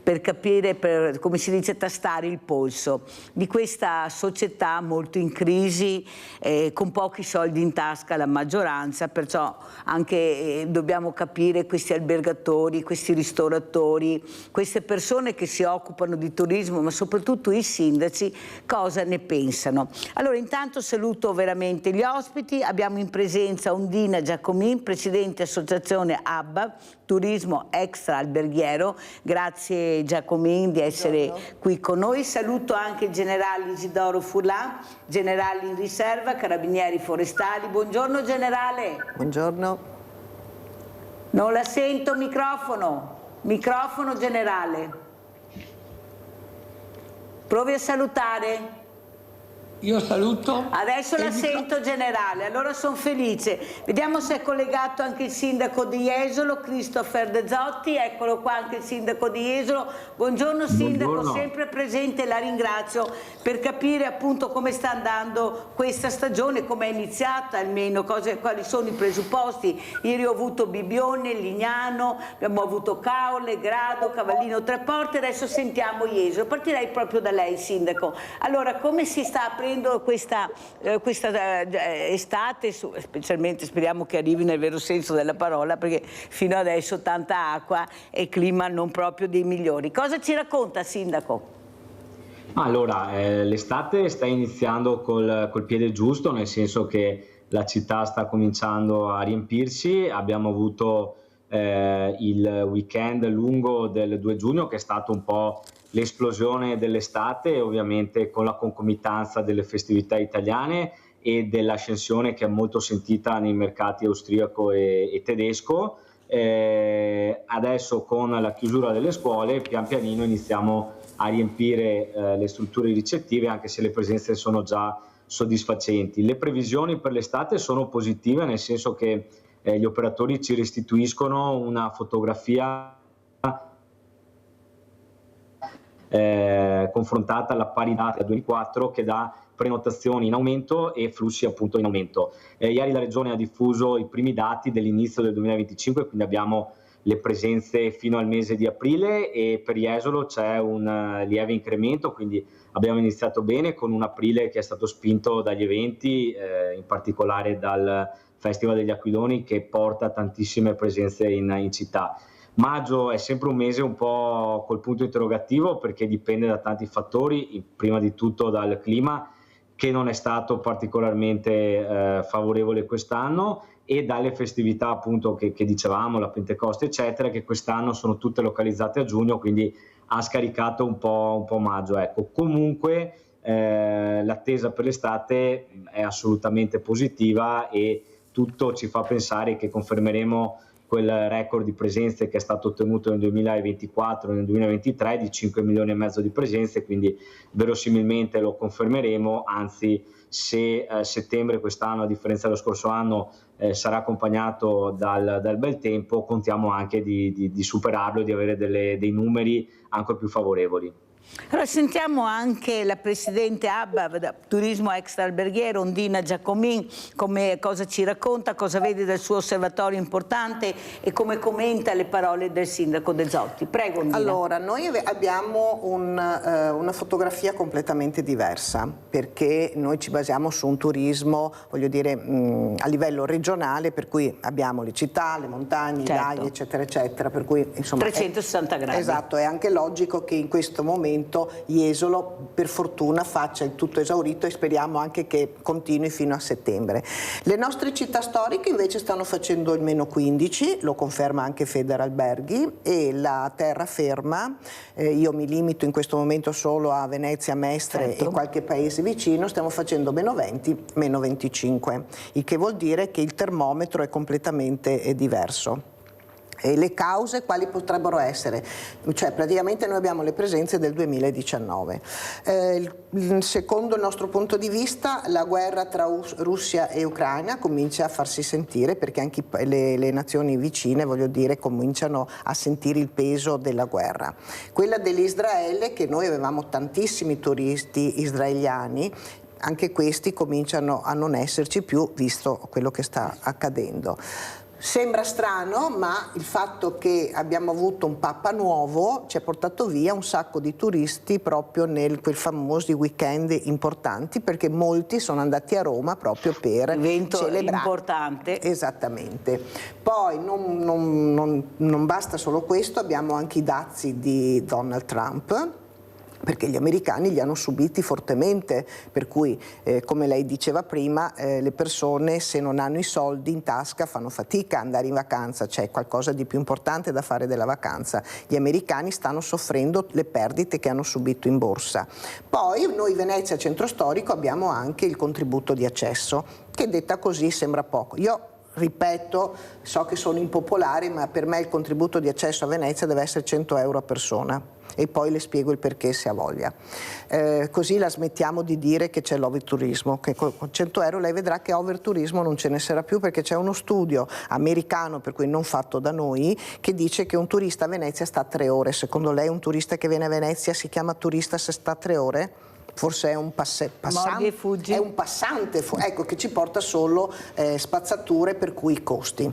per capire, come si dice, tastare il polso di questa società molto in crisi, con pochi soldi in tasca la maggioranza, perciò anche dobbiamo capire questi albergatori, questi ristoratori, queste persone che si occupano di turismo, ma soprattutto i sindaci, cosa ne pensano. Allora intanto saluto veramente gli ospiti, abbiamo in presenza Ondina Giacomin, Presidente Associazione ABBA, Turismo Extra Alberghiero. Grazie Giacomin di essere qui con noi. Saluto anche il generale Isidoro Furlan, generale in riserva, Carabinieri Forestali. Buongiorno generale. Buongiorno. Non la sento, microfono. Microfono generale. Provi a salutare. Io saluto. Adesso la sento generale, allora sono felice. Vediamo se è collegato anche il sindaco di Jesolo, Christopher De Zotti. Eccolo qua anche il sindaco di Jesolo. Buongiorno sindaco, buongiorno. Sempre presente, la ringrazio per capire appunto come sta andando questa stagione, come è iniziata almeno, quali sono i presupposti. Ieri ho avuto Bibbione, Lignano, abbiamo avuto Caole, Grado, Cavallino, Treporte, adesso sentiamo Jesolo. Partirei proprio da lei sindaco. Allora, come si sta aprendo questa estate, specialmente speriamo che arrivi nel vero senso della parola, perché fino adesso tanta acqua e clima non proprio dei migliori. Cosa ci racconta sindaco? Allora, l'estate sta iniziando col piede giusto, nel senso che la città sta cominciando a riempirsi. Abbiamo avuto il weekend lungo del 2 giugno che è stato un po' l'esplosione dell'estate, ovviamente con la concomitanza delle festività italiane e dell'ascensione che è molto sentita nei mercati austriaco e tedesco. Adesso con la chiusura delle scuole pian pianino iniziamo a riempire le strutture ricettive, anche se le presenze sono già soddisfacenti. Le previsioni per l'estate sono positive, nel senso che gli operatori ci restituiscono una fotografia confrontata alla pari data 2004 che dà prenotazioni in aumento e flussi appunto in aumento. Ieri la Regione ha diffuso i primi dati dell'inizio del 2025, quindi abbiamo le presenze fino al mese di aprile e per Jesolo c'è un lieve incremento, quindi abbiamo iniziato bene con un aprile che è stato spinto dagli eventi, in particolare dal Festival degli Aquiloni che porta tantissime presenze in città. Maggio è sempre un mese un po' col punto interrogativo perché dipende da tanti fattori, prima di tutto dal clima che non è stato particolarmente favorevole quest'anno e dalle festività appunto che dicevamo, la Pentecoste eccetera, che quest'anno sono tutte localizzate a giugno, quindi ha scaricato un po' maggio. Ecco, comunque l'attesa per l'estate è assolutamente positiva e tutto ci fa pensare che confermeremo quel record di presenze che è stato ottenuto nel 2024 e nel 2023 di 5 milioni e mezzo di presenze, quindi verosimilmente lo confermeremo, anzi se settembre quest'anno a differenza dello scorso anno sarà accompagnato dal bel tempo, contiamo anche di superarlo e di avere dei numeri ancora più favorevoli. Allora sentiamo anche la Presidente ABBA, Turismo Extra Alberghiero, Ondina Giacomin, cosa ci racconta, cosa vede del suo osservatorio importante e come commenta le parole del Sindaco De Zotti. Prego Ondina. Allora, noi abbiamo una fotografia completamente diversa, perché noi ci basiamo su un turismo, voglio dire, a livello regionale, per cui abbiamo le città, le montagne, certo, i laghi, eccetera, eccetera, per cui insomma 360 gradi. Esatto, è anche logico che in questo momento Jesolo per fortuna faccia il tutto esaurito e speriamo anche che continui fino a settembre. Le nostre città storiche invece stanno facendo il -15, lo conferma anche Federalberghi, e la terraferma, io mi limito in questo momento solo a Venezia, Mestre, certo, e qualche paese vicino, stiamo facendo -20, -25, il che vuol dire che il termometro è completamente diverso. E le cause quali potrebbero essere? Cioè praticamente noi abbiamo le presenze del 2019. Secondo il nostro punto di vista la guerra tra Russia e Ucraina comincia a farsi sentire, perché anche le nazioni vicine, voglio dire, cominciano a sentire il peso della guerra. Quella dell'Israele, che noi avevamo tantissimi turisti israeliani, anche questi cominciano a non esserci più, visto quello che sta accadendo. Sembra strano, ma il fatto che abbiamo avuto un Papa nuovo ci ha portato via un sacco di turisti proprio quei famosi weekend importanti, perché molti sono andati a Roma proprio per evento celebrare. Importante. Esattamente. Poi non basta solo questo, abbiamo anche i dazi di Donald Trump, perché gli americani li hanno subiti fortemente, per cui come lei diceva prima, le persone se non hanno i soldi in tasca fanno fatica ad andare in vacanza, c'è qualcosa di più importante da fare della vacanza. Gli americani stanno soffrendo le perdite che hanno subito in borsa. Poi noi Venezia Centro Storico abbiamo anche il contributo di accesso, che detta così sembra poco. Io ripeto, so che sono impopolare, ma per me il contributo di accesso a Venezia deve essere 100 euro a persona, e poi le spiego il perché se ha voglia. Così la smettiamo di dire che c'è l'overturismo, che con 100 euro lei vedrà che overturismo non ce ne sarà più, perché c'è uno studio americano, per cui non fatto da noi, che dice che un turista a Venezia sta 3 ore. Secondo lei un turista che viene a Venezia si chiama turista se sta 3 ore? Forse è un passante, è un passante, ecco, che ci porta solo spazzature, per cui i costi.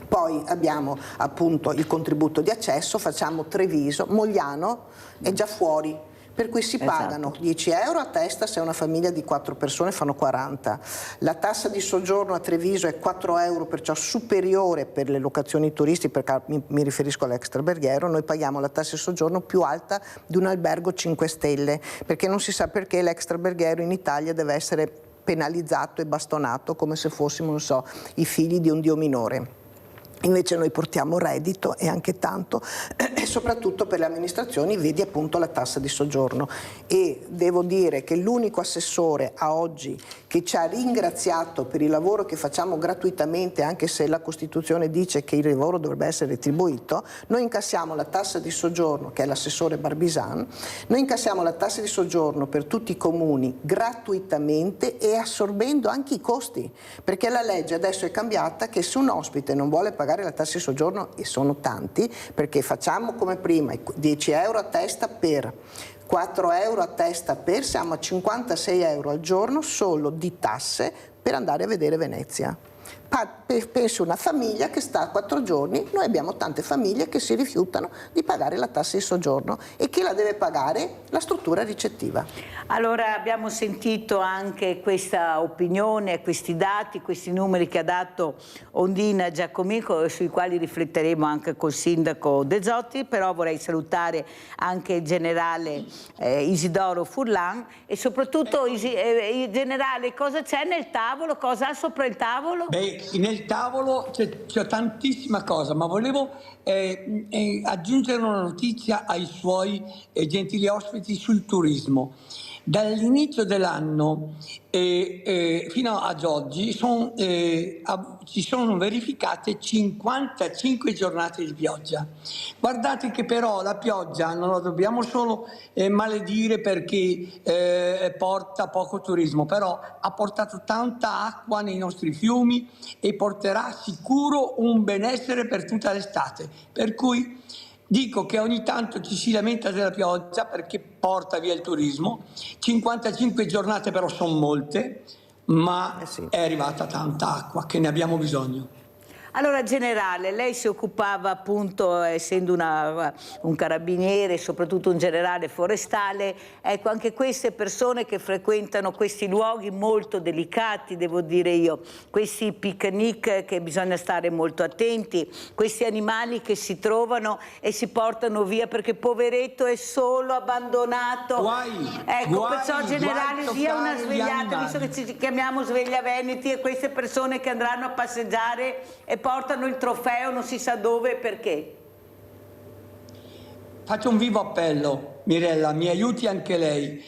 Poi abbiamo appunto il contributo di accesso, facciamo Treviso, Mogliano è già fuori, per cui si pagano 10 euro a testa se è una famiglia di 4 persone, fanno 40. La tassa di soggiorno a Treviso è 4 euro, perciò superiore per le locazioni turistiche, perché mi riferisco all'extraberghiero. Noi paghiamo la tassa di soggiorno più alta di un albergo 5 stelle, perché non si sa perché l'extraberghiero in Italia deve essere penalizzato e bastonato come se fossimo, non so, i figli di un dio minore. Invece noi portiamo reddito, e anche tanto, e soprattutto per le amministrazioni vedi appunto la tassa di soggiorno. E devo dire che l'unico assessore a oggi che ci ha ringraziato per il lavoro che facciamo gratuitamente, anche se la Costituzione dice che il lavoro dovrebbe essere retribuito, noi incassiamo la tassa di soggiorno, che è l'assessore Barbisan, noi incassiamo la tassa di soggiorno per tutti i comuni gratuitamente e assorbendo anche i costi, perché la legge adesso è cambiata che se un ospite non vuole pagare la tassa di soggiorno, e sono tanti, perché facciamo come prima 10 euro a testa per 4 euro a testa per, siamo a 56 euro al giorno solo di tasse per andare a vedere Venezia. Penso una famiglia che sta 4 giorni, noi abbiamo tante famiglie che si rifiutano di pagare la tassa di soggiorno, e chi la deve pagare? La struttura ricettiva. Allora abbiamo sentito anche questa opinione, questi dati, questi numeri che ha dato Ondina Giacomico, sui quali rifletteremo anche col sindaco De Zotti, però vorrei salutare anche il generale Isidoro Furlan, e soprattutto generale, cosa c'è nel tavolo, cosa ha sopra il tavolo? Beh, nel tavolo c'è tantissima cosa, ma volevo aggiungere una notizia ai suoi gentili ospiti sul turismo. Dall'inizio dell'anno fino ad oggi ci sono verificate 55 giornate di pioggia. Guardate che però la pioggia non la dobbiamo solo maledire perché porta poco turismo, però ha portato tanta acqua nei nostri fiumi e porterà sicuro un benessere per tutta l'estate. Per cui dico che ogni tanto ci si lamenta della pioggia perché porta via il turismo. 55 giornate però sono molte, ma è arrivata tanta acqua che ne abbiamo bisogno. Allora generale, lei si occupava appunto, essendo un carabiniere, soprattutto un generale forestale, ecco, anche queste persone che frequentano questi luoghi molto delicati, devo dire io, questi picnic che bisogna stare molto attenti, questi animali che si trovano e si portano via perché poveretto è solo abbandonato. Perciò generale dia una svegliata, visto che ci chiamiamo Sveglia Veneti, e queste persone che andranno a passeggiare e portano il trofeo non si sa dove e perché. Faccio un vivo appello, Mirella, mi aiuti anche lei.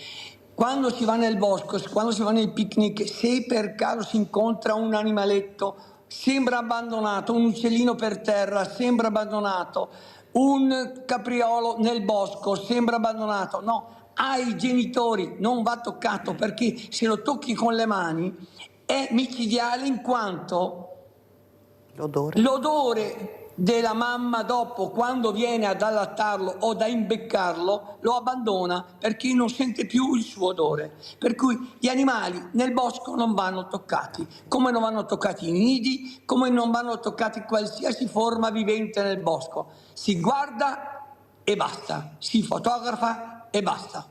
Quando si va nel bosco, quando si va nei picnic, se per caso si incontra un animaletto, sembra abbandonato, un uccellino per terra, sembra abbandonato, un capriolo nel bosco, sembra abbandonato, no, ai genitori non va toccato, perché se lo tocchi con le mani è micidiale, in quanto l'odore della mamma dopo, quando viene ad allattarlo o da imbeccarlo, lo abbandona perché non sente più il suo odore. Per cui gli animali nel bosco non vanno toccati, come non vanno toccati i nidi, come non vanno toccati qualsiasi forma vivente nel bosco. Si guarda e basta, si fotografa e basta.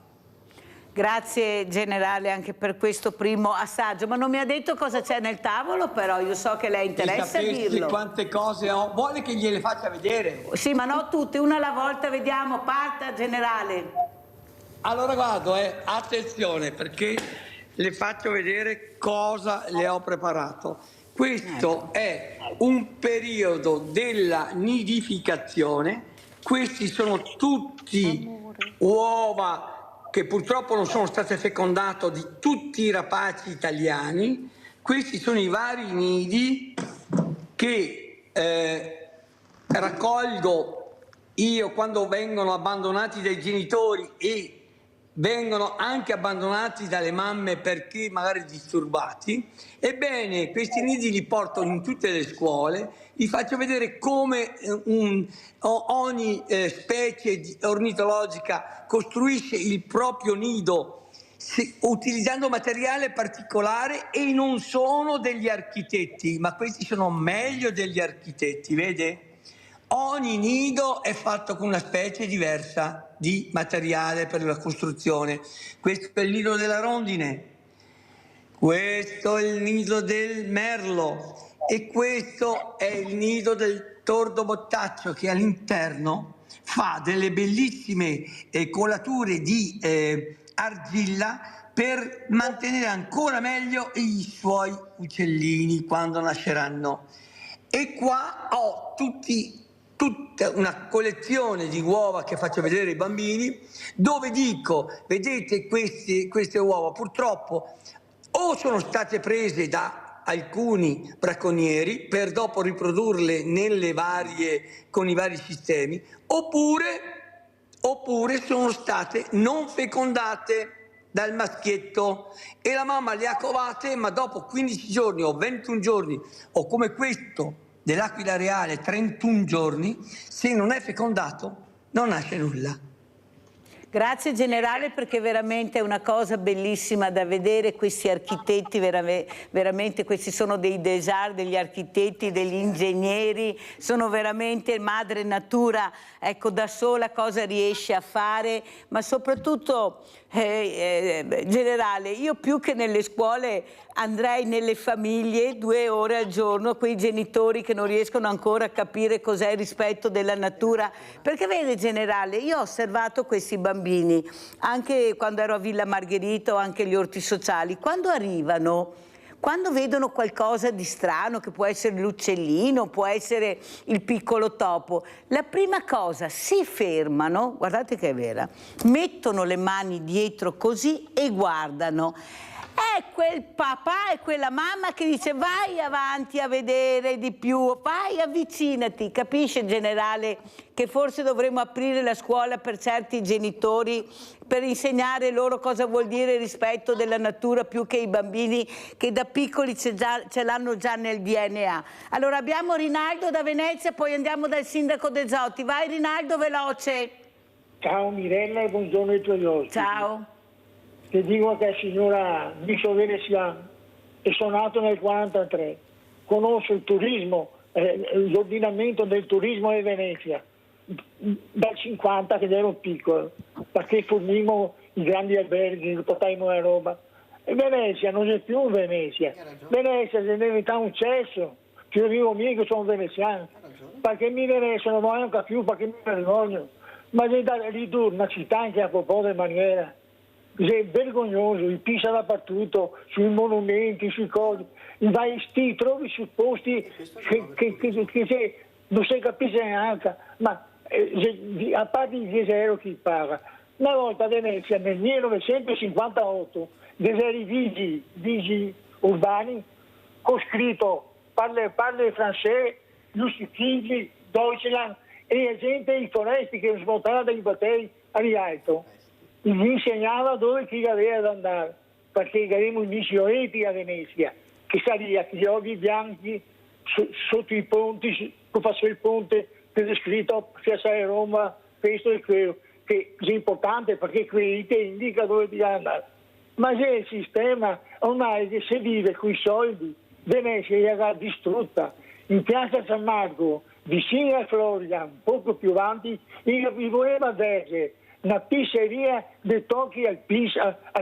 Grazie generale anche per questo primo assaggio, ma non mi ha detto cosa c'è nel tavolo, però io so che lei interessa Se sapessi dirlo. quante cose ho, vuole che gliele faccia vedere? Sì, ma no tutte, una alla volta, vediamo, parta generale. Allora guardo, attenzione, perché le faccio vedere cosa le ho preparato. Questo è un periodo della nidificazione, questi sono tutti uova che purtroppo non sono state fecondate di tutti i rapaci italiani. Questi sono i vari nidi che raccolgo io quando vengono abbandonati dai genitori e vengono anche abbandonati dalle mamme perché magari disturbati. Ebbene, questi nidi li porto in tutte le scuole, vi faccio vedere come ogni specie ornitologica costruisce il proprio nido utilizzando materiale particolare, e non sono degli architetti, ma questi sono meglio degli architetti, vede? Ogni nido è fatto con una specie diversa di materiale per la costruzione. Questo è il nido della rondine, questo è il nido del merlo e questo è il nido del tordo bottaccio, che all'interno fa delle bellissime colature di argilla per mantenere ancora meglio i suoi uccellini quando nasceranno. E qua ho tutta una collezione di uova che faccio vedere ai bambini, dove dico, vedete queste uova purtroppo o sono state prese da alcuni bracconieri per dopo riprodurle con i vari sistemi, oppure sono state non fecondate dal maschietto e la mamma le ha covate, ma dopo 15 giorni o 21 giorni, o come questo dell'aquila reale 31 giorni, se non è fecondato non nasce nulla. Grazie generale, perché veramente è una cosa bellissima da vedere questi architetti, veramente questi sono dei designer, degli architetti, degli ingegneri, sono veramente madre natura, ecco, da sola cosa riesce a fare, ma soprattutto generale, io più che nelle scuole andrei nelle famiglie 2 ore al giorno, quei genitori che non riescono ancora a capire cos'è il rispetto della natura, perché vede generale, io ho osservato questi bambini anche quando ero a Villa Margherita o anche gli orti sociali, quando arrivano, quando vedono qualcosa di strano, che può essere l'uccellino, può essere il piccolo topo, la prima cosa si fermano, guardate che è vera, mettono le mani dietro così e guardano. È quel papà e quella mamma che dice vai avanti a vedere di più, vai avvicinati, capisce generale che forse dovremmo aprire la scuola per certi genitori per insegnare loro cosa vuol dire il rispetto della natura più che i bambini che da piccoli ce l'hanno già nel DNA. Allora abbiamo Rinaldo da Venezia, poi andiamo dal sindaco De Zotti. Vai Rinaldo, veloce. Ciao Mirella e buongiorno ai tuoi ospiti. Ciao. Ti dico che è signora Miso veneziano e sono nato nel 1943. Conosco il turismo, l'ordinamento del turismo di Venezia dal 50 che ero piccolo, perché fornimmo i grandi alberghi, portammo la roba. E Venezia non è più Venezia. Venezia è diventata un cesso. Io dico mica che sono veneziano, perché mi Venezia non manca più, perché mi vergogno. Ma è da ridurre una città anche a proposito maniera. È vergognoso, il pisa dappertutto, sui monumenti, sui cosi, vai trovi su posti che non si capisce neanche, ma a parte il 10 euro chi paga. Una volta a Venezia nel 1958 dei vigili urbani ho scritto parle francese, giusti figli, Deutschland e gente in foresti che smontavano dai batteri a Rialto. Mi insegnava dove chi aveva da andare, perché avremo i missioni a Venezia, che salì a chiodi bianchi sotto i ponti che faccio il ponte, che è scritto Piazza Roma, questo e quello, che è importante perché qui ti indica dove devi andare. Ma se il sistema ormai che si vive con i soldi, Venezia è distrutta. In piazza San Marco, vicino a Florida, un poco più avanti, vi voleva vedere una pizzeria dei tocchi al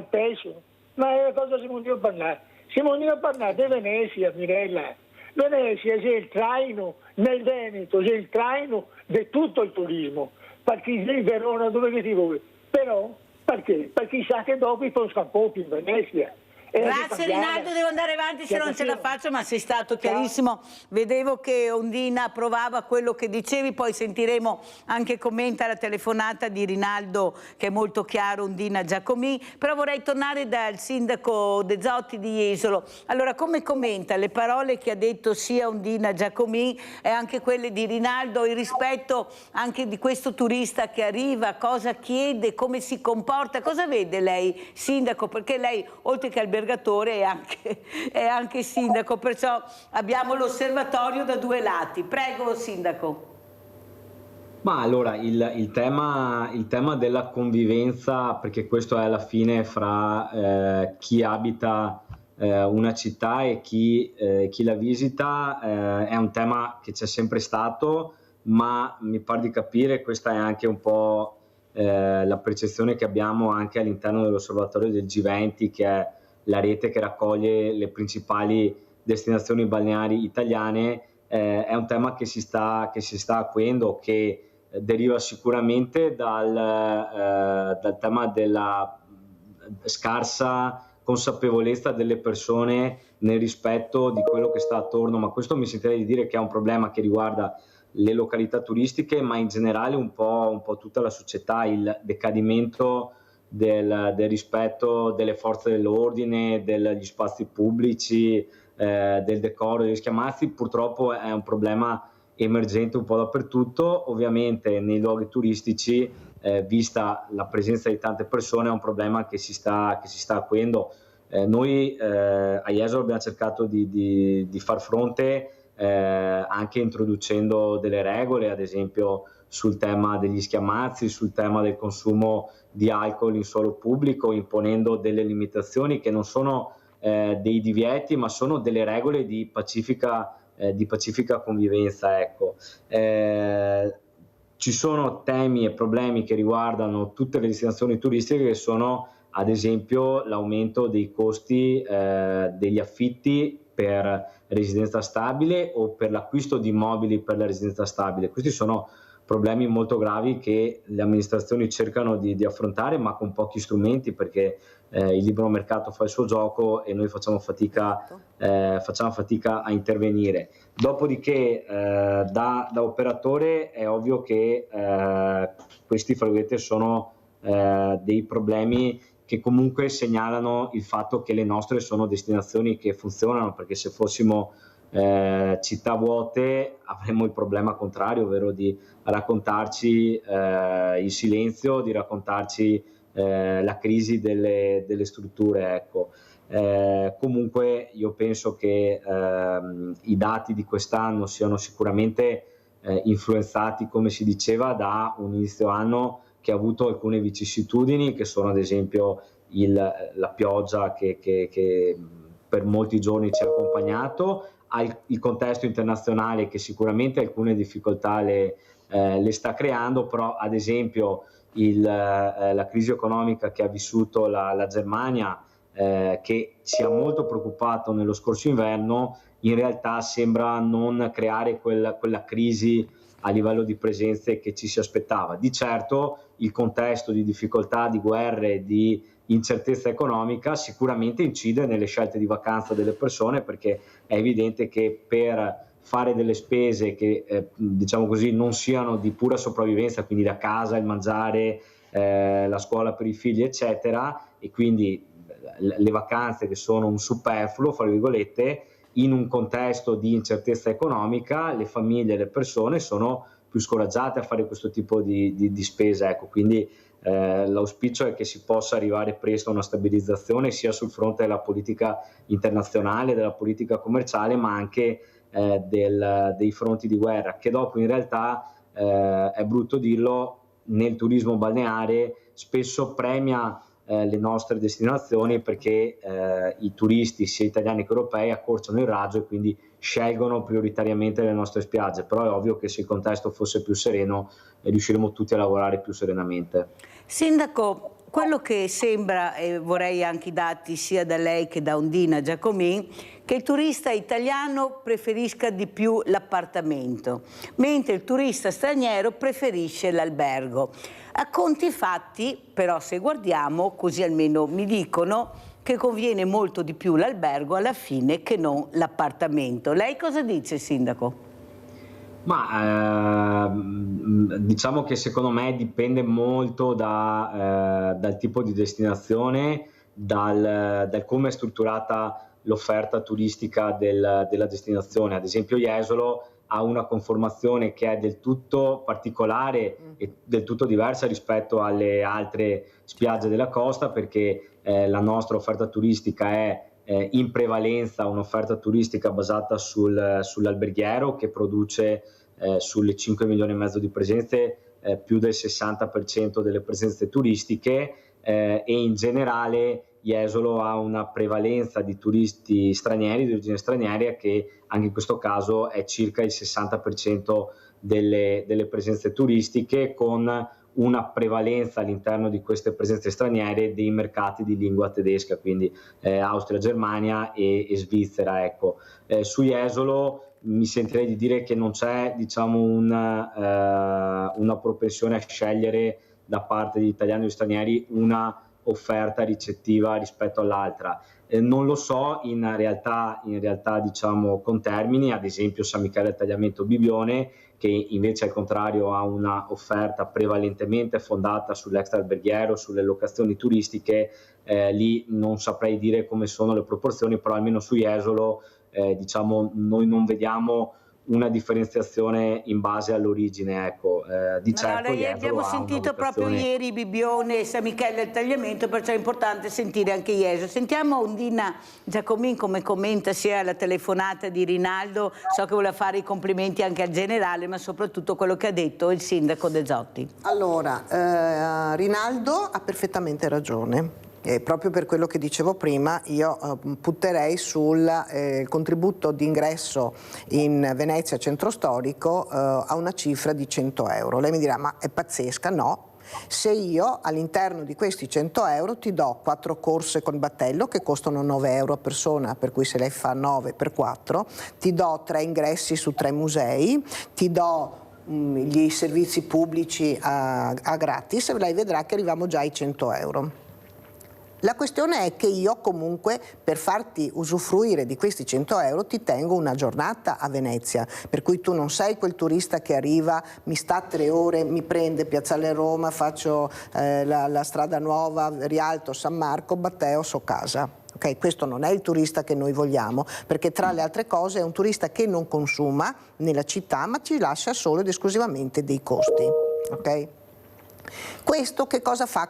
peso. Ma è una cosa che non devo parlare. Siamo venuti a parlare di Venezia, Mirella. Venezia è il traino nel Veneto, è il traino di tutto il turismo. Perché lì Verona dove che ti vuoi. Però, perché? Perché sa che dopo i posti in Venezia. Grazie Rinaldo, devo andare avanti se non ce la faccio, ma sei stato chiarissimo. Vedevo che Ondina provava quello che dicevi, poi sentiremo anche commenta la telefonata di Rinaldo che è molto chiaro, Ondina Giacomì, però vorrei tornare dal sindaco De Zotti di Jesolo. Allora, come commenta le parole che ha detto sia Ondina Giacomì e anche quelle di Rinaldo, il rispetto anche di questo turista che arriva, cosa chiede, come si comporta, cosa vede lei sindaco? Perché lei oltre che albergatore è anche sindaco, perciò abbiamo l'osservatorio da due lati. Prego sindaco. Ma allora il tema della convivenza, perché questo è alla fine fra chi abita una città e chi la visita, è un tema che c'è sempre stato, ma mi pare di capire questa è anche un po' la percezione che abbiamo anche all'interno dell'osservatorio del G20, che è la rete che raccoglie le principali destinazioni balneari italiane. È un tema che si sta acuendo, che deriva sicuramente dal tema della scarsa consapevolezza delle persone nel rispetto di quello che sta attorno, ma questo mi sentirei di dire che è un problema che riguarda le località turistiche, ma in generale un po' tutta la società, il decadimento del rispetto delle forze dell'ordine, degli spazi pubblici, del decoro, degli schiamazzi, purtroppo è un problema emergente un po' dappertutto. Ovviamente nei luoghi turistici, vista la presenza di tante persone, è un problema che si sta acuendo. Noi a Jesolo abbiamo cercato di far fronte anche introducendo delle regole, ad esempio sul tema degli schiamazzi, sul tema del consumo di alcol in suolo pubblico, imponendo delle limitazioni che non sono dei divieti, ma sono delle regole di pacifica convivenza. Ecco. Ci sono temi e problemi che riguardano tutte le destinazioni turistiche, che sono ad esempio l'aumento dei costi degli affitti per residenza stabile o per l'acquisto di immobili per la residenza stabile. Questi sono problemi molto gravi che le amministrazioni cercano di affrontare, ma con pochi strumenti, perché il libero mercato fa il suo gioco e noi facciamo fatica a intervenire. Dopodiché da operatore è ovvio che questi, fra virgolette, sono dei problemi che comunque segnalano il fatto che le nostre sono destinazioni che funzionano, perché se fossimo città vuote avremmo il problema contrario, ovvero di raccontarci il silenzio, di raccontarci la crisi delle strutture. Ecco. Comunque io penso che i dati di quest'anno siano sicuramente influenzati, come si diceva, da un inizio anno che ha avuto alcune vicissitudini, che sono ad esempio la pioggia che per molti giorni ci ha accompagnato, il contesto internazionale che sicuramente alcune difficoltà le sta creando, però ad esempio la crisi economica che ha vissuto la Germania, che ci ha molto preoccupato nello scorso inverno, in realtà sembra non creare quella crisi a livello di presenze che ci si aspettava. Di certo il contesto di difficoltà, di guerre, di incertezza economica sicuramente incide nelle scelte di vacanza delle persone, perché è evidente che per fare delle spese che diciamo così non siano di pura sopravvivenza, quindi la casa, il mangiare, la scuola per i figli eccetera, e quindi le vacanze che sono un superfluo, fra virgolette, in un contesto di incertezza economica le famiglie e le persone sono più scoraggiate a fare questo tipo di spesa. Ecco, quindi l'auspicio è che si possa arrivare presto a una stabilizzazione sia sul fronte della politica internazionale, della politica commerciale, ma anche dei fronti di guerra, che dopo in realtà, è brutto dirlo, nel turismo balneare spesso premia le nostre destinazioni, perché i turisti sia italiani che europei accorciano il raggio e quindi scelgono prioritariamente le nostre spiagge. Però è ovvio che se il contesto fosse più sereno riusciremo tutti a lavorare più serenamente. Sindaco, quello che sembra, e vorrei anche i dati sia da lei che da Ondina Giacomin, che il turista italiano preferisca di più l'appartamento, mentre il turista straniero preferisce l'albergo. A conti fatti, però, se guardiamo, così almeno mi dicono, che conviene molto di più l'albergo alla fine che non l'appartamento. Lei cosa dice, Sindaco? Ma diciamo che secondo me dipende molto dal tipo di destinazione, dal come è strutturata l'offerta turistica della destinazione. Ad esempio Jesolo ha una conformazione che è del tutto particolare e del tutto diversa rispetto alle altre spiagge della costa, perché la nostra offerta turistica è in prevalenza un'offerta turistica basata sull'alberghiero, che produce sulle 5 milioni e mezzo di presenze più del 60% delle presenze turistiche, e in generale Jesolo ha una prevalenza di turisti stranieri, di origine straniera, che anche in questo caso è circa il 60% delle presenze turistiche, con una prevalenza all'interno di queste presenze straniere dei mercati di lingua tedesca, quindi Austria, Germania e Svizzera. Ecco. Su Jesolo mi sentirei di dire che non c'è, diciamo, una propensione a scegliere da parte di italiani o stranieri una offerta ricettiva rispetto all'altra. Non lo so in realtà diciamo con termini, ad esempio San Michele del Tagliamento Bibione, che invece al contrario ha una offerta prevalentemente fondata sull'extra alberghiero, sulle locazioni turistiche. Lì non saprei dire come sono le proporzioni, però almeno su Jesolo diciamo noi non vediamo una differenziazione in base all'origine, ecco. Di certo lei abbiamo sentito proprio ieri Bibione e San Michele del Tagliamento, perciò è importante sentire anche Jesolo. Sentiamo Ondina Giacomin come commenta sia la telefonata di Rinaldo, so che vuole fare i complimenti anche al generale, ma soprattutto quello che ha detto il sindaco De Zotti. Allora, Rinaldo ha perfettamente ragione. E proprio per quello che dicevo prima, io punterei sul contributo d'ingresso in Venezia Centro Storico a una cifra di 100 euro. Lei mi dirà, ma è pazzesca? No. Se io all'interno di questi 100 euro ti do 4 corse con battello che costano 9 euro a persona, per cui se lei fa 9 per 4, ti do 3 ingressi su 3 musei, ti do gli servizi pubblici a gratis, e lei vedrà che arriviamo già ai 100 euro. La questione è che io comunque per farti usufruire di questi 100 euro ti tengo una giornata a Venezia, per cui tu non sei quel turista che arriva, mi sta 3 ore, mi prende Piazzale Roma, faccio la strada nuova, Rialto, San Marco, Batteo, so casa. Okay? Questo non è il turista che noi vogliamo, perché tra le altre cose è un turista che non consuma nella città, ma ci lascia solo ed esclusivamente dei costi. Okay? Questo che cosa fa?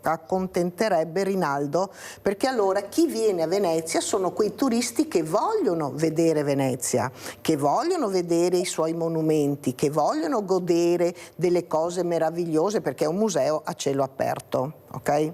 Accontenterebbe Rinaldo, perché allora chi viene a Venezia sono quei turisti che vogliono vedere Venezia, che vogliono vedere i suoi monumenti, che vogliono godere delle cose meravigliose, perché è un museo a cielo aperto, ok?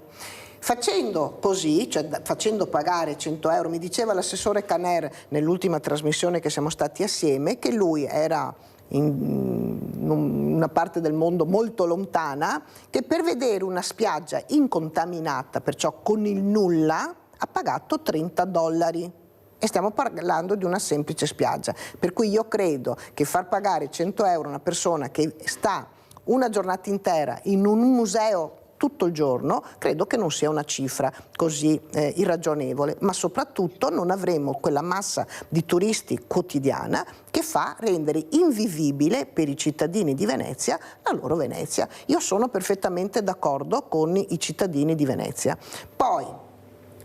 Facendo così, cioè facendo pagare 100 euro, mi diceva l'assessore Caner nell'ultima trasmissione che siamo stati assieme, che lui era in una parte del mondo molto lontana, che per vedere una spiaggia incontaminata, perciò con il nulla, ha pagato $30. E stiamo parlando di una semplice spiaggia. Per cui io credo che far pagare 100 euro a una persona che sta una giornata intera in un museo tutto il giorno, credo che non sia una cifra così irragionevole, ma soprattutto non avremo quella massa di turisti quotidiana che fa rendere invivibile per i cittadini di Venezia la loro Venezia. Io sono perfettamente d'accordo con i cittadini di Venezia. Poi,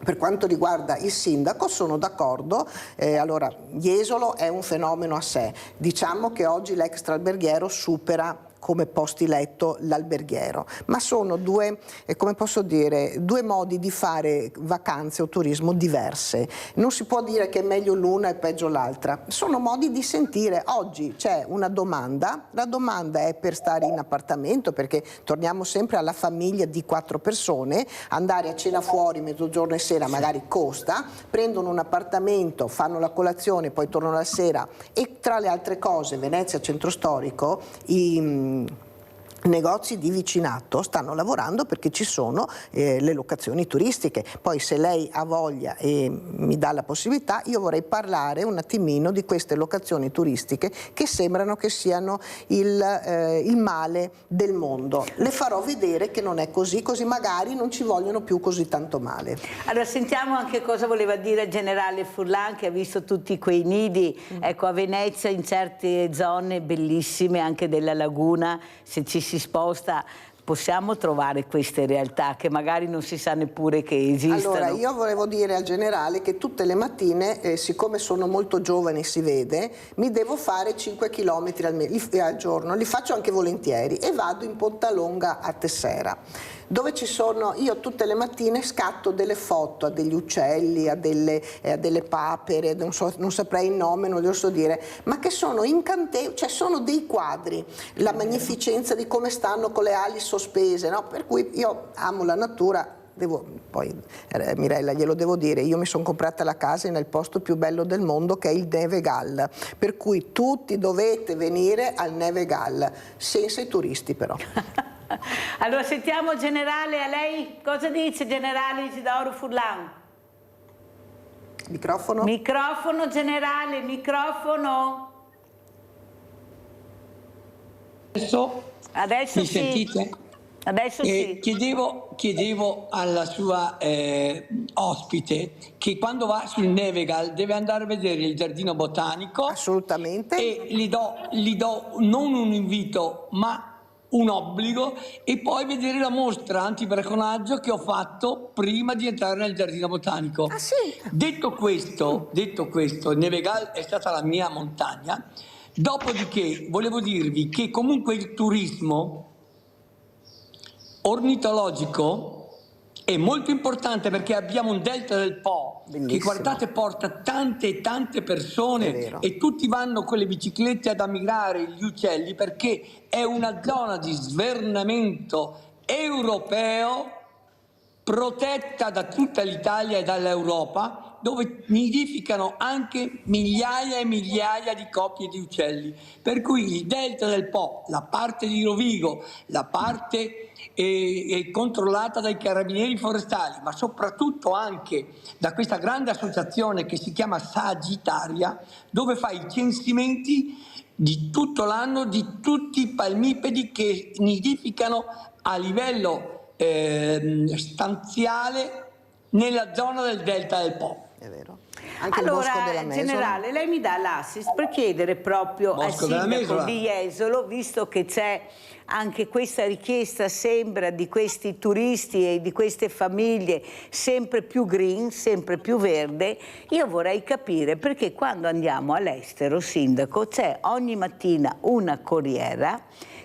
per quanto riguarda il sindaco, sono d'accordo, allora Jesolo è un fenomeno a sé, diciamo che oggi l'extra alberghiero supera come posti letto l'alberghiero, ma sono due, come posso dire, due modi di fare vacanze o turismo diverse. Non si può dire che è meglio l'una e peggio l'altra, sono modi di sentire. Oggi c'è una domanda, la domanda è per stare in appartamento, perché torniamo sempre alla famiglia di 4 persone, andare a cena fuori mezzogiorno e sera magari costa, prendono un appartamento, fanno la colazione, poi tornano la sera, e tra le altre cose Venezia Centro Storico, i negozi di vicinato stanno lavorando perché ci sono le locazioni turistiche. Poi se lei ha voglia e mi dà la possibilità, io vorrei parlare un attimino di queste locazioni turistiche che sembrano che siano il male del mondo. Le farò vedere che non è così, così magari non ci vogliono più così tanto male. Allora sentiamo anche cosa voleva dire il generale Furlan, che ha visto tutti quei nidi, ecco, a Venezia in certe zone bellissime anche della laguna, se ci si sposta possiamo trovare queste realtà che magari non si sa neppure che esistono. Allora, io volevo dire al generale che tutte le mattine, siccome sono molto giovane, si vede, mi devo fare 5 km al giorno, li faccio anche volentieri, e vado in Pontalonga a Tessera, dove ci sono, io tutte le mattine scatto delle foto a degli uccelli, a delle papere, non saprei il nome, non lo so dire, ma che sono incantevoli, cioè sono dei quadri, la magnificenza di come stanno con le ali sospese, no? Per cui io amo la natura. Poi Mirella, glielo devo dire, io mi sono comprata la casa nel posto più bello del mondo, che è il Nevegal, per cui tutti dovete venire al Nevegal, senza i turisti però. Allora sentiamo generale, a lei cosa dice generale Isidoro Furlan? Microfono? Microfono generale, microfono. Adesso mi sì. sentite? Adesso sì. Chiedevo alla sua ospite che quando va sul Nevegal deve andare a vedere il giardino botanico. Assolutamente. E gli do non un invito ma un obbligo, e poi vedere la mostra antibracconaggio che ho fatto prima di entrare nel giardino botanico. Ah, sì? Detto questo, il Nevegal è stata la mia montagna. Dopodiché volevo dirvi che comunque il turismo ornitologico è molto importante, perché abbiamo un delta del Po bellissimo, che, guardate, porta tante e tante persone, e tutti vanno con le biciclette ad ammirare gli uccelli, perché è una zona di svernamento europeo protetta da tutta l'Italia e dall'Europa, dove nidificano anche migliaia e migliaia di coppie di uccelli. Per cui il delta del Po, la parte di Rovigo, la parte è controllata dai carabinieri forestali, ma soprattutto anche da questa grande associazione che si chiama Sagittaria, dove fa i censimenti di tutto l'anno di tutti i palmipedi che nidificano a livello stanziale nella zona del delta del Po. È vero. Anche allora, il Bosco della Mesola. generale, lei mi dà l'assist per chiedere proprio al sindaco di Jesolo, visto che c'è anche questa richiesta, sembra, di questi turisti e di queste famiglie sempre più green, sempre più verde, io vorrei capire perché quando andiamo all'estero, sindaco, c'è ogni mattina una corriera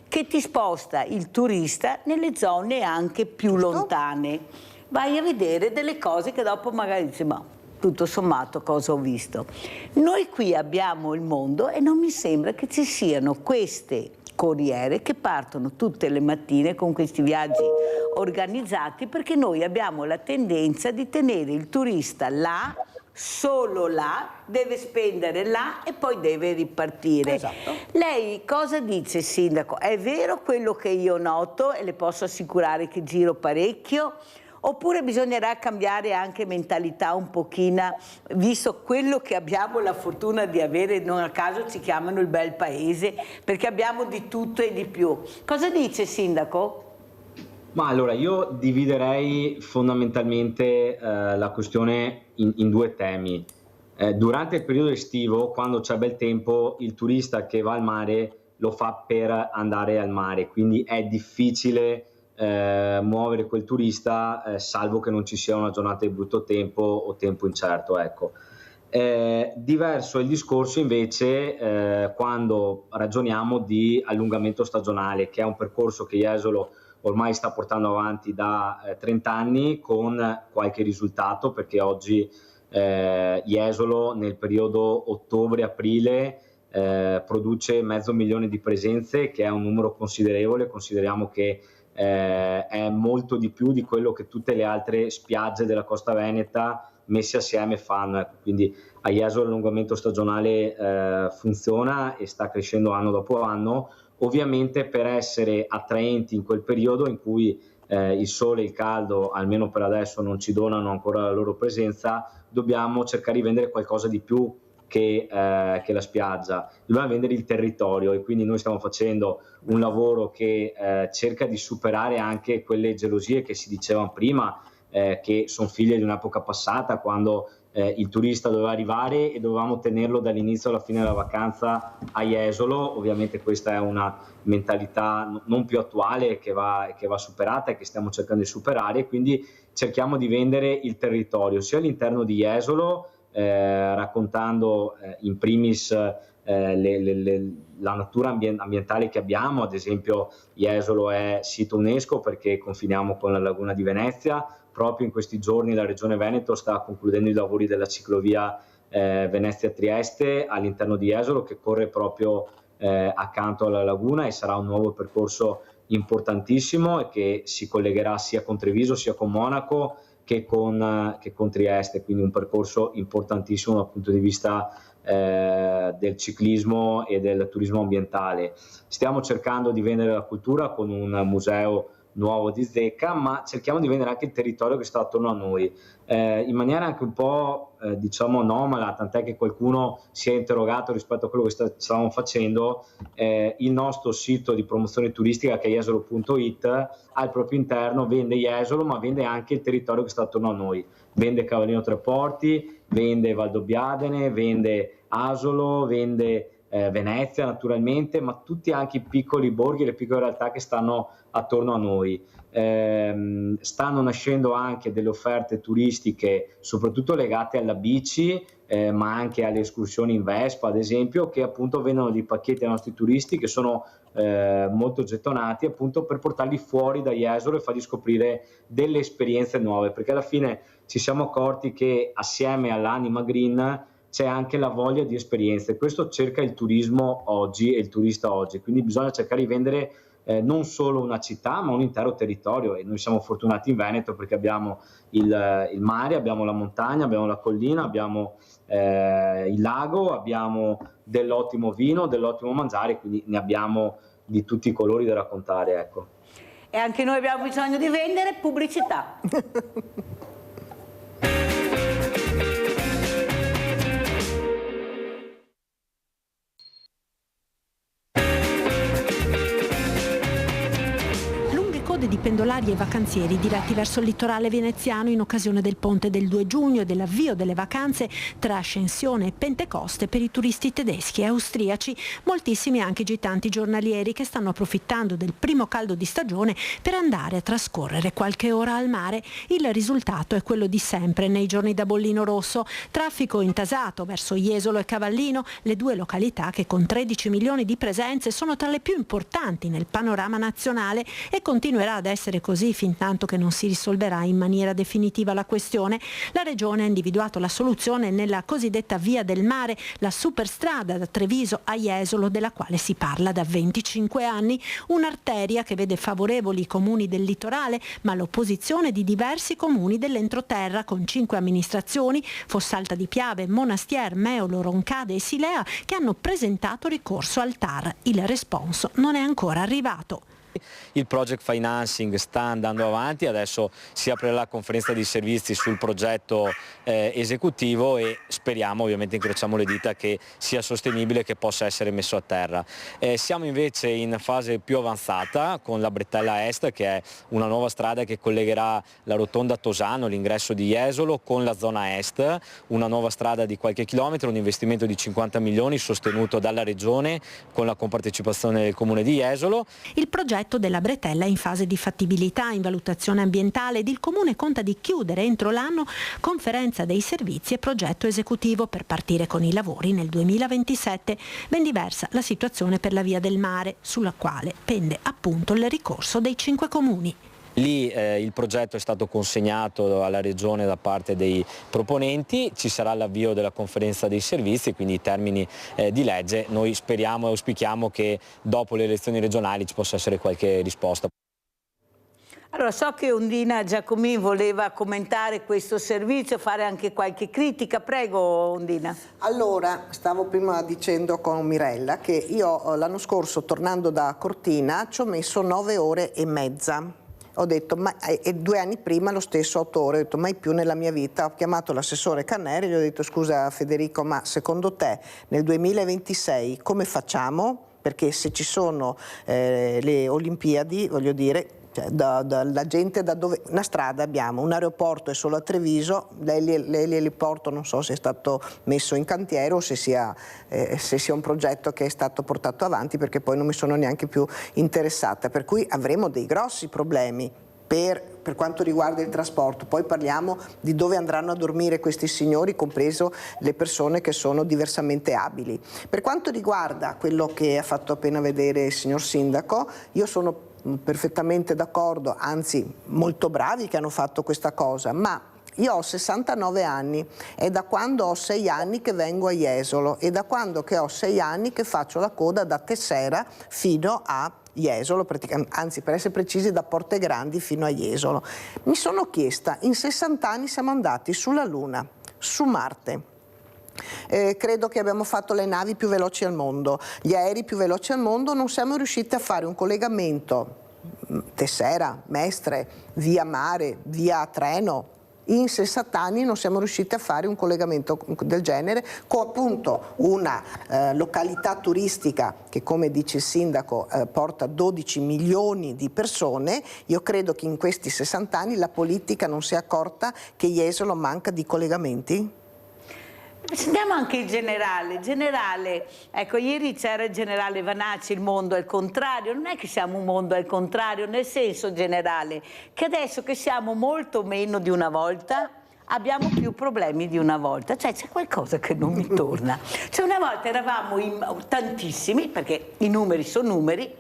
che ti sposta il turista nelle zone anche più lontane. Vai a vedere delle cose che dopo magari dici, ma tutto sommato cosa ho visto? Noi qui abbiamo il mondo e non mi sembra che ci siano queste corriere che partono tutte le mattine con questi viaggi organizzati, perché noi abbiamo la tendenza di tenere il turista là, solo là, deve spendere là e poi deve ripartire. Esatto. Lei cosa dice, sindaco? È vero quello che io noto e le posso assicurare che giro parecchio? Oppure bisognerà cambiare anche mentalità un pochino, visto quello che abbiamo la fortuna di avere, non a caso ci chiamano il bel paese, perché abbiamo di tutto e di più. Cosa dice, sindaco? Ma allora, io dividerei fondamentalmente la questione in due temi. Durante il periodo estivo, quando c'è bel tempo, il turista che va al mare lo fa per andare al mare, quindi è difficile muovere quel turista, salvo che non ci sia una giornata di brutto tempo o tempo incerto, ecco. Diverso è il discorso invece quando ragioniamo di allungamento stagionale, che è un percorso che Jesolo ormai sta portando avanti da 30 anni con qualche risultato, perché oggi Jesolo nel periodo ottobre-aprile produce 500.000 di presenze, che è un numero considerevole. Consideriamo che è molto di più di quello che tutte le altre spiagge della costa veneta messi assieme fanno, ecco. Quindi a Jesolo l'allungamento stagionale funziona e sta crescendo anno dopo anno. Ovviamente per essere attraenti in quel periodo in cui il sole e il caldo, almeno per adesso, non ci donano ancora la loro presenza, dobbiamo cercare di vendere qualcosa di più che la spiaggia, dobbiamo vendere il territorio, e quindi noi stiamo facendo un lavoro che cerca di superare anche quelle gelosie che si dicevano prima, che sono figlie di un'epoca passata, quando il turista doveva arrivare e dovevamo tenerlo dall'inizio alla fine della vacanza a Jesolo. Ovviamente questa è una mentalità non più attuale, che va superata e che stiamo cercando di superare, quindi cerchiamo di vendere il territorio sia all'interno di Jesolo, raccontando in primis la natura ambientale che abbiamo. Ad esempio Jesolo è sito UNESCO perché confiniamo con la laguna di Venezia. Proprio in questi giorni la Regione Veneto sta concludendo i lavori della ciclovia Venezia-Trieste all'interno di Jesolo, che corre proprio accanto alla laguna, e sarà un nuovo percorso importantissimo e che si collegherà sia con Treviso sia con Monaco che con Trieste, quindi un percorso importantissimo dal punto di vista del ciclismo e del turismo ambientale. Stiamo cercando di vendere la cultura con un museo nuovo di Zecca, ma cerchiamo di vendere anche il territorio che sta attorno a noi, in maniera anche un po' diciamo anomala, tant'è che qualcuno si è interrogato rispetto a quello che stavamo facendo. Il nostro sito di promozione turistica, che è jesolo.it, al proprio interno vende Jesolo, ma vende anche il territorio che sta attorno a noi, vende Cavallino Tre Porti, vende Valdobbiadene, vende Asolo, vende Venezia naturalmente, ma tutti anche i piccoli borghi e le piccole realtà che stanno attorno a noi. Stanno nascendo anche delle offerte turistiche soprattutto legate alla bici, ma anche alle escursioni in Vespa, ad esempio, che appunto vendono dei pacchetti ai nostri turisti che sono molto gettonati, appunto per portarli fuori da Jesolo e fargli scoprire delle esperienze nuove, perché alla fine ci siamo accorti che assieme all'anima green c'è anche la voglia di esperienze. Questo cerca il turismo oggi e il turista oggi, quindi bisogna cercare di vendere non solo una città ma un intero territorio, e noi siamo fortunati in Veneto perché abbiamo il mare, abbiamo la montagna, abbiamo la collina, abbiamo il lago, abbiamo dell'ottimo vino, dell'ottimo mangiare, quindi ne abbiamo di tutti i colori da raccontare, ecco. E anche noi abbiamo bisogno di vendere pubblicità. Di pendolari e vacanzieri diretti verso il litorale veneziano in occasione del ponte del 2 giugno e dell'avvio delle vacanze tra Ascensione e Pentecoste per i turisti tedeschi e austriaci, moltissimi anche gitanti giornalieri che stanno approfittando del primo caldo di stagione per andare a trascorrere qualche ora al mare. Il risultato è quello di sempre nei giorni da bollino rosso, traffico intasato verso Jesolo e Cavallino, le due località che con 13 milioni di presenze sono tra le più importanti nel panorama nazionale, e continuerà ad essere così fin tanto che non si risolverà in maniera definitiva la questione. La Regione ha individuato la soluzione nella cosiddetta Via del Mare, la superstrada da Treviso a Jesolo, della quale si parla da 25 anni, un'arteria che vede favorevoli i comuni del litorale, ma l'opposizione di diversi comuni dell'entroterra con 5 amministrazioni, Fossalta di Piave, Monastier, Meolo, Roncade e Silea, che hanno presentato ricorso al TAR. Il responso non è ancora arrivato. Il project financing sta andando avanti, adesso si apre la conferenza di servizi sul progetto esecutivo e speriamo, ovviamente incrociamo le dita, che sia sostenibile e che possa essere messo a terra. Siamo invece in fase più avanzata con la Bretella Est, che è una nuova strada che collegherà la rotonda Tosano, l'ingresso di Jesolo, con la zona est, una nuova strada di qualche chilometro, un investimento di 50 milioni sostenuto dalla Regione con la compartecipazione del Comune di Jesolo. Il progetto progetto della bretella in fase di fattibilità, in valutazione ambientale, ed il Comune conta di chiudere entro l'anno conferenza dei servizi e progetto esecutivo per partire con i lavori nel 2027. Ben diversa la situazione per la Via del Mare, sulla quale pende appunto il ricorso dei 5 comuni. Lì il progetto è stato consegnato alla Regione da parte dei proponenti, ci sarà l'avvio della conferenza dei servizi, quindi i termini di legge. Noi speriamo e auspichiamo che dopo le elezioni regionali ci possa essere qualche risposta. Allora, so che Ondina Giacomin voleva commentare questo servizio, fare anche qualche critica. Prego, Ondina. Allora, stavo prima dicendo con Mirella che io l'anno scorso, tornando da Cortina, ci ho messo 9 ore e mezza. Ho detto, e 2 anni prima lo stesso 8 ore, ho detto mai più nella mia vita. Ho chiamato l'assessore Canneri e gli ho detto, scusa Federico, ma secondo te nel 2026 come facciamo? Perché se ci sono le Olimpiadi, voglio dire, la gente da dove, una strada abbiamo, un aeroporto è solo a Treviso, l'eliporto non so se è stato messo in cantiere o se sia un progetto che è stato portato avanti, perché poi non mi sono neanche più interessata, per cui avremo dei grossi problemi per quanto riguarda il trasporto. Poi parliamo di dove andranno a dormire questi signori, compreso le persone che sono diversamente abili. Per quanto riguarda quello che ha fatto appena vedere il signor Sindaco, io sono perfettamente d'accordo, anzi molto bravi che hanno fatto questa cosa, ma io ho 69 anni, è da quando ho 6 anni che vengo a Jesolo e da quando che ho 6 anni che faccio la coda da Tessera fino a Jesolo, anzi per essere precisi da Porte Grandi fino a Jesolo. Mi sono chiesta, in 60 anni siamo andati sulla Luna, su Marte. Credo che abbiamo fatto le navi più veloci al mondo, gli aerei più veloci al mondo, non siamo riusciti a fare un collegamento Tessera, Mestre, via mare, via treno. In 60 anni non siamo riusciti a fare un collegamento del genere con appunto una località turistica che, come dice il sindaco, porta 12 milioni di persone. Io credo che in questi 60 anni la politica non si è accorta che Jesolo manca di collegamenti. Sentiamo anche il generale. Generale, ecco, ieri c'era il generale Vanacci, il mondo è il contrario. Non è che siamo un mondo al contrario, nel senso, generale, che adesso che siamo molto meno di una volta, abbiamo più problemi di una volta. Cioè c'è qualcosa che non mi torna. Cioè una volta eravamo tantissimi, perché i numeri sono numeri,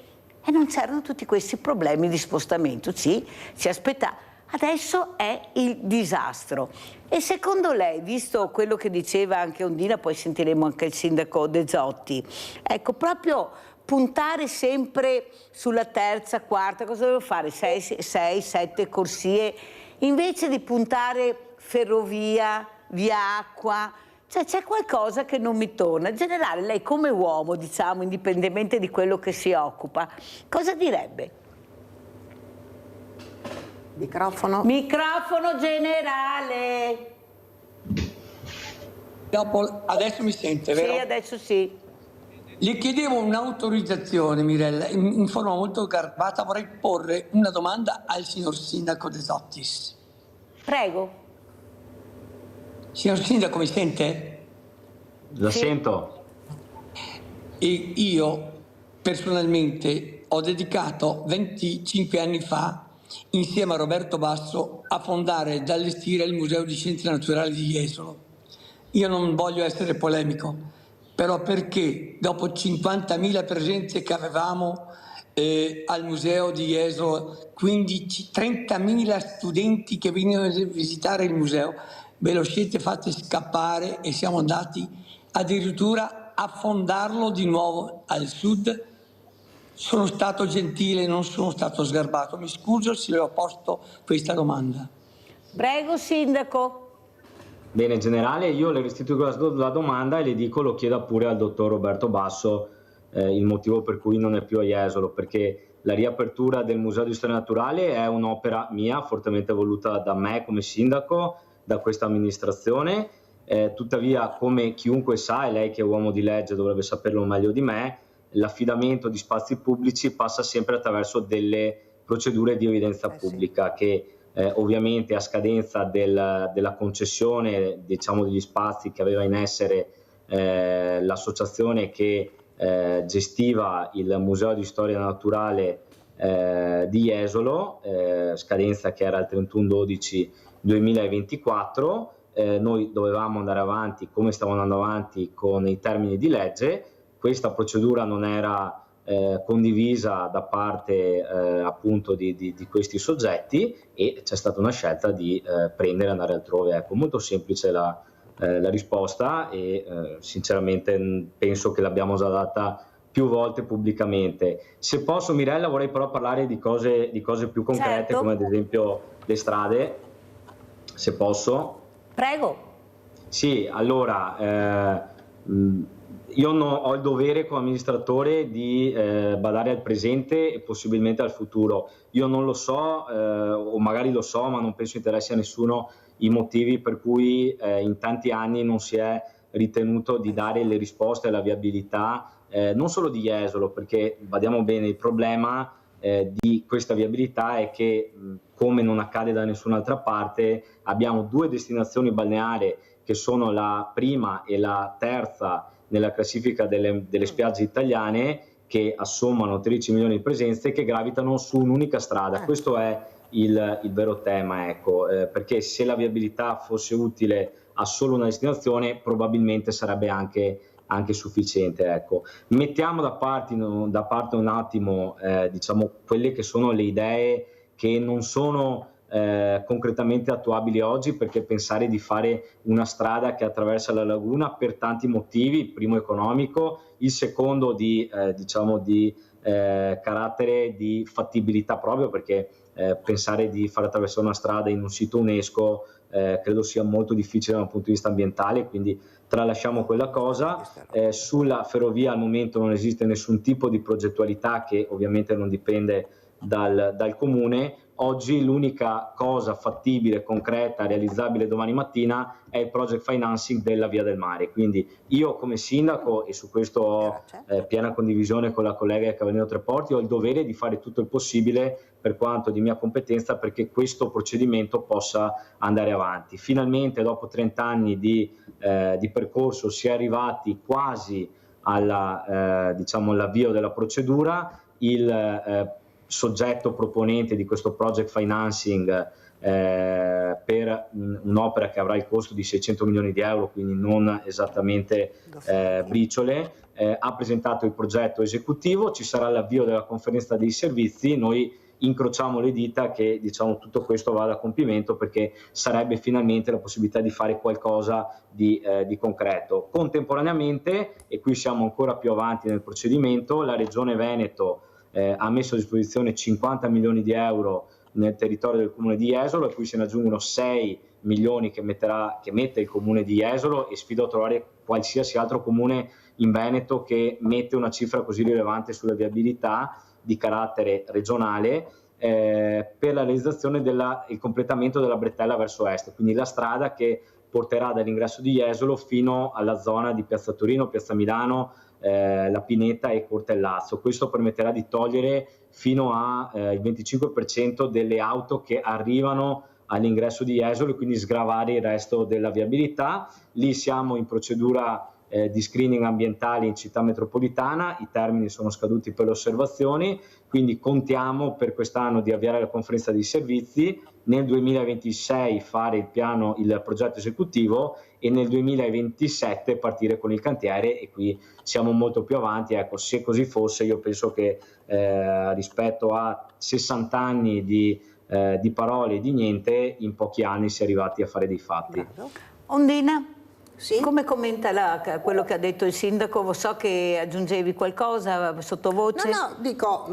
e non c'erano tutti questi problemi di spostamento. Ci aspettava. Adesso è il disastro. E secondo lei, visto quello che diceva anche Ondina, poi sentiremo anche il sindaco De Zotti, ecco, proprio puntare sempre sulla terza, quarta, cosa devo fare? 6, 7 corsie, invece di puntare ferrovia, via acqua. Cioè c'è qualcosa che non mi torna. In generale, lei come uomo, diciamo, indipendentemente di quello che si occupa, cosa direbbe? Microfono. Microfono generale. Adesso mi sente, vero? Sì, adesso sì. Le chiedevo un'autorizzazione, Mirella, in forma molto garbata. Vorrei porre una domanda al signor sindaco De Zottis. Prego. Signor sindaco, mi sente? La Sì. sento. E io personalmente ho dedicato 25 anni fa, insieme a Roberto Basso, a fondare ed allestire il Museo di Scienze Naturali di Jesolo. Io non voglio essere polemico, però perché dopo 50.000 presenze che avevamo al Museo di Jesolo, 30.000 studenti che venivano a visitare il museo, ve lo siete fatti scappare e siamo andati addirittura a fondarlo di nuovo al sud? Sono stato gentile, non sono stato sgarbato. Mi scuso se le ho posto questa domanda. Prego, sindaco. Bene, generale, io le restituisco la domanda e le dico, lo chieda pure al dottor Roberto Basso il motivo per cui non è più a Jesolo, perché la riapertura del Museo di Storia Naturale è un'opera mia, fortemente voluta da me come sindaco, da questa amministrazione. Tuttavia, come chiunque sa, e lei che è uomo di legge dovrebbe saperlo meglio di me, l'affidamento di spazi pubblici passa sempre attraverso delle procedure di evidenza pubblica che ovviamente a scadenza della concessione, diciamo, degli spazi che aveva in essere l'associazione che gestiva il Museo di Storia Naturale di Jesolo, scadenza che era il 31/12/2024. Noi dovevamo andare avanti come stiamo andando avanti con i termini di legge. Questa procedura non era condivisa da parte appunto di questi soggetti e c'è stata una scelta di prendere e andare altrove. Ecco, molto semplice la risposta e sinceramente penso che l'abbiamo già data più volte pubblicamente. Se posso, Mirella, vorrei però parlare di cose più concrete, certo, come ad esempio le strade, se posso. Prego. Sì, allora io ho il dovere come amministratore di badare al presente e possibilmente al futuro. Io non lo so, o magari lo so, ma non penso interessi a nessuno i motivi per cui in tanti anni non si è ritenuto di dare le risposte alla viabilità, non solo di Jesolo, perché badiamo bene, il problema di questa viabilità è che, come non accade da nessun'altra parte, abbiamo 2 destinazioni balneari che sono la prima e la terza nella classifica delle spiagge italiane, che assommano 13 milioni di presenze, che gravitano su un'unica strada. Questo è il vero tema, ecco, perché se la viabilità fosse utile a solo una destinazione probabilmente sarebbe anche sufficiente, ecco. Mettiamo da parte un attimo diciamo quelle che sono le idee che non sono concretamente attuabili oggi, perché pensare di fare una strada che attraversa la laguna per tanti motivi: il primo economico, il secondo di carattere di fattibilità, proprio perché pensare di far attraversare una strada in un sito UNESCO credo sia molto difficile da un punto di vista ambientale, quindi tralasciamo quella cosa. Sulla ferrovia al momento non esiste nessun tipo di progettualità, che ovviamente non dipende dal comune. Oggi l'unica cosa fattibile, concreta, realizzabile domani mattina è il project financing della Via del Mare. Quindi io come sindaco, e su questo ho piena condivisione con la collega Cavallino Treporti, ho il dovere di fare tutto il possibile per quanto di mia competenza perché questo procedimento possa andare avanti. Finalmente, dopo 30 anni di percorso, si è arrivati quasi all'avvio della procedura. Il soggetto proponente di questo project financing per un'opera che avrà il costo di 600 milioni di euro, quindi non esattamente briciole, ha presentato il progetto esecutivo, ci sarà l'avvio della conferenza dei servizi. Noi incrociamo le dita che tutto questo vada a compimento, perché sarebbe finalmente la possibilità di fare qualcosa di concreto. Contemporaneamente, e qui siamo ancora più avanti nel procedimento, la Regione Veneto ha messo a disposizione 50 milioni di euro nel territorio del comune di Jesolo, a cui se ne aggiungono 6 milioni che mette il comune di Jesolo, e sfido a trovare qualsiasi altro comune in Veneto che mette una cifra così rilevante sulla viabilità di carattere regionale per la realizzazione il completamento della bretella verso est, quindi la strada che porterà dall'ingresso di Jesolo fino alla zona di Piazza Torino, Piazza Milano, La Pineta e Cortellazzo. Questo permetterà di togliere fino al 25% delle auto che arrivano all'ingresso di Jesolo e quindi sgravare il resto della viabilità. Lì siamo in procedura di screening ambientale in città metropolitana, i termini sono scaduti per le osservazioni, quindi contiamo per quest'anno di avviare la conferenza di servizi, nel 2026 fare il progetto esecutivo e nel 2027 partire con il cantiere, e qui siamo molto più avanti. Ecco, se così fosse, io penso che rispetto a 60 anni di parole e di niente, in pochi anni si è arrivati a fare dei fatti. Ondina? Sì? Come commenta quello che ha detto il sindaco? So che aggiungevi qualcosa sottovoce. No, dico,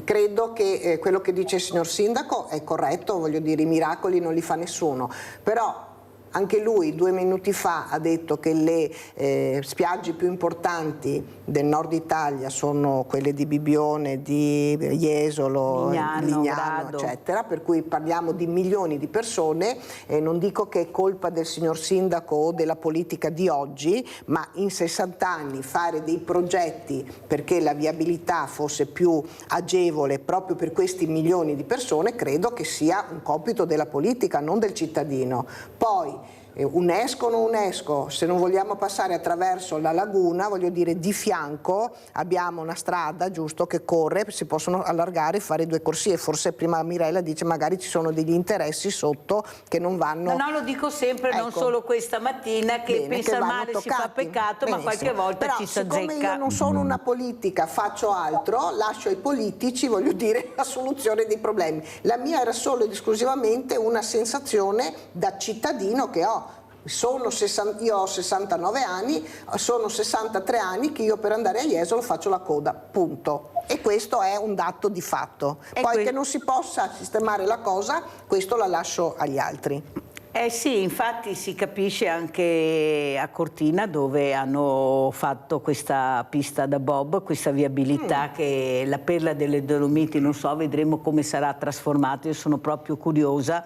credo che quello che dice il signor sindaco è corretto, voglio dire, i miracoli non li fa nessuno, però anche lui 2 minuti fa ha detto che le spiagge più importanti del nord Italia sono quelle di Bibbione, di Jesolo, Lignano, eccetera, per cui parliamo di milioni di persone. Non dico che è colpa del signor sindaco o della politica di oggi, ma in 60 anni fare dei progetti perché la viabilità fosse più agevole proprio per questi milioni di persone, credo che sia un compito della politica, non del cittadino. Poi UNESCO o non UNESCO, se non vogliamo passare attraverso la laguna, voglio dire, di fianco abbiamo una strada, giusto, che corre, si possono allargare e fare 2 corsie. Forse prima Mirella dice magari ci sono degli interessi sotto che non vanno... No, lo dico sempre, ecco, non solo questa mattina, che pensare male toccati. si fa peccato, ma qualche volta però, ci si azzecca. Siccome io non sono una politica, faccio altro, lascio ai politici, voglio dire, la soluzione dei problemi. La mia era solo ed esclusivamente una sensazione da cittadino che ho. Io ho 69 anni, sono 63 anni che io per andare a Jesolo faccio la coda, punto. E questo è un dato di fatto. Poi che non si possa sistemare la cosa, questo la lascio agli altri. Sì, infatti si capisce anche a Cortina, dove hanno fatto questa pista da bob, questa viabilità che la perla delle Dolomiti, non so, vedremo come sarà trasformata. Io sono proprio curiosa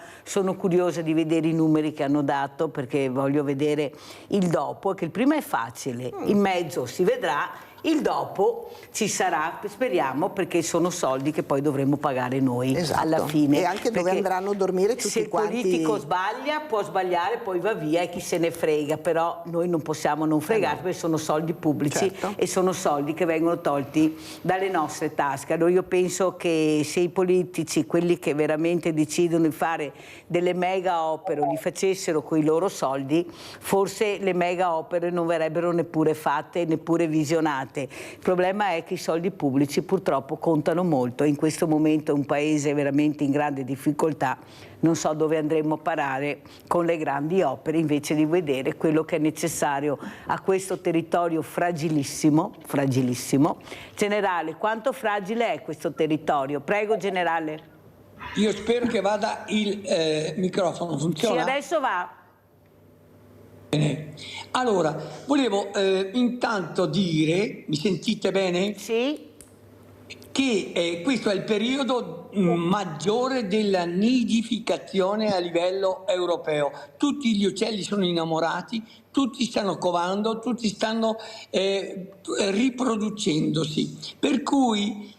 di vedere i numeri che hanno dato, perché voglio vedere il dopo, che il prima è facile, in mezzo si vedrà. Il dopo ci sarà, speriamo, perché sono soldi che poi dovremo pagare noi alla fine. E anche dove andranno a dormire tutti quanti. Se il politico sbaglia, può sbagliare, poi va via e chi se ne frega, però noi non possiamo non fregarci, perché sono soldi pubblici e sono soldi che vengono tolti dalle nostre tasche. Allora io penso che se i politici, quelli che veramente decidono di fare delle mega opere, li facessero con i loro soldi, forse le mega opere non verrebbero neppure fatte, neppure visionate. Il problema è che i soldi pubblici purtroppo contano molto e in questo momento è un paese veramente in grande difficoltà. Non so dove andremo a parare con le grandi opere, invece di vedere quello che è necessario a questo territorio fragilissimo, fragilissimo. Generale, quanto fragile è questo territorio? Prego, generale. Io spero che vada il microfono, funziona? Sì, adesso va. Bene. Allora, volevo intanto dire, mi sentite bene? Sì. Che questo è il periodo maggiore della nidificazione a livello europeo. Tutti gli uccelli sono innamorati, tutti stanno covando, tutti stanno riproducendosi. Per cui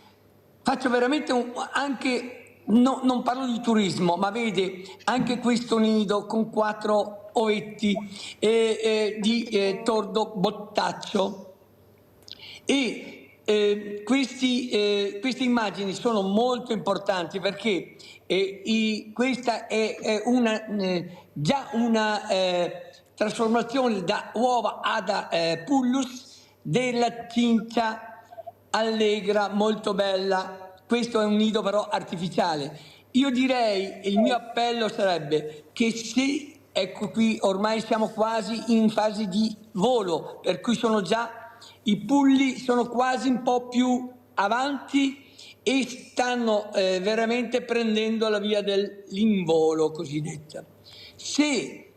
faccio veramente non parlo di turismo, ma vede anche questo nido con 4 ovetti di tordo bottaccio. E queste immagini sono molto importanti perché questa è già una trasformazione da uova ad pullus della cincia allegra, molto bella. Questo è un nido però artificiale. Io direi, il mio appello sarebbe che se, ecco qui, ormai siamo quasi in fase di volo, per cui i pulli sono quasi un po' più avanti e stanno veramente prendendo la via dell'involo cosiddetta. Se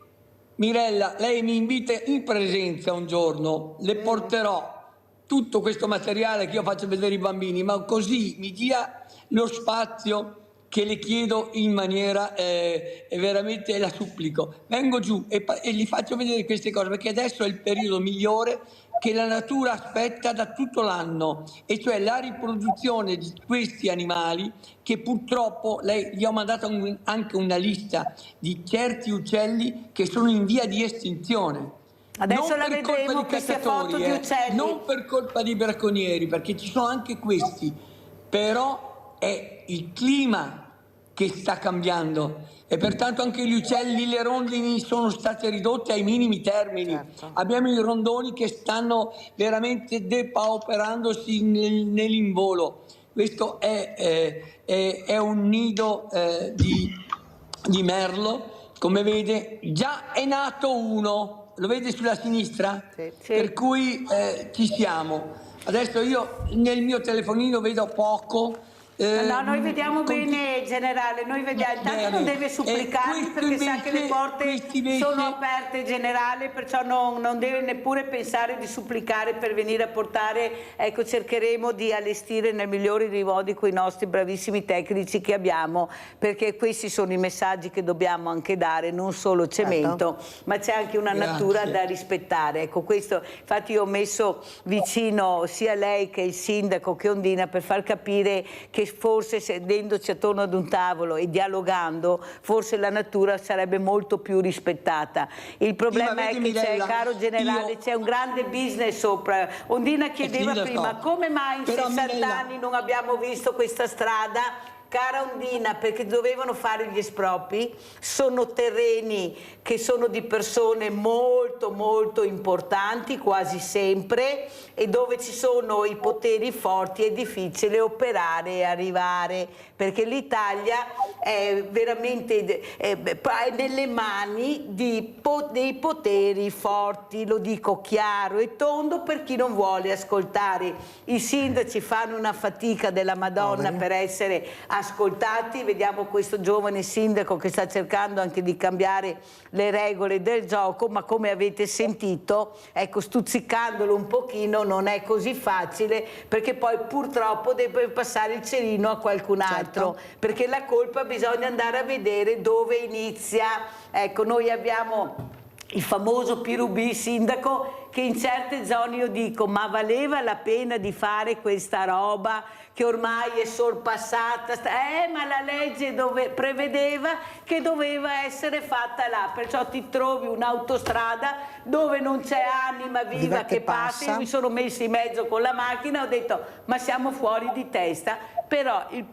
Mirella, lei mi invita in presenza un giorno, le porterò tutto questo materiale che io faccio vedere ai bambini, ma così mi dia lo spazio che le chiedo in maniera veramente la supplico. Vengo giù e gli faccio vedere queste cose, perché adesso è il periodo migliore che la natura aspetta da tutto l'anno, e cioè la riproduzione di questi animali che purtroppo, gli ho mandato anche una lista di certi uccelli che sono in via di estinzione. Adesso la vedremo queste foto di uccelli. Non per colpa di bracconieri, perché ci sono anche questi, però è il clima che sta cambiando e pertanto anche gli uccelli, le rondini sono state ridotte ai minimi termini. Abbiamo i rondoni che stanno veramente depauperandosi nell'involo. Questo è un nido di merlo, come vede già è nato uno, lo vede sulla sinistra? Sì. Per cui ci siamo. Adesso io nel mio telefonino vedo poco. No, noi vediamo bene, generale, noi vediamo. Intanto non deve supplicarci perché sa che le porte sono aperte, generale, perciò non deve neppure pensare di supplicare per venire a portare. Ecco, cercheremo di allestire nel migliore dei modi con i nostri bravissimi tecnici che abbiamo, perché questi sono i messaggi che dobbiamo anche dare, non solo cemento, ma c'è anche una natura da rispettare. Ecco, questo, infatti io ho messo vicino sia lei che il sindaco che Ondina per far capire che forse sedendoci attorno ad un tavolo e dialogando, forse la natura sarebbe molto più rispettata. Il problema è che c'è, caro generale, c'è un grande business sopra. Ondina chiedeva prima come mai in 60 anni non abbiamo visto questa strada. Cara Ondina, perché dovevano fare gli espropri, sono terreni che sono di persone molto molto importanti, quasi sempre, e dove ci sono i poteri forti è difficile operare e arrivare, perché l'Italia è veramente nelle mani dei poteri forti, lo dico chiaro e tondo per chi non vuole ascoltare. I sindaci fanno una fatica della Madonna per essere ascoltati. Vediamo questo giovane sindaco che sta cercando anche di cambiare le regole del gioco, ma come avete sentito, ecco, stuzzicandolo un pochino non è così facile, perché poi purtroppo deve passare il cerino a qualcun altro, perché la colpa bisogna andare a vedere dove inizia. Ecco, noi abbiamo il famoso Pirubì sindaco che in certe zone io dico ma valeva la pena di fare questa roba che ormai è sorpassata, ma la legge prevedeva che doveva essere fatta là, perciò ti trovi un'autostrada dove non c'è anima viva che passa. Io mi sono messo in mezzo con la macchina e ho detto ma siamo fuori di testa, però il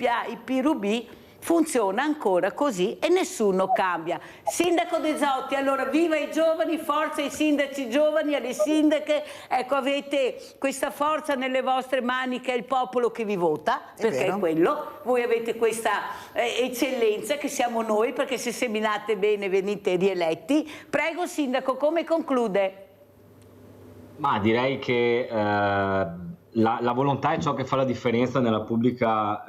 Pirubì funziona ancora così e nessuno cambia. Sindaco De Zotti, allora viva i giovani, forza ai sindaci giovani, alle sindache, ecco, avete questa forza nelle vostre mani che è il popolo che vi vota, perché è quello, voi avete questa eccellenza che siamo noi, perché se seminate bene venite rieletti. Prego sindaco, come conclude? Ma direi che la volontà è ciò che fa la differenza nella pubblica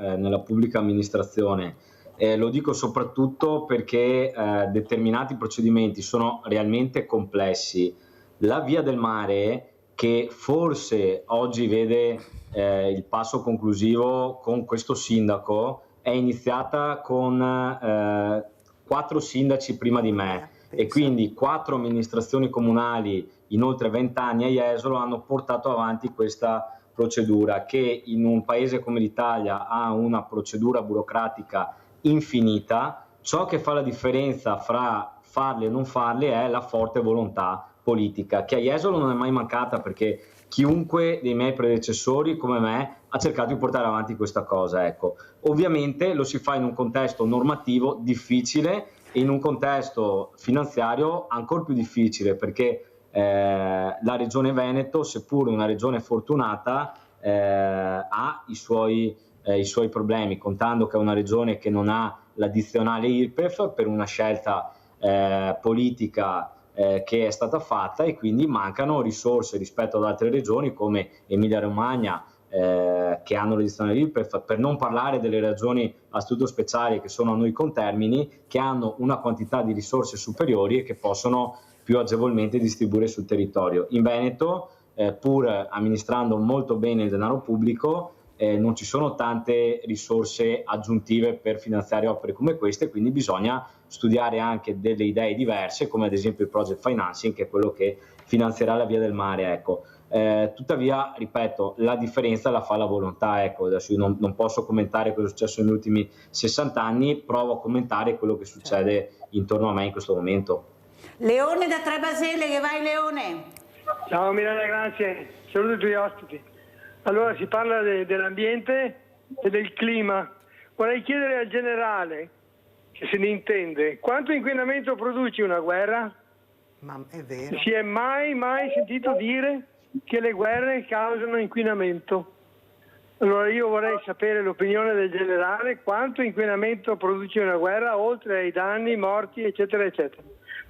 amministrazione. Lo dico soprattutto perché determinati procedimenti sono realmente complessi. La via del mare, che forse oggi vede il passo conclusivo con questo sindaco, è iniziata con 4 sindaci prima di me e quindi 4 amministrazioni comunali in oltre 20 anni a Jesolo hanno portato avanti questa procedura che in un paese come l'Italia ha una procedura burocratica infinita. Ciò che fa la differenza fra farle e non farle è la forte volontà politica, che a Jesolo non è mai mancata, perché chiunque dei miei predecessori come me ha cercato di portare avanti questa cosa. Ecco. Ovviamente lo si fa in un contesto normativo difficile e in un contesto finanziario ancora più difficile, perché la regione Veneto, seppur una regione fortunata, ha i suoi problemi, contando che è una regione che non ha l'addizionale IRPEF per una scelta politica che è stata fatta, e quindi mancano risorse rispetto ad altre regioni come Emilia Romagna, che hanno l'addizionale IRPEF, per non parlare delle regioni a statuto speciale che sono a noi contermini, che hanno una quantità di risorse superiori e che possono più agevolmente distribuire sul territorio. In Veneto, pur amministrando molto bene il denaro pubblico, non ci sono tante risorse aggiuntive per finanziare opere come queste, quindi bisogna studiare anche delle idee diverse, come ad esempio il project financing, che è quello che finanzierà la via del mare. Ecco. Tuttavia, ripeto, la differenza la fa la volontà. Ecco. Adesso io non posso commentare cosa è successo negli ultimi 60 anni, provo a commentare quello che succede intorno a me in questo momento. Leone da Trebasele, che vai Leone? Ciao Milena, grazie, saluto i tuoi ospiti. Allora si parla dell'ambiente e del clima. Vorrei chiedere al generale, che se ne intende, quanto inquinamento produce una guerra? Ma è vero. Si è mai sentito dire che le guerre causano inquinamento? Allora io vorrei sapere l'opinione del generale, quanto inquinamento produce una guerra, oltre ai danni, morti, eccetera, eccetera.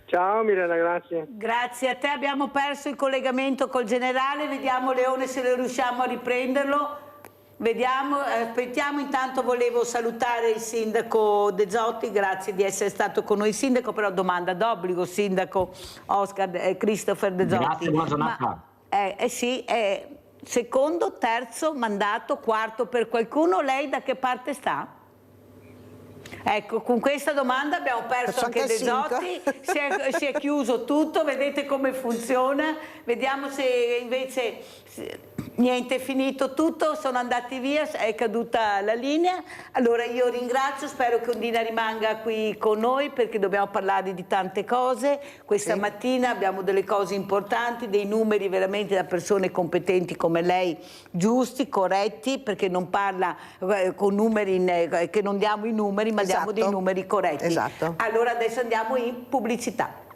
Ciao Milena, grazie. Grazie a te, abbiamo perso il collegamento col generale, vediamo Leone se riusciamo a riprenderlo. Vediamo, aspettiamo, intanto volevo salutare il sindaco De Zotti, grazie di essere stato con noi sindaco, però domanda d'obbligo, sindaco Oscar Christopher De Zotti. Grazie, buona giornata. Sì, secondo, terzo mandato, quarto per qualcuno, lei da che parte sta? Ecco, con questa domanda abbiamo perso anche De Zotti, si è chiuso tutto, vedete come funziona, vediamo se invece Niente, è finito tutto, sono andati via, è caduta la linea. Allora io ringrazio, spero che Ondina rimanga qui con noi perché dobbiamo parlare di tante cose. Questa mattina abbiamo delle cose importanti, dei numeri veramente da persone competenti come lei, giusti, corretti, perché non parla con numeri, che non diamo i numeri, ma diamo dei numeri corretti. Esatto. Allora adesso andiamo in pubblicità.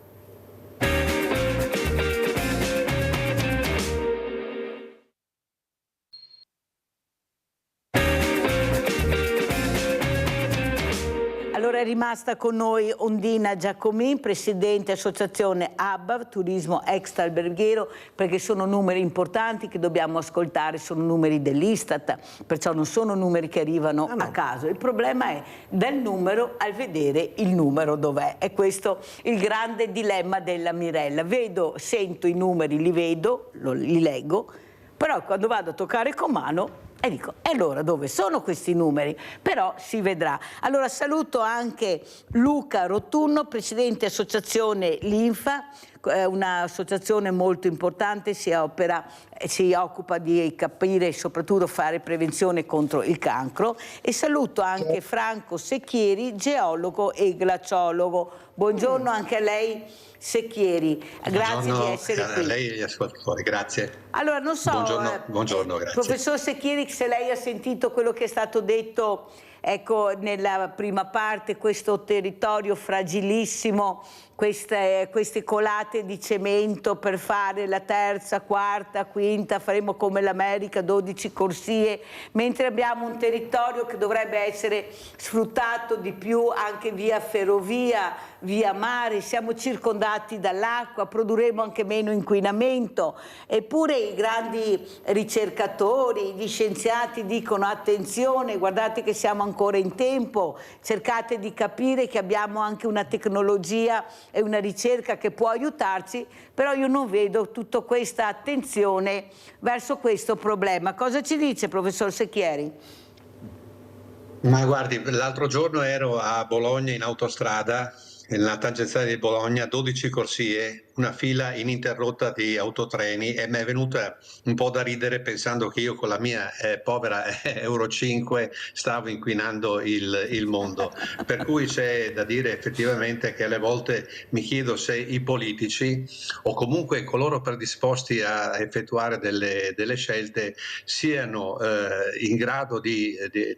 Allora è rimasta con noi Ondina Giacomin, presidente associazione ABBA, Turismo Extraalberghiero, perché sono numeri importanti che dobbiamo ascoltare, sono numeri dell'Istat, perciò non sono numeri che arrivano a caso. Il problema è dal numero al vedere il numero dov'è. È questo il grande dilemma della Mirella. Vedo, sento i numeri, li vedo, li leggo, però quando vado a toccare con mano e dico, e allora dove sono questi numeri? Però si vedrà. Allora saluto anche Luca Rotunno, presidente associazione Linfa, un'associazione molto importante, si occupa di capire e soprattutto fare prevenzione contro il cancro. E saluto anche Franco Secchieri, geologo e glaciologo. Buongiorno anche a lei, Secchieri, grazie di essere qui. A lei e agli ascoltatori, grazie. Allora, non so, buongiorno, grazie. Professor Secchieri, se lei ha sentito quello che è stato detto, ecco, nella prima parte, questo territorio fragilissimo, queste colate di cemento per fare la terza, quarta, quinta, faremo come l'America, 12 corsie, mentre abbiamo un territorio che dovrebbe essere sfruttato di più anche via ferrovia, via mare, siamo circondati dall'acqua, produrremo anche meno inquinamento, eppure i grandi ricercatori, gli scienziati dicono attenzione, guardate che siamo ancora in tempo, cercate di capire che abbiamo anche una tecnologia e una ricerca che può aiutarci, però io non vedo tutta questa attenzione verso questo problema. Cosa ci dice, professor Secchieri? Ma guardi, l'altro giorno ero a Bologna in autostrada, nella tangenziale di Bologna, 12 corsie, una fila ininterrotta di autotreni, e mi è venuta un po' da ridere pensando che io con la mia povera Euro 5 stavo inquinando il mondo. Per cui c'è da dire effettivamente che alle volte mi chiedo se i politici o comunque coloro predisposti a effettuare delle scelte siano in grado di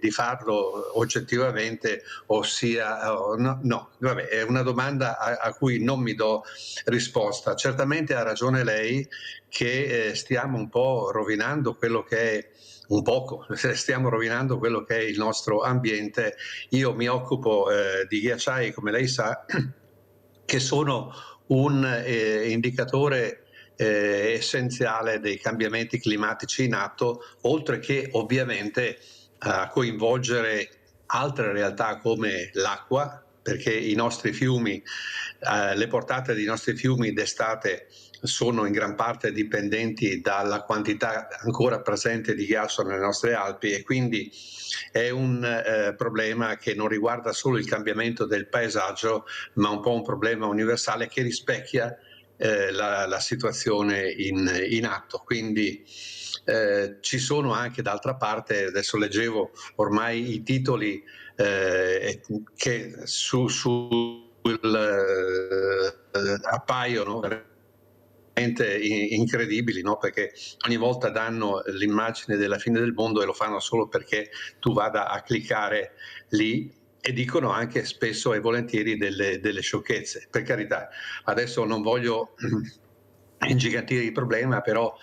farlo oggettivamente, ossia no, vabbè, è una domanda a cui non mi do risposta. Certamente ha ragione lei che stiamo un po' rovinando quello che è stiamo rovinando quello che è il nostro ambiente. Io mi occupo di ghiacciai, come lei sa, che sono un indicatore essenziale dei cambiamenti climatici in atto, oltre che ovviamente a coinvolgere altre realtà come l'acqua, perché i nostri fiumi, le portate dei nostri fiumi d'estate sono in gran parte dipendenti dalla quantità ancora presente di ghiaccio nelle nostre Alpi, e quindi è un problema che non riguarda solo il cambiamento del paesaggio, ma un po' un problema universale che rispecchia la situazione in atto. Quindi ci sono anche, d'altra parte, adesso leggevo ormai i titoli che appaiono veramente incredibili, no? Perché ogni volta danno l'immagine della fine del mondo e lo fanno solo perché tu vada a cliccare lì, e dicono anche spesso e volentieri delle sciocchezze. Per carità, adesso non voglio ingigantire il problema, però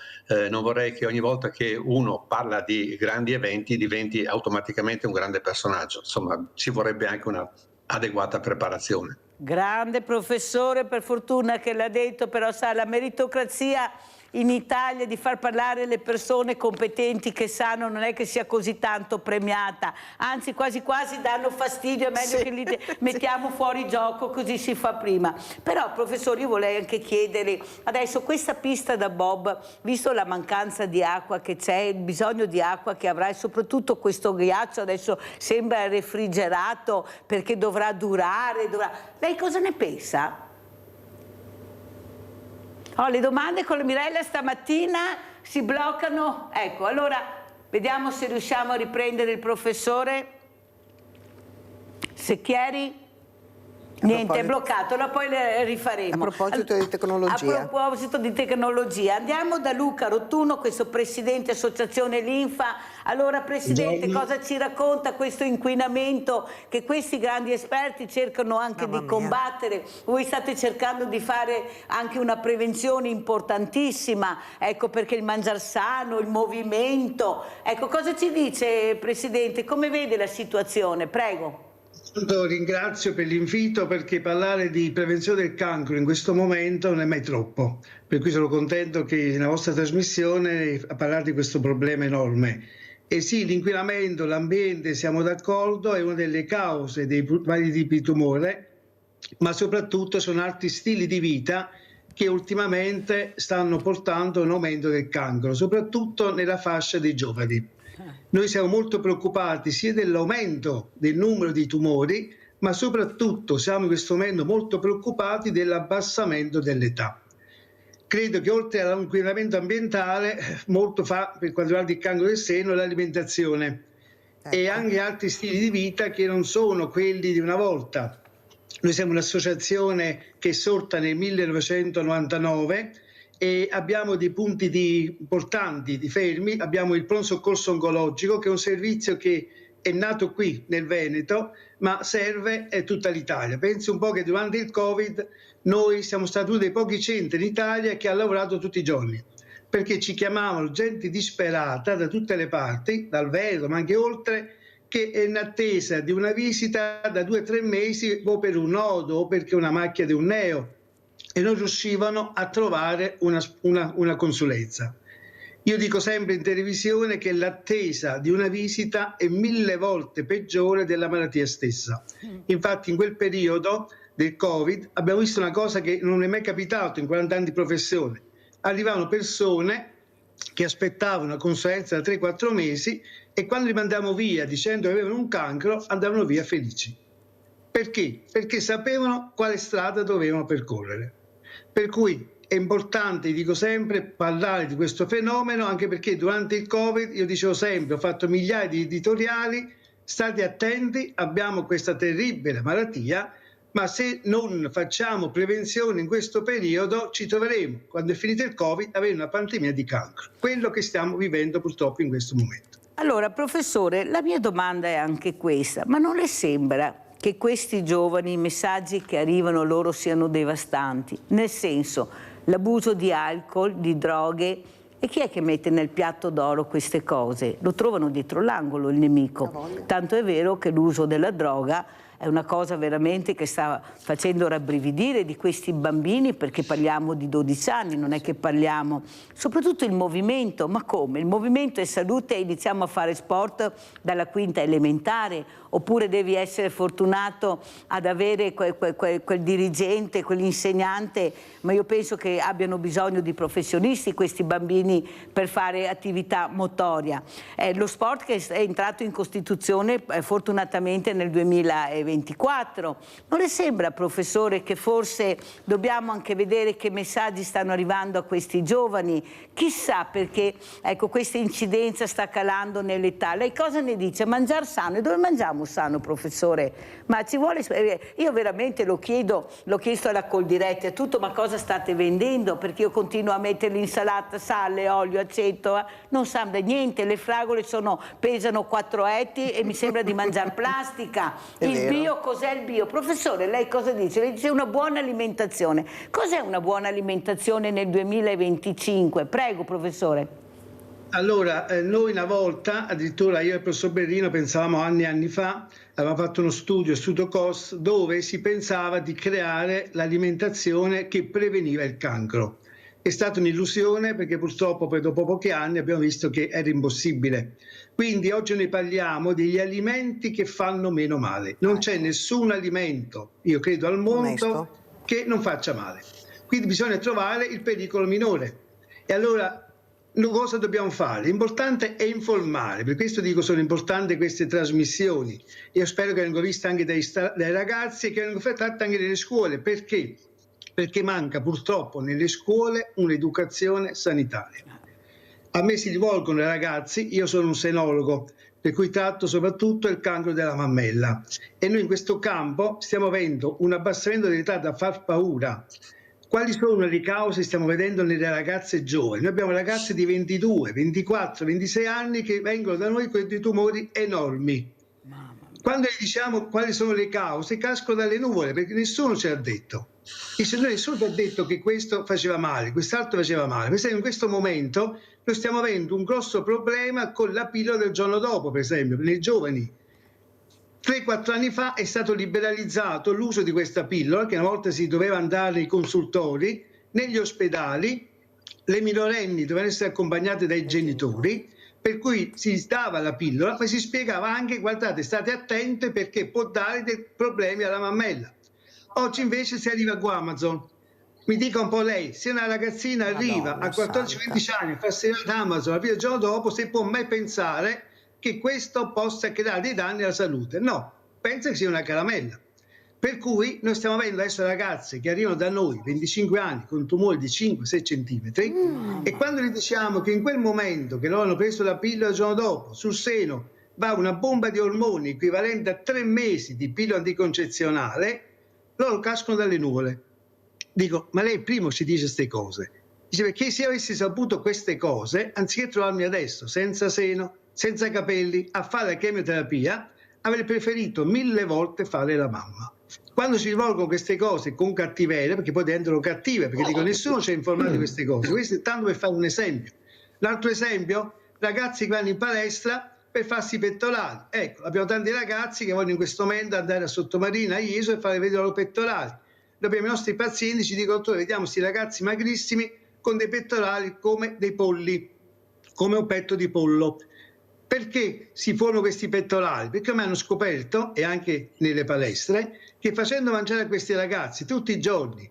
non vorrei che ogni volta che uno parla di grandi eventi diventi automaticamente un grande personaggio. Insomma, ci vorrebbe anche una adeguata preparazione. Grande professore, per fortuna che l'ha detto, però sa, la meritocrazia in Italia di far parlare le persone competenti che sanno non è che sia così tanto premiata, anzi quasi quasi danno fastidio, è meglio che li mettiamo fuori gioco, così si fa prima. Però professore, io vorrei anche chiedere, adesso questa pista da bob, visto la mancanza di acqua che c'è, il bisogno di acqua che avrà, e soprattutto questo ghiaccio adesso sembra refrigerato perché dovrà durare, lei cosa ne pensa? Le domande con la Mirella stamattina si bloccano. Ecco, allora vediamo se riusciamo a riprendere il professore Secchieri. Niente, è bloccato, poi le rifaremo. A proposito di tecnologia. A proposito di tecnologia, andiamo da Luca Rottuno, questo presidente associazione Linfa. Allora Presidente, cosa ci racconta questo inquinamento che questi grandi esperti cercano anche di combattere? Voi state cercando di fare anche una prevenzione importantissima, ecco, perché il mangiar sano, il movimento. Ecco, cosa ci dice Presidente? Come vede la situazione? Prego. Ringrazio per l'invito, perché parlare di prevenzione del cancro in questo momento non è mai troppo, per cui sono contento che nella vostra trasmissione a parlare di questo problema enorme. E sì, l'inquinamento, l'ambiente, siamo d'accordo, è una delle cause dei vari tipi di tumore, ma soprattutto sono altri stili di vita che ultimamente stanno portando a un aumento del cancro, soprattutto nella fascia dei giovani. Noi siamo molto preoccupati sia dell'aumento del numero di tumori, ma soprattutto siamo in questo momento molto preoccupati dell'abbassamento dell'età. Credo che oltre all'inquinamento ambientale, molto fa per quanto riguarda il cancro del seno l'alimentazione e anche altri stili di vita che non sono quelli di una volta. Noi siamo un'associazione che è sorta nel 1999 e abbiamo dei punti importanti di fermi. Abbiamo il pronto soccorso oncologico, che è un servizio che è nato qui nel Veneto, ma serve a tutta l'Italia. Pensi un po' che durante il Covid noi siamo stati uno dei pochi centri in Italia che ha lavorato tutti i giorni, perché ci chiamavano gente disperata da tutte le parti, dal Veneto ma anche oltre, che è in attesa di una visita da 2 o 3 mesi, o per un nodo o perché una macchia di un neo, e non riuscivano a trovare una consulenza. Io dico sempre in televisione che l'attesa di una visita è 1000 volte peggiore della malattia stessa. Infatti in quel periodo del Covid abbiamo visto una cosa che non è mai capitato in 40 anni di professione. Arrivavano persone che aspettavano una consulenza da 3-4 mesi e quando li mandavamo via dicendo che avevano un cancro, andavano via felici. Perché? Perché sapevano quale strada dovevano percorrere. Per cui è importante, dico sempre, parlare di questo fenomeno, anche perché durante il Covid, io dicevo sempre, ho fatto migliaia di editoriali, state attenti, abbiamo questa terribile malattia, ma se non facciamo prevenzione in questo periodo ci troveremo, quando è finito il Covid, ad avere una pandemia di cancro, quello che stiamo vivendo purtroppo in questo momento. Allora, professore, la mia domanda è anche questa, ma non le sembra che questi giovani, i messaggi che arrivano loro siano devastanti? Nel senso, l'abuso di alcol, di droghe, e chi è che mette nel piatto d'oro queste cose? Lo trovano dietro l'angolo il nemico. Tanto è vero che l'uso della droga è una cosa veramente che sta facendo rabbrividire di questi bambini, perché parliamo di 12 anni, non è che parliamo... Soprattutto il movimento, ma come? Il movimento è salute e iniziamo a fare sport dalla quinta elementare, oppure devi essere fortunato ad avere quel dirigente, quell'insegnante, ma io penso che abbiano bisogno di professionisti questi bambini per fare attività motoria. Lo sport che è entrato in Costituzione fortunatamente nel 2024. Non le sembra, professore, che forse dobbiamo anche vedere che messaggi stanno arrivando a questi giovani? Chissà perché, ecco, questa incidenza sta calando nell'età. Lei cosa ne dice? Mangiare sano? E dove mangiamo sano, professore? Ma ci vuole... Io veramente l'ho chiesto alla Coldiretti e tutto, ma cosa state vendendo? Perché io continuo a mettere l'insalata, sale, olio, aceto, non sa niente, le fragole pesano 4 etti e mi sembra di mangiare plastica. Il bio, cos'è il bio? Professore, lei cosa dice? Lei dice una buona alimentazione. Cos'è una buona alimentazione nel 2025? Prego, professore. Allora, noi una volta, addirittura io e il professor Berrino pensavamo anni e anni fa, avevamo fatto uno studio COS, dove si pensava di creare l'alimentazione che preveniva il cancro. È stata un'illusione, perché purtroppo poi dopo pochi anni abbiamo visto che era impossibile. Quindi oggi noi parliamo degli alimenti che fanno meno male. Non c'è nessun alimento, io credo, al mondo che non faccia male. Quindi bisogna trovare il pericolo minore. E allora cosa dobbiamo fare? L'importante è informare, per questo dico sono importanti queste trasmissioni. Io spero che vengano viste anche dai ragazzi e che vengano fatte anche nelle scuole. Perché? Perché manca purtroppo nelle scuole un'educazione sanitaria. A me si rivolgono i ragazzi, io sono un senologo, per cui tratto soprattutto il cancro della mammella, e noi in questo campo stiamo avendo un abbassamento dell'età da far paura. Quali sono le cause stiamo vedendo nelle ragazze giovani? Noi abbiamo ragazze di 22, 24, 26 anni che vengono da noi con dei tumori enormi. Quando gli diciamo quali sono le cause, casco dalle nuvole, perché nessuno ce l'ha detto. Dice, nessuno ti ha detto che questo faceva male, quest'altro faceva male. Per esempio, in questo momento noi stiamo avendo un grosso problema con la pillola del giorno dopo, per esempio, nei giovani. 3-4 anni fa è stato liberalizzato l'uso di questa pillola, che una volta si doveva andare nei consultori, negli ospedali, le minorenni dovevano essere accompagnate dai genitori, per cui si dava la pillola, ma si spiegava anche, guardate, state attente perché può dare dei problemi alla mammella. Oggi invece si arriva con Amazon. Mi dica un po' lei, se una ragazzina arriva a 14-15 anni a farsi ad Amazon la pillola il giorno dopo, se può mai pensare che questo possa creare dei danni alla salute? No, pensa che sia una caramella. Per cui noi stiamo avendo adesso ragazze che arrivano da noi, 25 anni, con tumori di 5-6 centimetri, e quando gli diciamo che in quel momento che loro hanno preso la pillola il giorno dopo, sul seno va una bomba di ormoni equivalente a 3 mesi di pillola anticoncezionale, loro cascano dalle nuvole. Dico, ma lei prima ci dice queste cose? Dice, perché se avessi saputo queste cose, anziché trovarmi adesso senza seno, senza capelli, a fare la chemioterapia, avrei preferito 1000 volte fare la mamma. Quando si rivolgono queste cose con cattiveria, perché poi diventano cattive, perché dico nessuno ci ha informato di queste cose, questo è tanto per fare un esempio. L'altro esempio, ragazzi che vanno in palestra per farsi i pettorali. Ecco, abbiamo tanti ragazzi che vogliono in questo momento andare a Sottomarina, a Iso, e fare vedere i loro pettorali. Noi abbiamo i nostri pazienti, ci dicono, dottore, vediamo questi ragazzi magrissimi con dei pettorali come dei polli, come un petto di pollo. Perché si formano questi pettorali? Perché mi hanno scoperto, e anche nelle palestre, che facendo mangiare a questi ragazzi tutti i giorni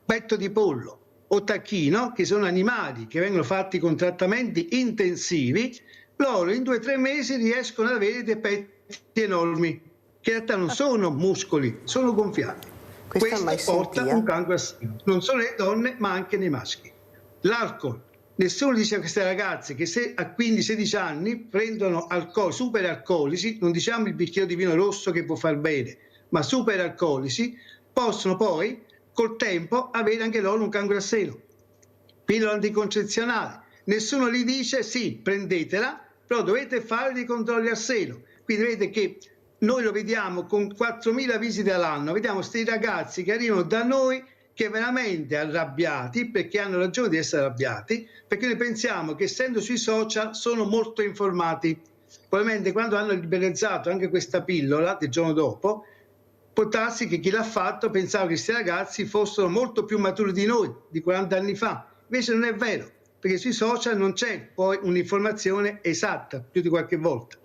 petto di pollo o tacchino, che sono animali che vengono fatti con trattamenti intensivi, loro in 2 o 3 mesi riescono ad avere dei petti enormi, che in realtà non sono muscoli, sono gonfiati. Questo porta un cancro al seno, non solo nelle donne ma anche nei maschi. L'alcol. Nessuno dice a queste ragazze che se a 15-16 anni prendono superalcolici, non diciamo il bicchiere di vino rosso che può far bene, ma superalcolici, possono poi col tempo avere anche loro un cancro al seno. Pillola anticoncezionale. Nessuno gli dice sì, prendetela, però dovete fare dei controlli al seno. Quindi vedete che noi lo vediamo con 4.000 visite all'anno, vediamo questi ragazzi che arrivano da noi che veramente arrabbiati, perché hanno ragione di essere arrabbiati, perché noi pensiamo che essendo sui social sono molto informati. Probabilmente quando hanno liberalizzato anche questa pillola del giorno dopo, può darsi che chi l'ha fatto pensava che questi ragazzi fossero molto più maturi di noi, di 40 anni fa. Invece non è vero, perché sui social non c'è poi un'informazione esatta più di qualche volta.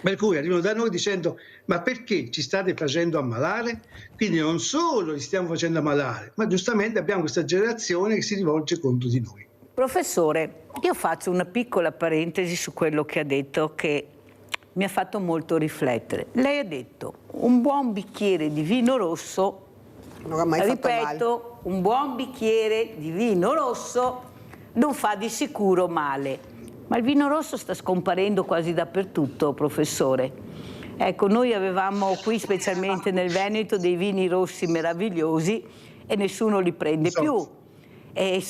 Per cui arrivano da noi dicendo ma perché ci state facendo ammalare? Quindi non solo li stiamo facendo ammalare, ma giustamente abbiamo questa generazione che si rivolge contro di noi. Professore, io faccio una piccola parentesi su quello che ha detto che mi ha fatto molto riflettere. Lei ha detto un buon bicchiere di vino rosso, non ha mai fatto male. ripeto, un buon bicchiere di vino rosso non fa di sicuro male. Ma il vino rosso sta scomparendo quasi dappertutto, professore. Ecco, noi avevamo qui, specialmente nel Veneto, dei vini rossi meravigliosi e nessuno li prende più. E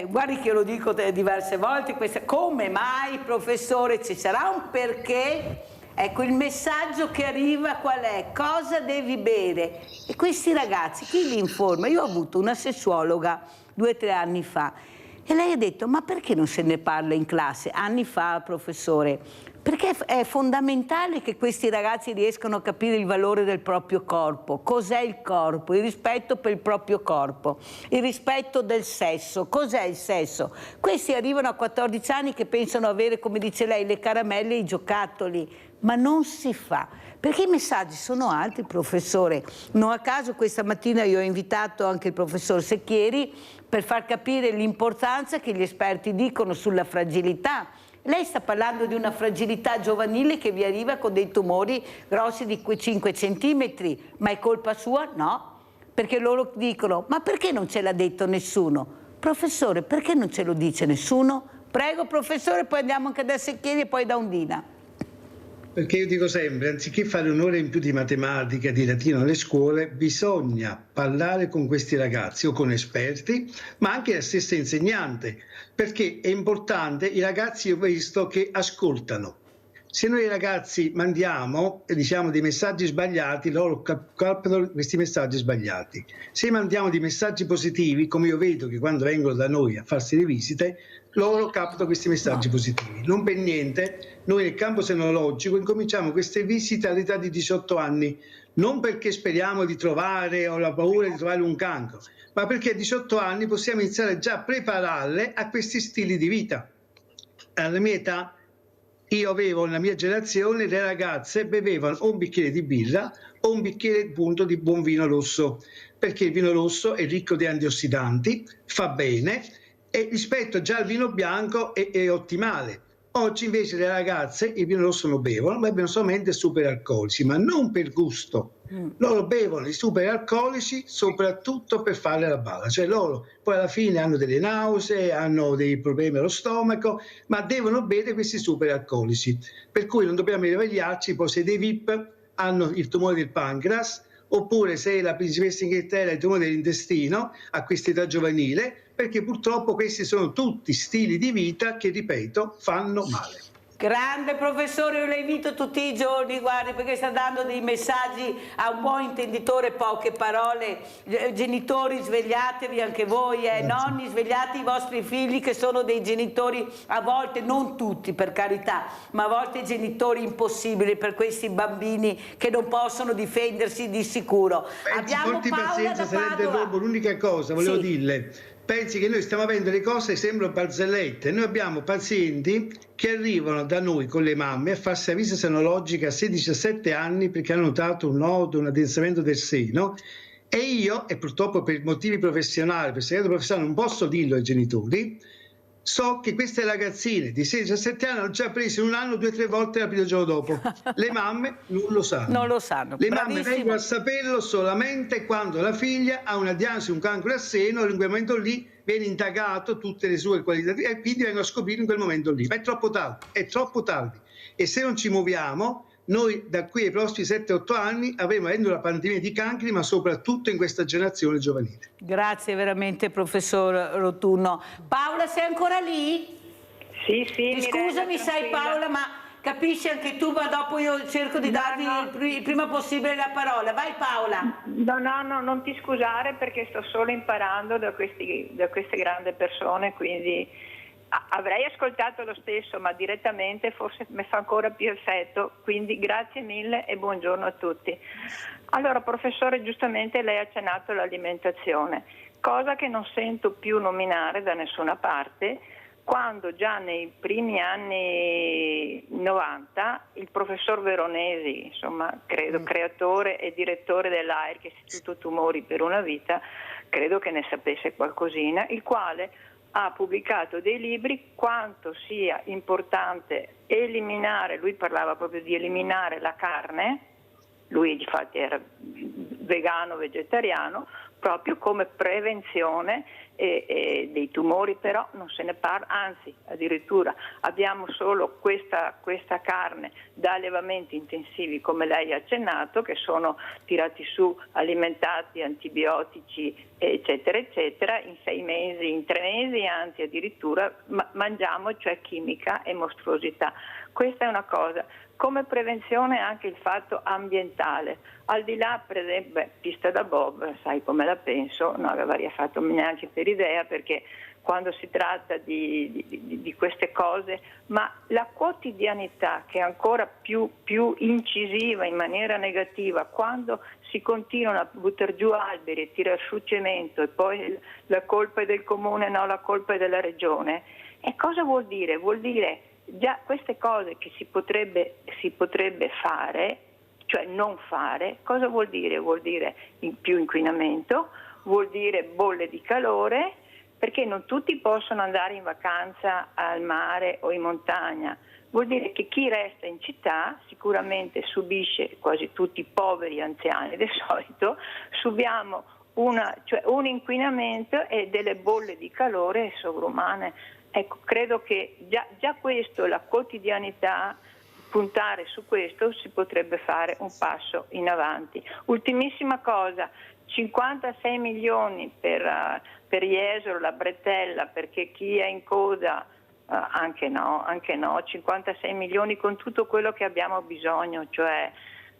guardi che io lo dico diverse volte, come mai, professore, ci sarà un perché? Ecco, il messaggio che arriva qual è? Cosa devi bere? E questi ragazzi, chi li informa? Io ho avuto una sessuologa 2 o 3 anni fa e lei ha detto, ma perché non se ne parla in classe? Anni fa, professore, perché è fondamentale che questi ragazzi riescano a capire il valore del proprio corpo. Cos'è il corpo? Il rispetto per il proprio corpo, il rispetto del sesso. Cos'è il sesso? Questi arrivano a 14 anni che pensano avere, come dice lei, le caramelle e i giocattoli, ma non si fa. Perché i messaggi sono altri, professore. Non a caso questa mattina io ho invitato anche il professor Secchieri per far capire l'importanza che gli esperti dicono sulla fragilità. Lei sta parlando di una fragilità giovanile che vi arriva con dei tumori grossi di 5 centimetri, ma è colpa sua? No, perché loro dicono, ma perché non ce l'ha detto nessuno? Professore, perché non ce lo dice nessuno? Prego professore, poi andiamo anche da Secchieri e poi da Ondina. Perché io dico sempre, anziché fare un'ora in più di matematica, di latino alle scuole, bisogna parlare con questi ragazzi o con esperti, ma anche la stessa insegnante, perché è importante, i ragazzi ho visto che ascoltano. Se noi ragazzi mandiamo diciamo dei messaggi sbagliati, loro captano questi messaggi sbagliati. Se mandiamo dei messaggi positivi, come io vedo che quando vengono da noi a farsi le visite, loro captano questi messaggi positivi. Non per niente, noi nel campo senologico incominciamo queste visite all'età di 18 anni, non perché speriamo di trovare o la paura di trovare un cancro, ma perché a 18 anni possiamo iniziare già a prepararle a questi stili di vita. Alla mia età, io avevo nella mia generazione, le ragazze bevevano o un bicchiere di birra o un bicchiere appunto di buon vino rosso, perché il vino rosso è ricco di antiossidanti, fa bene, e rispetto già al vino bianco è ottimale. Oggi invece le ragazze il vino rosso lo bevono solamente superalcolici, ma non per gusto. Loro bevono i superalcolici soprattutto per fare la balla, cioè loro poi alla fine hanno delle nausee, hanno dei problemi allo stomaco, ma devono bere questi superalcolici. Per cui non dobbiamo meravigliarci poi se dei VIP hanno il tumore del pancreas, oppure se la principessa Inghilterra ha il tumore dell'intestino a questa età giovanile, perché purtroppo questi sono tutti stili di vita che, ripeto, fanno male. Grande professore, io la invito tutti i giorni, guardi, perché sta dando dei messaggi a un buon intenditore, poche parole. Genitori, svegliatevi anche voi, nonni, svegliate i vostri figli che sono dei genitori, a volte, non tutti per carità, ma a volte genitori impossibili per questi bambini che non possono difendersi di sicuro. Abbiamo Porti Paola pazienza, da sarebbe Padova. proprio l'unica cosa, volevo dirle. Pensi che noi stiamo avendo le cose che sembrano barzellette. Noi abbiamo pazienti che arrivano da noi con le mamme a farsi la visita senologica a 16-17 anni perché hanno notato un nodo, un addensamento del seno, e io, e purtroppo per motivi professionali, per segreto professionale, non posso dirlo ai genitori, so che queste ragazzine di 16-17 anni hanno già preso in un anno 2 o 3 volte la il giorno dopo. Le mamme non lo sanno. Non lo sanno. Le mamme vengono a saperlo solamente quando la figlia ha una diagnosi, un cancro al seno, e in quel momento lì viene indagato tutte le sue qualità e quindi vengono a scoprire in quel momento lì. Ma è troppo tardi, è troppo tardi. E se non ci muoviamo, noi da qui ai prossimi 7-8 anni avremo una pandemia di cancri, ma soprattutto in questa generazione giovanile. Grazie veramente professor Rotunno. Paola, sei ancora lì? Sì, sì. Scusami, sai Paola, ma capisci anche tu, ma dopo io cerco di darvi il prima possibile la parola. Vai Paola. No, non ti scusare perché sto solo imparando da queste grandi persone, quindi avrei ascoltato lo stesso, ma direttamente forse mi fa ancora più effetto, quindi grazie mille e buongiorno a tutti. Allora, professore, giustamente lei ha accennato all'alimentazione, cosa che non sento più nominare da nessuna parte, quando già nei primi anni 90 il professor Veronesi, insomma, credo creatore e direttore dell'AIRC, Istituto Tumori per una Vita, credo che ne sapesse qualcosina, il quale ha pubblicato dei libri quanto sia importante eliminare, lui parlava proprio di eliminare la carne, lui infatti era vegano, vegetariano, proprio come prevenzione dei tumori, però non se ne parla, anzi addirittura abbiamo solo questa carne da allevamenti intensivi, come lei ha accennato, che sono tirati su, alimentati, antibiotici eccetera eccetera, in 6 mesi, in 3 mesi, anzi addirittura mangiamo, cioè chimica e mostruosità. Questa è una cosa. Come prevenzione anche il fatto ambientale, al di là per esempio pista da bob, sai come la penso, non avrei fatto neanche per idea, perché quando si tratta di queste cose, ma la quotidianità che è ancora più incisiva in maniera negativa, quando si continuano a buttare giù alberi e tirar su cemento e poi la colpa è del comune, no, la colpa è della regione, e cosa vuol dire? Vuol dire già queste cose che si potrebbe fare, cioè non fare, cosa vuol dire? Vuol dire più inquinamento, vuol dire bolle di calore, perché non tutti possono andare in vacanza al mare o in montagna. Vuol dire che chi resta in città sicuramente subisce, quasi tutti poveri anziani del solito, subiamo un inquinamento e delle bolle di calore sovrumane. Ecco, credo che già questo, la quotidianità, puntare su questo, si potrebbe fare un passo in avanti. Ultimissima cosa, 56 milioni per Jesolo, la bretella, perché chi è in coda, anche no, 56 milioni con tutto quello che abbiamo bisogno, cioè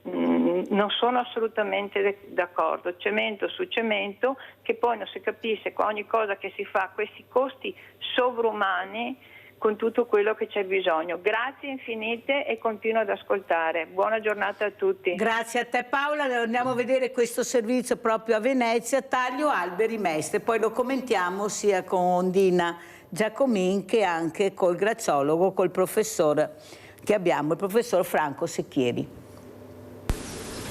non sono assolutamente d'accordo. Cemento su cemento, che poi non si capisce con ogni cosa che si fa, questi costi sovrumani con tutto quello che c'è bisogno. Grazie infinite e continuo ad ascoltare. Buona giornata a tutti. Grazie a te Paola, andiamo a vedere questo servizio proprio a Venezia, taglio alberi Mestre, poi lo commentiamo sia con Ondina Giacomin che anche col graziologo, col professor che abbiamo, il professor Franco Secchieri.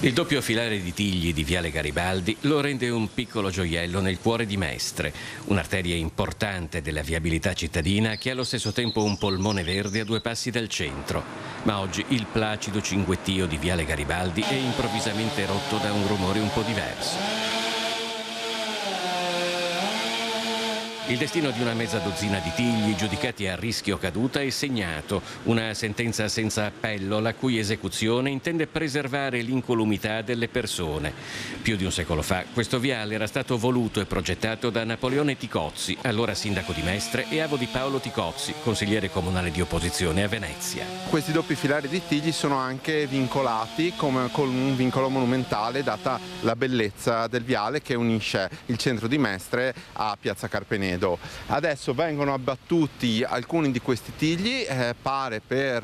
Il doppio filare di tigli di Viale Garibaldi lo rende un piccolo gioiello nel cuore di Mestre, un'arteria importante della viabilità cittadina che è allo stesso tempo un polmone verde a 2 passi dal centro. Ma oggi il placido cinguettio di Viale Garibaldi è improvvisamente rotto da un rumore un po' diverso. Il destino di una mezza dozzina di tigli giudicati a rischio caduta è segnato, una sentenza senza appello la cui esecuzione intende preservare l'incolumità delle persone. Più di un secolo fa questo viale era stato voluto e progettato da Napoleone Ticozzi, allora sindaco di Mestre, e avo di Paolo Ticozzi, consigliere comunale di opposizione a Venezia. Questi doppi filari di tigli sono anche vincolati con un vincolo monumentale, data la bellezza del viale che unisce il centro di Mestre a Piazza Carpenedo. Adesso vengono abbattuti alcuni di questi tigli, pare per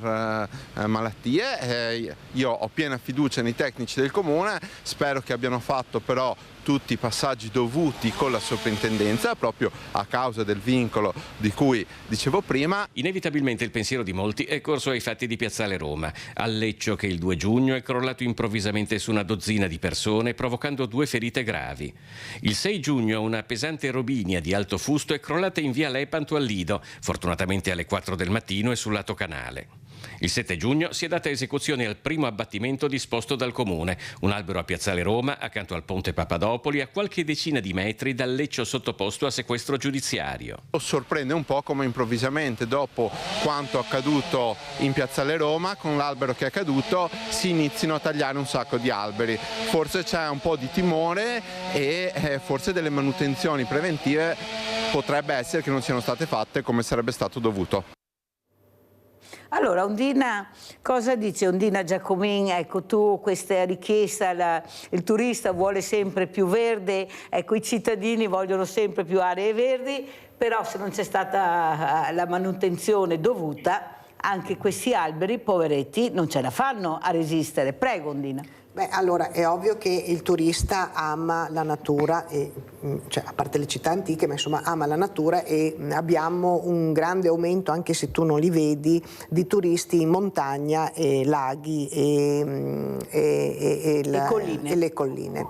malattie. Io ho piena fiducia nei tecnici del comune, spero che abbiano fatto però tutti i passaggi dovuti con la soprintendenza proprio a causa del vincolo di cui dicevo prima. Inevitabilmente il pensiero di molti è corso ai fatti di Piazzale Roma, al leccio che il 2 giugno è crollato improvvisamente su una dozzina di persone provocando 2 ferite gravi. Il 6 giugno una pesante robinia di alto fusto è crollata in via Lepanto al Lido, fortunatamente alle 4 del mattino e sul lato canale. Il 7 giugno si è data esecuzione al primo abbattimento disposto dal comune, un albero a Piazzale Roma accanto al ponte Papadopoli a qualche decina di metri dal leccio sottoposto a sequestro giudiziario. Sorprende un po' come improvvisamente dopo quanto accaduto in Piazzale Roma con l'albero che è caduto si inizino a tagliare un sacco di alberi. Forse c'è un po' di timore e forse delle manutenzioni preventive potrebbe essere che non siano state fatte come sarebbe stato dovuto. Allora, Ondina, cosa dice Ondina Giacomin? Ecco, tu questa richiesta, il turista vuole sempre più verde, ecco, i cittadini vogliono sempre più aree verdi, però se non c'è stata la manutenzione dovuta, anche questi alberi, poveretti, non ce la fanno a resistere. Prego, Ondina. Beh, allora è ovvio che il turista ama la natura, cioè, a parte le città antiche, ma insomma ama la natura e abbiamo un grande aumento, anche se tu non li vedi, di turisti in montagna e laghi e le colline.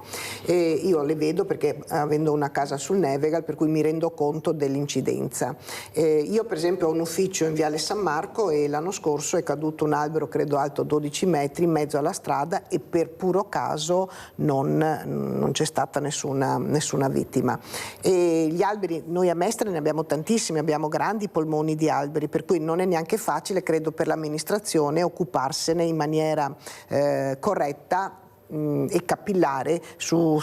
Io le vedo perché avendo una casa sul Nevegal, per cui mi rendo conto dell'incidenza. Io per esempio ho un ufficio in Viale San Marco e l'anno scorso è caduto un albero credo alto 12 metri in mezzo alla strada e per puro caso non c'è stata nessuna vittima. E gli alberi, noi a Mestre ne abbiamo tantissimi, abbiamo grandi polmoni di alberi, per cui non è neanche facile, credo, per l'amministrazione occuparsene in maniera corretta e capillare su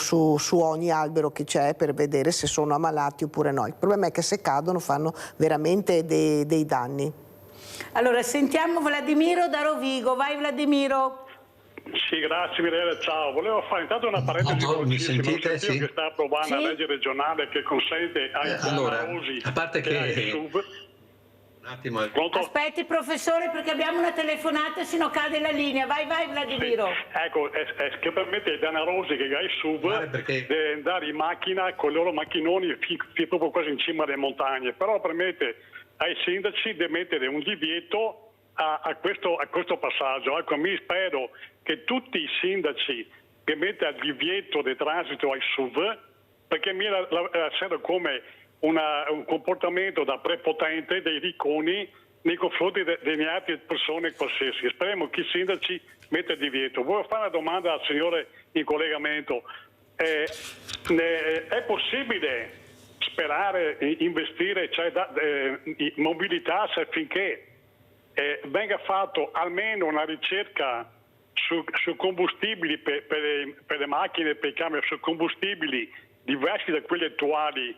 ogni albero che c'è per vedere se sono ammalati oppure no. Il problema è che se cadono fanno veramente dei danni. Allora sentiamo Vladimiro da Rovigo. Vai Vladimiro. Sì, grazie Mirella, ciao. Volevo fare intanto una parentesi velocissima. Sì. Che sta approvando la legge regionale che consente ai generosi a parte che ai sub. Un attimo. Aspetti professore perché abbiamo una telefonata, se no cade la linea. Vai Vladimiro. Sì. Ecco, che permette ai generosi che ai sub di andare in macchina con i loro macchinoni proprio quasi in cima alle montagne, però permette ai sindaci di mettere un divieto a questo passaggio. Ecco, mi spero che tutti i sindaci che mettono il divieto di transito ai SUV, perché mi serve come un comportamento da prepotente dei ricconi nei confronti delle altre persone qualsiasi. Speriamo che i sindaci mettano il divieto. Voglio fare una domanda al signore in collegamento. è possibile sperare, investire, cioè mobilitarsi affinché venga fatto almeno una ricerca su combustibili per le macchine, per i camion, su combustibili diversi da quelli attuali,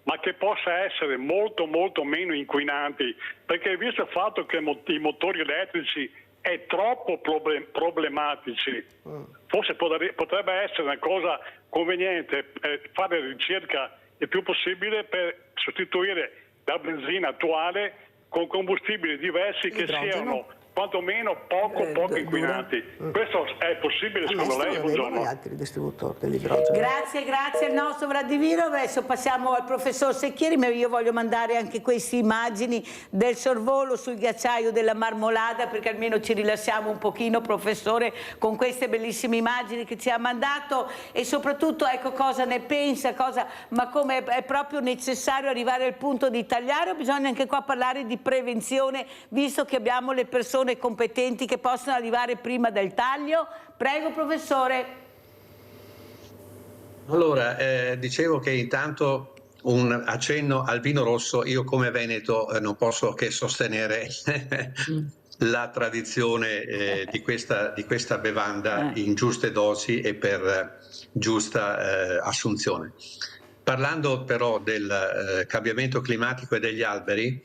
ma che possa essere molto molto meno inquinanti, perché visto il fatto che i motori elettrici è troppo problematici, forse potrebbe essere una cosa conveniente fare ricerca il più possibile per sostituire la benzina attuale con combustibili diversi che siano quantomeno poco inquinanti. Questo è possibile secondo lei? Buongiorno. Altri distributori dell'idrogeno. Grazie al nostro Vladimiro. Adesso passiamo al professor Secchieri, ma io voglio mandare anche queste immagini del sorvolo sul ghiacciaio della Marmolada, perché almeno ci rilassiamo un pochino, professore, con queste bellissime immagini che ci ha mandato, e soprattutto ecco cosa ne pensa, ma come è proprio necessario arrivare al punto di tagliare, o bisogna anche qua parlare di prevenzione, visto che abbiamo le persone competenti che possono arrivare prima del taglio? Prego, professore. Allora, dicevo che intanto un accenno al vino rosso, io come veneto non posso che sostenere la tradizione di questa bevanda in giuste dosi e per giusta assunzione. Parlando però del cambiamento climatico e degli alberi,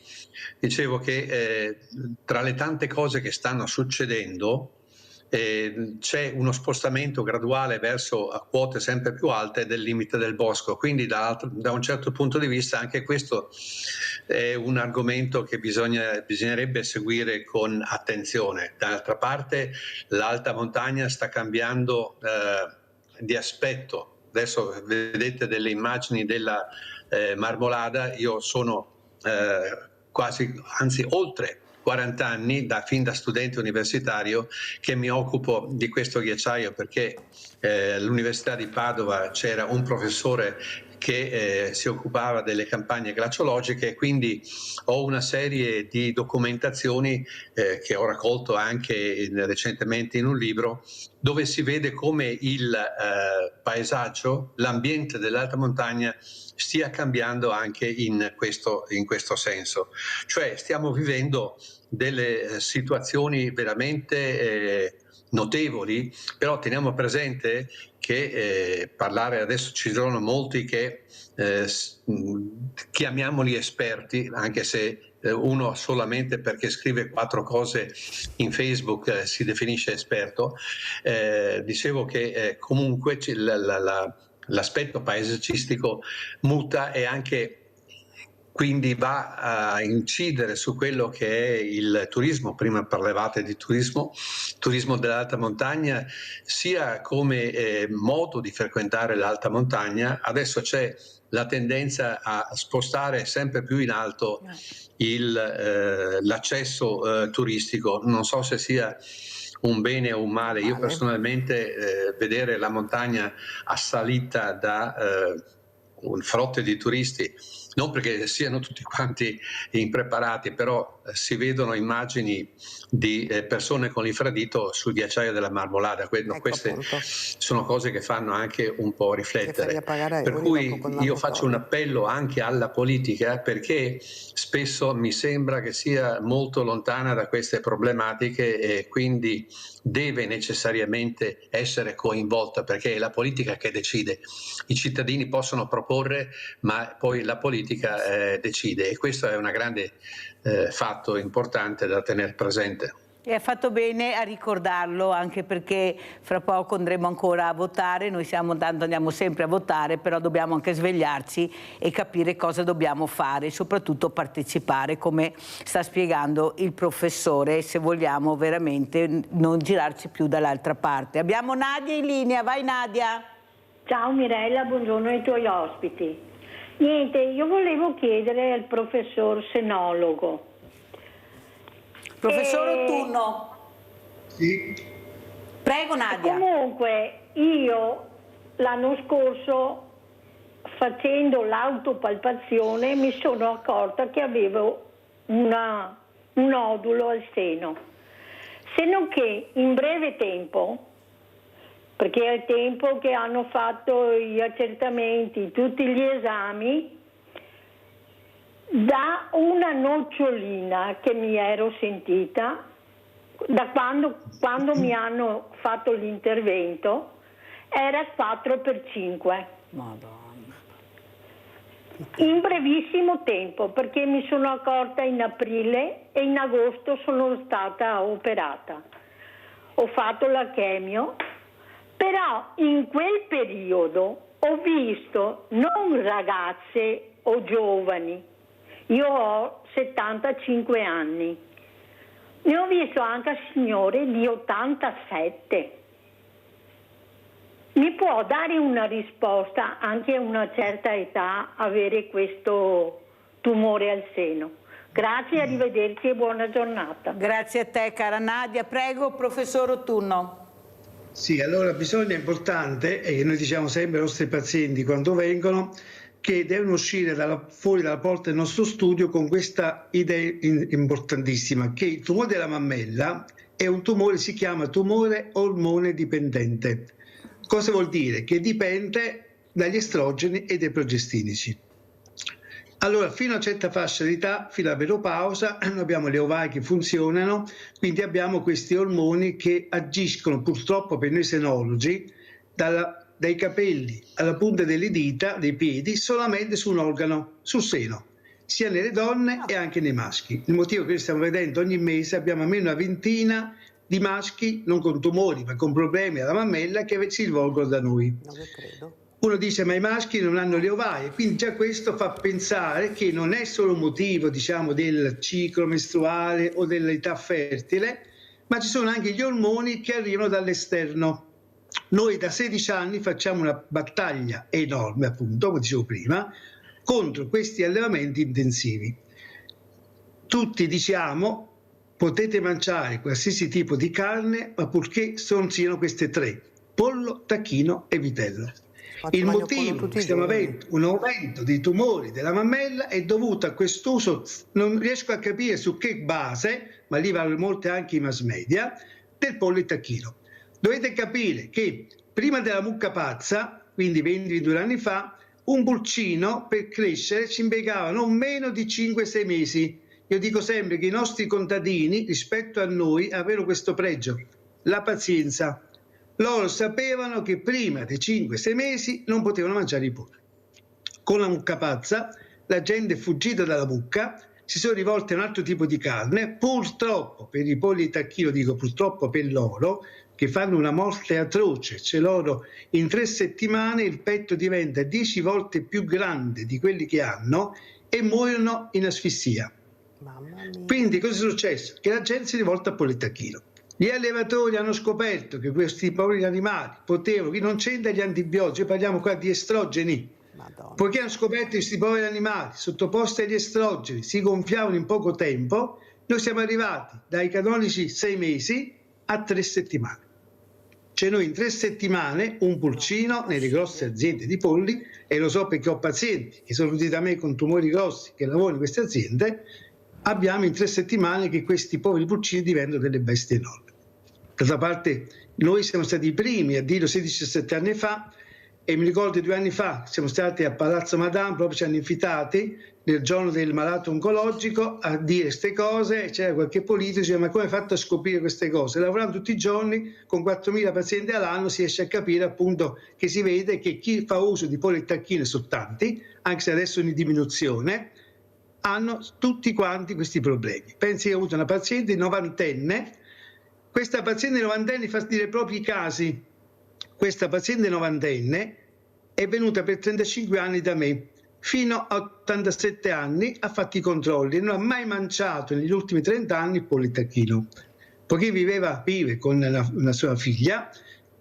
dicevo che tra le tante cose che stanno succedendo c'è uno spostamento graduale verso quote sempre più alte del limite del bosco, quindi da un certo punto di vista anche questo è un argomento che bisognerebbe seguire con attenzione. D'altra parte l'alta montagna sta cambiando di aspetto. Adesso vedete delle immagini della Marmolada, io sono anzi oltre 40 anni, fin da studente universitario, che mi occupo di questo ghiacciaio, perché all'Università di Padova c'era un professore che si occupava delle campagne glaciologiche, e quindi ho una serie di documentazioni che ho raccolto anche recentemente in un libro, dove si vede come il paesaggio, l'ambiente dell'alta montagna stia cambiando anche in questo senso. Cioè stiamo vivendo delle situazioni veramente notevoli, però teniamo presente che parlare adesso, ci sono molti che chiamiamoli esperti, anche se uno solamente perché scrive 4 cose in Facebook si definisce esperto. Dicevo che comunque l'aspetto paesaggistico muta e anche quindi va a incidere su quello che è il turismo. Prima parlavate di turismo dell'alta montagna, sia come modo di frequentare l'alta montagna. Adesso c'è la tendenza a spostare sempre più in alto l'accesso turistico. Non so se sia un bene o un male. Io personalmente vedere la montagna assalita da frotte di turisti, non perché siano tutti quanti impreparati, però si vedono immagini di persone con l'infradito sul ghiacciaio della Marmolada. Queste sono cose che fanno anche un po' riflettere. Per cui io faccio un appello anche alla politica, perché spesso mi sembra che sia molto lontana da queste problematiche e quindi deve necessariamente essere coinvolta, perché è la politica che decide. I cittadini possono proporre, ma poi la politica decide, e questo è un grande fatto importante da tenere presente. E ha fatto bene a ricordarlo, anche perché fra poco andremo ancora a votare. Noi andiamo sempre a votare, però dobbiamo anche svegliarci e capire cosa dobbiamo fare, soprattutto partecipare, come sta spiegando il professore, se vogliamo veramente non girarci più dall'altra parte. Abbiamo Nadia in linea, vai Nadia. Ciao Mirella, buongiorno ai tuoi ospiti. Niente, io volevo chiedere al professor senologo. Professor Ottunno. Sì. Prego Nadia. Comunque io l'anno scorso, facendo l'autopalpazione, mi sono accorta che avevo un nodulo al seno, se non che in breve tempo, perché al tempo che hanno fatto gli accertamenti, tutti gli esami, da una nocciolina che mi ero sentita, da quando mi hanno fatto l'intervento, era 4/5. Madonna. In brevissimo tempo, perché mi sono accorta in aprile e in agosto sono stata operata. Ho fatto la chemio, però in quel periodo ho visto non ragazze o giovani, io ho 75 anni, ne ho visto anche signore di 87. Mi può dare una risposta anche a una certa età avere questo tumore al seno? Grazie, arrivederci e buona giornata. Grazie a te cara Nadia. Prego, professor Ottunno. Sì, allora bisogna, importante, e noi diciamo sempre ai nostri pazienti quando vengono, che devono uscire fuori dalla porta del nostro studio con questa idea importantissima, che il tumore della mammella è un tumore, si chiama tumore ormone dipendente. Cosa vuol dire? Che dipende dagli estrogeni e dai progestinici. Allora, fino a una certa fascia di età, fino alla menopausa, noi abbiamo le ovari che funzionano, quindi abbiamo questi ormoni che agiscono purtroppo per noi senologi dai capelli alla punta delle dita, dei piedi, solamente su un organo, sul seno, sia nelle donne e anche nei maschi. Il motivo che noi stiamo vedendo ogni mese abbiamo almeno una ventina di maschi, non con tumori ma con problemi alla mammella, che si rivolgono da noi. Uno dice ma i maschi non hanno le ovaie, quindi già questo fa pensare che non è solo un motivo, diciamo, del ciclo mestruale o dell'età fertile, ma ci sono anche gli ormoni che arrivano dall'esterno. Noi da 16 anni facciamo una battaglia enorme, appunto, come dicevo prima, contro questi allevamenti intensivi. Tutti diciamo potete mangiare qualsiasi tipo di carne, ma purché siano queste tre: pollo, tacchino e vitello. Il motivo che stiamo avendo un aumento dei tumori della mammella è dovuto a quest'uso, non riesco a capire su che base, ma lì vanno molto anche i mass media, del pollo e tacchino. Dovete capire che prima della mucca pazza, quindi 22 anni fa, un pulcino per crescere ci impiegava non meno di 5-6 mesi. Io dico sempre che i nostri contadini, rispetto a noi, avevano questo pregio: la pazienza. Loro sapevano che prima dei 5-6 mesi non potevano mangiare i polli. Con la mucca pazza la gente è fuggita dalla mucca, si sono rivolti a un altro tipo di carne, purtroppo per i polli e tacchino, dico purtroppo per loro, che fanno una morte atroce, cioè loro in 3 settimane il petto diventa 10 volte più grande di quelli che hanno e muoiono in asfissia. Quindi cosa è successo? Che la gente si rivolta a pollo e tacchino. Gli allevatori hanno scoperto che questi poveri animali potevano, qui non c'entra gli antibiotici, parliamo qua di estrogeni. Madonna. Poiché hanno scoperto che questi poveri animali sottoposti agli estrogeni si gonfiavano in poco tempo, noi siamo arrivati dai canonici 6 mesi a 3 settimane. Cioè noi in 3 settimane un pulcino nelle grosse aziende di polli, e lo so perché ho pazienti che sono venuti da me con tumori grossi che lavorano in queste aziende, abbiamo in 3 settimane che questi poveri pulcini diventano delle bestie enormi. D'altra parte noi siamo stati i primi a dirlo 16-17 anni fa, e mi ricordo 2 anni fa siamo stati a Palazzo Madama, proprio ci hanno invitati nel giorno del malato oncologico a dire queste cose, c'era qualche politico che diceva ma come hai fatto a scoprire queste cose? Lavorando tutti i giorni con 4.000 pazienti all'anno si riesce a capire appunto che si vede che chi fa uso di pollo e tacchino, sono tanti, anche se adesso è in diminuzione, hanno tutti quanti questi problemi. Pensi che ho avuto una paziente 90enne, questa paziente 90enne fa dire i propri casi, questa paziente 90enne è venuta per 35 anni da me, fino a 87 anni ha fatto i controlli e non ha mai mangiato negli ultimi 30 anni pollo e tacchino, poiché vive con una sua figlia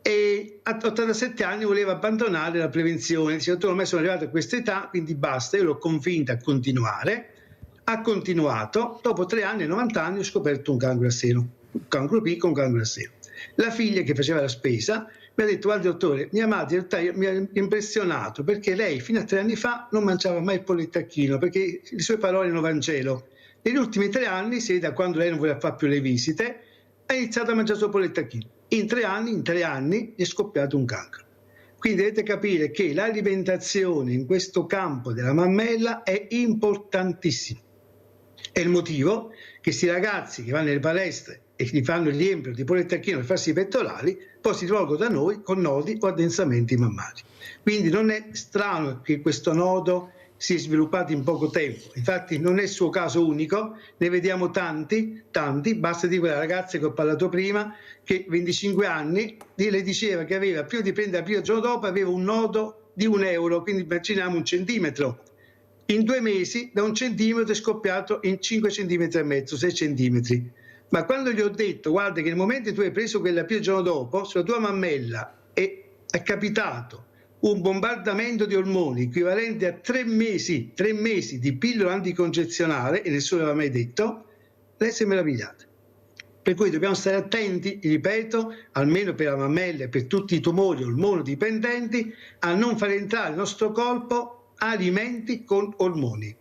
e a 87 anni voleva abbandonare la prevenzione, diceva tu ormai sono arrivato a questa età quindi basta, io l'ho convinta a continuare, ha continuato, dopo 3 anni e 90 anni ho scoperto un cancro al seno, un cancro piccolo, un cancro al seno. La figlia che faceva la spesa mi ha detto guarda dottore, mia madre in realtà mi ha impressionato perché lei fino a 3 anni fa non mangiava mai il pollo e tacchino perché le sue parole erano Vangelo. Negli ultimi 3 anni, da quando lei non voleva fare più le visite, ha iniziato a mangiare solo pollo e tacchino. in 3 anni è scoppiato un cancro. Quindi dovete capire che l'alimentazione in questo campo della mammella è importantissima. È il motivo che questi ragazzi che vanno nelle palestre e gli fanno il riempio di pollo e tacchino per farsi i pettorali, poi si rivolgono da noi con nodi o addensamenti mammari. Quindi non è strano che questo nodo si è sviluppato in poco tempo. Infatti non è il suo caso unico, ne vediamo tanti, basta di quella ragazza che ho parlato prima, che 25 anni, le diceva che aveva, prima di prendere la prima, il giorno dopo aveva un nodo di 1 euro, quindi immaginiamo 1 centimetro. In 2 mesi da 1 centimetro è scoppiato in 5 centimetri e mezzo, 6 centimetri. Ma quando gli ho detto, guarda che nel momento in cui tu hai preso quella prima il giorno dopo, sulla tua mammella è capitato un bombardamento di ormoni equivalente a 3 mesi di pillola anticoncezionale, e nessuno l'aveva mai detto, lei si è meravigliata. Per cui dobbiamo stare attenti, ripeto, almeno per la mammella e per tutti i tumori ormonodipendenti, a non far entrare nel nostro corpo alimenti con ormoni,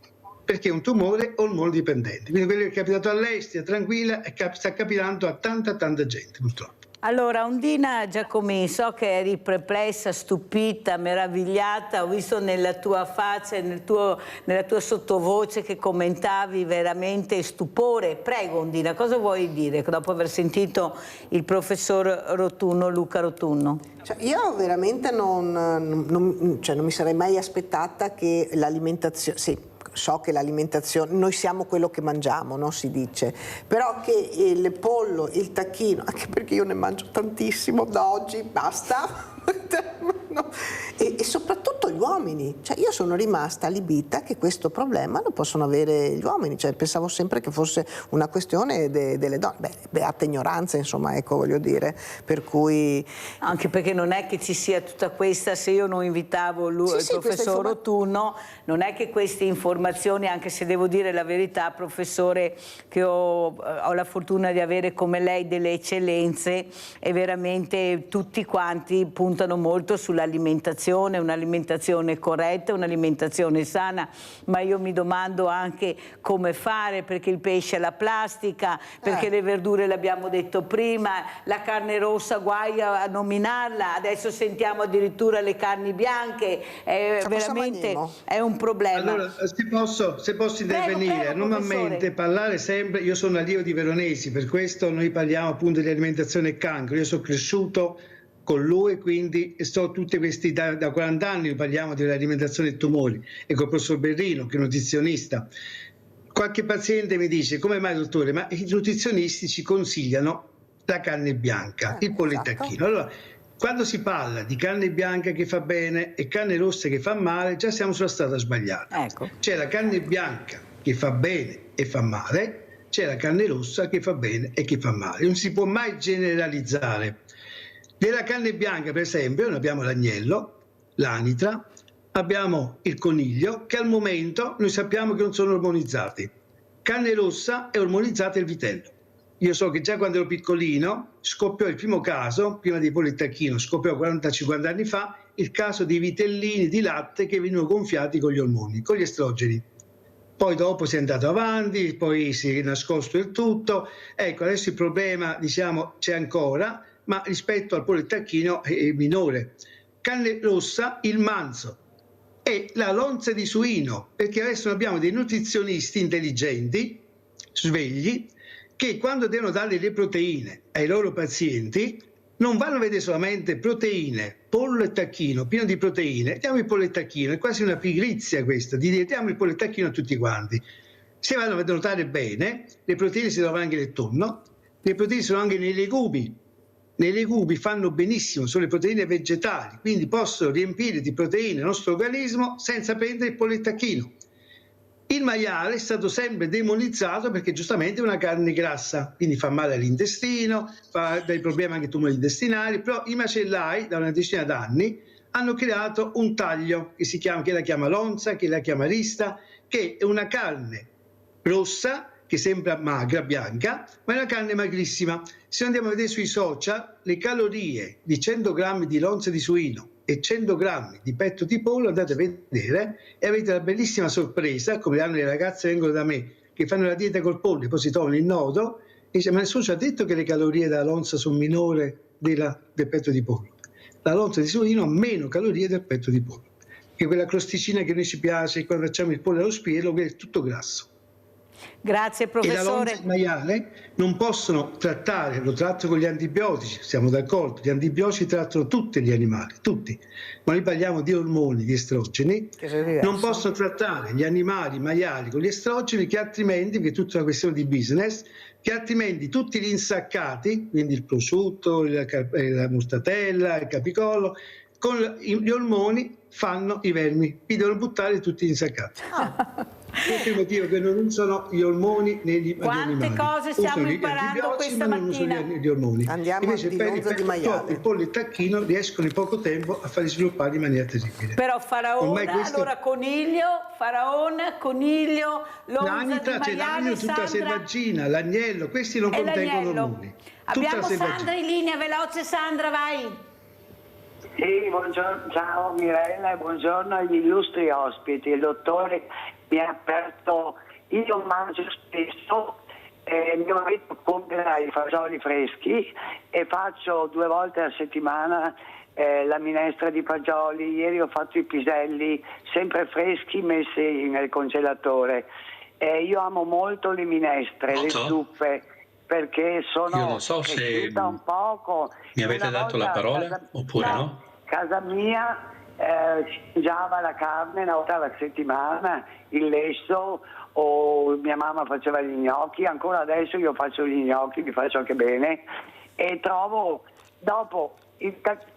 perché è un tumore ormonodipendente. Quindi quello che è capitato a lei, stia tranquilla, sta capitando a tanta gente, purtroppo. Allora, Ondina Giacomini, so che eri perplessa, stupita, meravigliata, ho visto nella tua faccia e nella tua sottovoce che commentavi veramente stupore. Prego Ondina, cosa vuoi dire dopo aver sentito il professor Rotunno, Luca Rotunno? Io veramente non mi sarei mai aspettata che l'alimentazione... Sì. So che l'alimentazione, noi siamo quello che mangiamo, no? Si dice, però che il pollo, il tacchino, anche perché io ne mangio tantissimo da oggi, basta, no? E soprattutto gli uomini, cioè io sono rimasta allibita che questo problema lo possono avere gli uomini, cioè pensavo sempre che fosse una questione delle donne, beata ignoranza, insomma, ecco, voglio dire, per cui... Anche perché non è che ci sia tutta questa, se io non invitavo lui, il professor Rotunno, non è che queste informazioni, anche se devo dire la verità, professore, che ho la fortuna di avere come lei delle eccellenze, e veramente tutti quanti puntano molto sull'alimentazione, un'alimentazione corretta, un'alimentazione sana, ma io mi domando anche come fare, perché il pesce è la plastica, perché le verdure, l'abbiamo detto prima, la carne rossa guai a nominarla, adesso sentiamo addirittura le carni bianche, veramente è un problema. Allora, se posso intervenire, prego, normalmente parlare sempre, io sono allievo di Veronesi, per questo noi parliamo appunto di alimentazione e cancro, io sono cresciuto con lui, quindi sto tutti questi, da 40 anni parliamo dell'alimentazione e tumori, e con il professor Berrino, che è nutrizionista. Qualche paziente mi dice, come mai dottore, ma i nutrizionisti ci consigliano la carne bianca, il pollo e tacchino. Allora, quando si parla di carne bianca che fa bene e carne rossa che fa male, già siamo sulla strada sbagliata. C'è la carne bianca che fa bene e fa male, c'è la carne rossa che fa bene e che fa male. Non si può mai generalizzare. Nella carne bianca, per esempio, noi abbiamo l'agnello, l'anitra, abbiamo il coniglio, che al momento noi sappiamo che non sono ormonizzati. Carne rossa è ormonizzata il vitello. Io so che già quando ero piccolino scoppiò il primo caso, prima di pollo e tacchino, scoppiò 40-50 anni fa, il caso dei vitellini di latte che venivano gonfiati con gli ormoni, con gli estrogeni. Poi dopo si è andato avanti, poi si è nascosto il tutto. Ecco, adesso il problema, diciamo, c'è ancora, ma rispetto al pollo e tacchino è minore. Carne rossa, il manzo e la lonza di suino, perché adesso abbiamo dei nutrizionisti intelligenti, svegli, che quando devono dare le proteine ai loro pazienti non vanno a vedere solamente proteine, pollo e tacchino, pieno di proteine, diamo il pollo e tacchino, è quasi una pigrizia questa, di dire diamo il pollo e tacchino a tutti quanti. Se vanno a notare bene, le proteine si trovano anche nel tonno, le proteine sono anche nei legumi. Nei legumi fanno benissimo, sono le proteine vegetali, quindi possono riempire di proteine il nostro organismo senza prendere il pollo e tacchino. Il maiale è stato sempre demonizzato perché giustamente è una carne grassa, quindi fa male all'intestino, fa dei problemi anche tumori intestinali, però i macellai da una decina d'anni hanno creato un taglio che la chiama lonza, che la chiama rista, che è una carne rossa che sembra magra, bianca, ma è una carne magrissima. Se andiamo a vedere sui social, le calorie di 100 grammi di lonza di suino e 100 grammi di petto di pollo, andate a vedere e avete la bellissima sorpresa, come hanno le ragazze che vengono da me, che fanno la dieta col pollo e poi si trovano il nodo, e dice, ma nessuno ci ha detto che le calorie della lonza sono minori del petto di pollo. La lonza di suino ha meno calorie del petto di pollo, che quella crosticina che noi ci piace quando facciamo il pollo allo spiedo, che è tutto grasso. Grazie professore. E la lonza di maiale non possono trattare, lo tratto con gli antibiotici, siamo d'accordo, gli antibiotici trattano tutti gli animali, tutti, ma noi parliamo di ormoni, di estrogeni, non possono trattare gli animali maiali con gli estrogeni, che altrimenti, perché è tutta una questione di business, che altrimenti tutti gli insaccati, quindi il prosciutto, la mortadella, il capicollo, con gli ormoni fanno i vermi, li devono buttare tutti gli insaccati. Questo è il motivo che non usano gli ormoni negli animali. Quante cose stiamo imparando questa mattina. Gli ormoni. Andiamo invece di lonza di maiale. il pollo e il tacchino riescono in poco tempo a farli sviluppare in maniera terribile. Però faraona, allora coniglio, lonza di maiale, l'anitra, tutta selvaggina, l'agnello, questi non contengono ormoni. Abbiamo Sandra in linea, veloce Sandra, vai. Sì, buongiorno, ciao Mirella e buongiorno agli illustri ospiti. Il dottore mi ha aperto, io mangio spesso, mio marito compra i fagioli freschi e faccio 2 volte a settimana la minestra di fagioli. Ieri ho fatto i piselli sempre freschi messi nel congelatore. Io amo molto le minestre, le zuppe, perché sono cresciuta un poco. Mi avete dato la parola oppure no? Casa mia si mangiava la carne una volta alla settimana, il lesso, o mia mamma faceva gli gnocchi, ancora adesso io faccio gli gnocchi, li faccio anche bene, e trovo, dopo,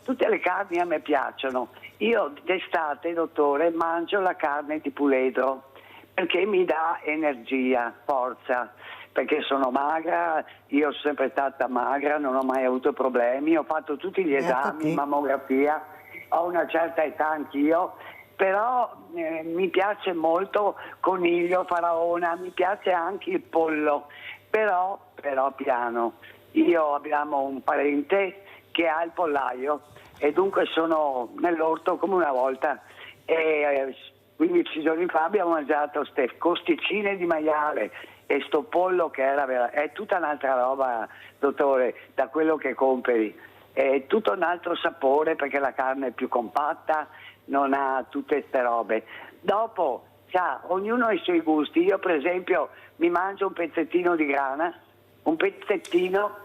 tutte le carni a me piacciono. Io d'estate, dottore, mangio la carne di puledro, perché mi dà energia, forza, perché sono magra, io sono sempre stata magra, non ho mai avuto problemi, ho fatto tutti gli esami, mammografia, ho una certa età anch'io, però mi piace molto coniglio, faraona, mi piace anche il pollo, però piano. Io abbiamo un parente che ha il pollaio e dunque sono nell'orto come una volta, e 15 giorni fa abbiamo mangiato queste costicine di maiale e sto pollo che è tutta un'altra roba, dottore, da quello che compri, è tutto un altro sapore perché la carne è più compatta, non ha tutte queste robe. Dopo, ognuno ha i suoi gusti. Io per esempio mi mangio un pezzettino di grana, un pezzettino,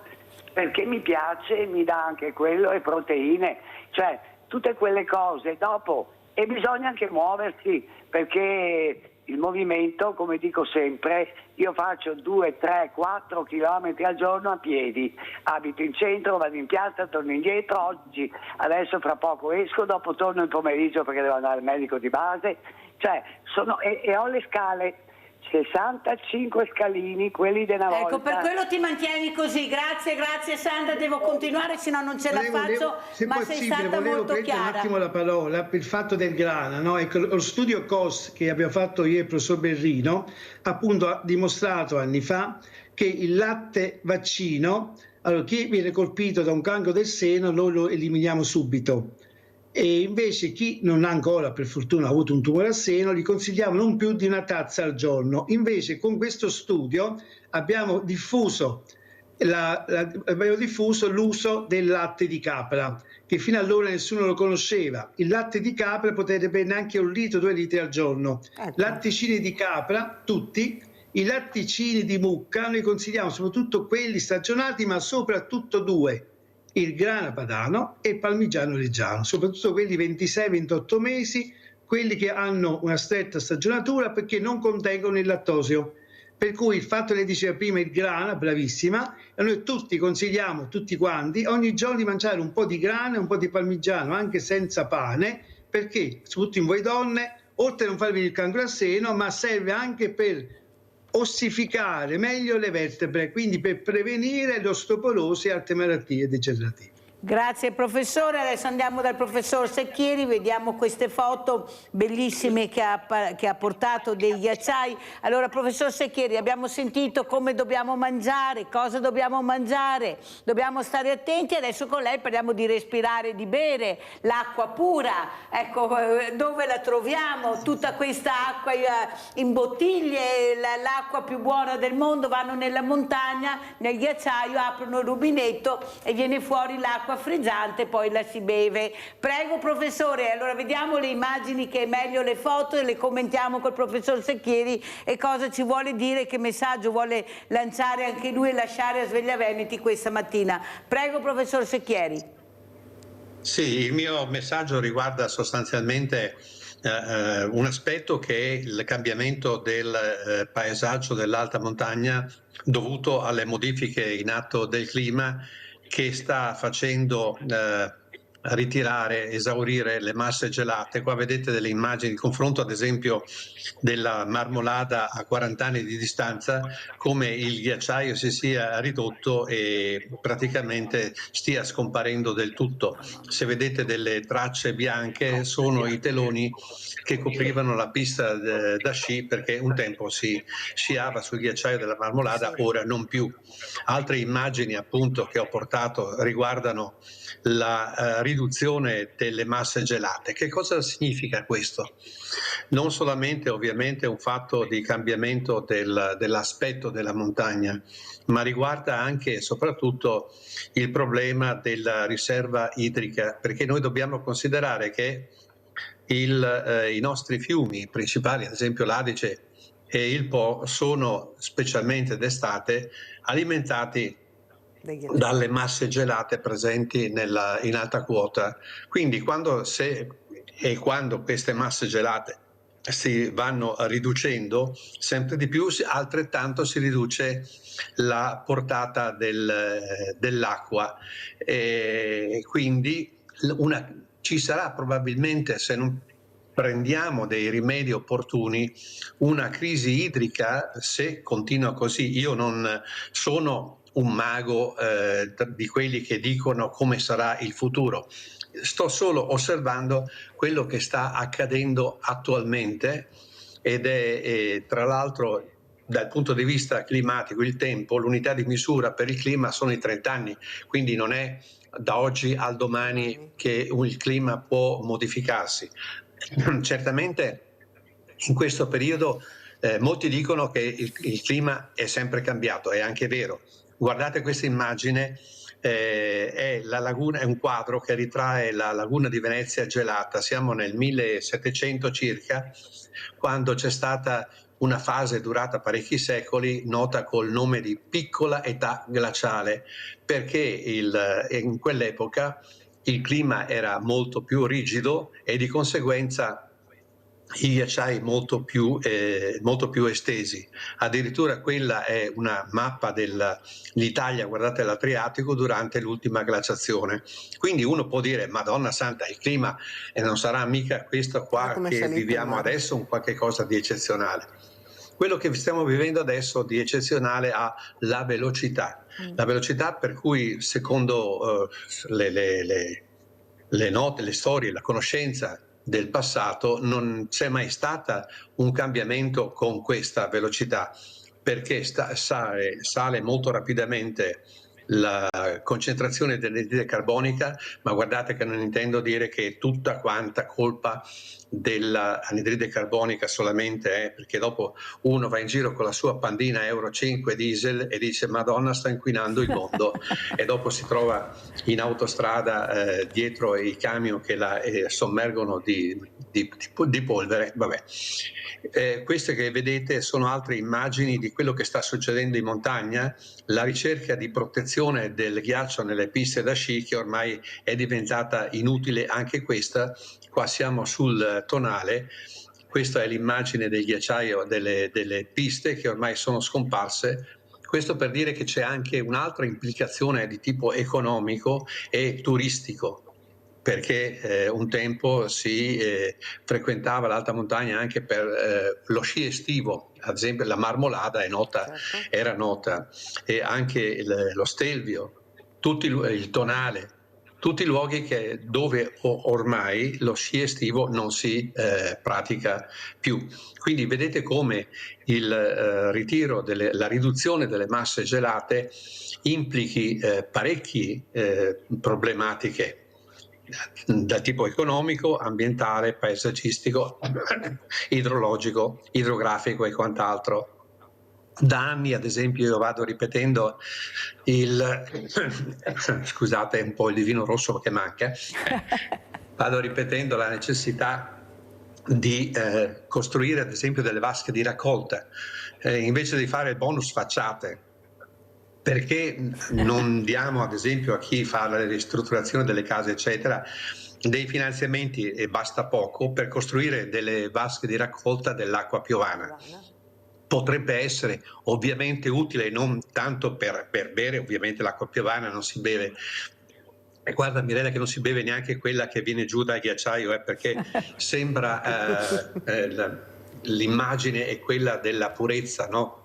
perché mi piace, mi dà anche quello e proteine, cioè tutte quelle cose. Dopo, e bisogna anche muoversi, perché il movimento, come dico sempre, io faccio 2, 3, 4 chilometri al giorno a piedi, abito in centro, vado in piazza, torno indietro, adesso fra poco esco, dopo torno il pomeriggio perché devo andare al medico di base, cioè e ho le scale, 65 scalini, quelli della volta. Ecco, per quello ti mantieni così. Grazie Sandra, devo continuare, se no non ce la faccio, ma sei stata molto chiara. Un attimo la parola per il fatto del grana, no? Ecco, lo studio COS che abbiamo fatto io e il professor Berrino appunto ha dimostrato anni fa che il latte vaccino, allora chi viene colpito da un cancro del seno noi lo eliminiamo subito. E invece chi non ha ancora, per fortuna, avuto un tumore al seno, gli consigliamo non più di una tazza al giorno. Invece con questo studio abbiamo diffuso l'uso del latte di capra, che fino allora nessuno lo conosceva. Il latte di capra potete bere anche 1 litro, 2 litri al giorno. Latticini di capra, tutti. I latticini di mucca noi consigliamo soprattutto quelli stagionati, ma soprattutto 2. Il grana padano e il parmigiano reggiano, soprattutto quelli 26-28 mesi, quelli che hanno una stretta stagionatura perché non contengono il lattosio. Per cui il fatto che diceva prima il grana, bravissima, e noi tutti consigliamo, tutti quanti, ogni giorno di mangiare un po' di grana e un po' di parmigiano, anche senza pane, perché, soprattutto in voi donne, oltre a non farvi il cancro al seno, ma serve anche per ossificare meglio le vertebre, quindi per prevenire l'osteoporosi e altre malattie degenerative. Grazie professore, adesso andiamo dal professor Secchieri, vediamo queste foto bellissime che ha portato dei ghiacciai. Allora professor Secchieri, abbiamo sentito come dobbiamo mangiare, cosa dobbiamo mangiare, dobbiamo stare attenti, adesso con lei parliamo di respirare, di bere, l'acqua pura, ecco dove la troviamo, tutta questa acqua in bottiglie, l'acqua più buona del mondo, vanno nella montagna, nel ghiacciaio, aprono il rubinetto e viene fuori l'acqua l'acqua frizzante poi la si beve. Prego professore, allora vediamo le immagini, che è meglio le foto, e le commentiamo col professor Secchieri, e cosa ci vuole dire, che messaggio vuole lanciare anche lui e lasciare a Sveglia Veneti questa mattina. Prego professor Secchieri. Sì, il mio messaggio riguarda sostanzialmente un aspetto che è il cambiamento del paesaggio dell'alta montagna dovuto alle modifiche in atto del clima, che sta facendo ritirare, esaurire le masse gelate. Qua vedete delle immagini, il confronto ad esempio della Marmolada a 40 anni di distanza, come il ghiacciaio si sia ridotto e praticamente stia scomparendo del tutto. Se vedete delle tracce bianche, sono i teloni che coprivano la pista da sci, perché un tempo si sciava sul ghiacciaio della Marmolada, ora non più. Altre immagini appunto che ho portato riguardano la riduzione delle masse gelate. Che cosa significa questo? Non solamente ovviamente un fatto di cambiamento dell'aspetto della montagna, ma riguarda anche e soprattutto il problema della riserva idrica, perché noi dobbiamo considerare che i nostri fiumi principali, ad esempio l'Adige e il Po, sono specialmente d'estate alimentati dalle masse gelate presenti in alta quota. Quindi quando queste masse gelate si vanno riducendo sempre di più, altrettanto si riduce la portata dell'acqua, e quindi ci sarà probabilmente, se non prendiamo dei rimedi opportuni, una crisi idrica se continua così. Io non sono un mago di quelli che dicono come sarà il futuro. Sto solo osservando quello che sta accadendo attualmente, ed è tra l'altro dal punto di vista climatico il tempo, l'unità di misura per il clima sono i 30 anni, quindi non è da oggi al domani che il clima può modificarsi. Certamente in questo periodo molti dicono che il clima è sempre cambiato, è anche vero. Guardate questa immagine, è un quadro che ritrae la laguna di Venezia gelata. Siamo nel 1700 circa, quando c'è stata una fase durata parecchi secoli, nota col nome di piccola età glaciale, perché in quell'epoca il clima era molto più rigido e di conseguenza i ghiacciai molto più estesi. Addirittura quella è una mappa dell'Italia, guardate l'Adriatico, durante l'ultima glaciazione. Quindi uno può dire, Madonna Santa, il clima non sarà mica questo qua che viviamo adesso, un qualche cosa di eccezionale. Quello che stiamo vivendo adesso di eccezionale ha la velocità. La velocità per cui, secondo le note, le storie, la conoscenza del passato, non c'è mai stata un cambiamento con questa velocità, perché sale molto rapidamente la concentrazione dell'anidride carbonica, ma guardate che non intendo dire che è tutta quanta colpa dell'anidride carbonica solamente, perché dopo uno va in giro con la sua pandina Euro 5 diesel e dice Madonna, sta inquinando il mondo e dopo si trova in autostrada dietro i camion che la sommergono di polvere. Vabbè. Queste che vedete sono altre immagini di quello che sta succedendo in montagna, la ricerca di protezione del ghiaccio nelle piste da sci, che ormai è diventata inutile anche questa. Qua siamo sul Tonale, questa è l'immagine del ghiacciaio delle piste che ormai sono scomparse. Questo per dire che c'è anche un'altra implicazione di tipo economico e turistico, perché un tempo si frequentava l'alta montagna anche per lo sci estivo, ad esempio la Marmolada era nota, e anche lo Stelvio, il Tonale, tutti luoghi dove ormai lo sci estivo non si pratica più. Quindi vedete come il ritiro, la riduzione delle masse gelate implichi parecchie problematiche da tipo economico, ambientale, paesaggistico, idrologico, idrografico e quant'altro. Da anni, ad esempio, io vado ripetendo scusate, un po' il vino rosso che manca, vado ripetendo la necessità di costruire, ad esempio, delle vasche di raccolta, invece di fare il bonus facciate. Perché non diamo, ad esempio, a chi fa la ristrutturazione delle case, eccetera, dei finanziamenti, e basta poco, per costruire delle vasche di raccolta dell'acqua piovana? Potrebbe essere ovviamente utile, non tanto per bere, ovviamente l'acqua piovana non si beve. E guarda Mirella che non si beve neanche quella che viene giù dal ghiacciaio, perché sembra l'immagine è quella della purezza, no?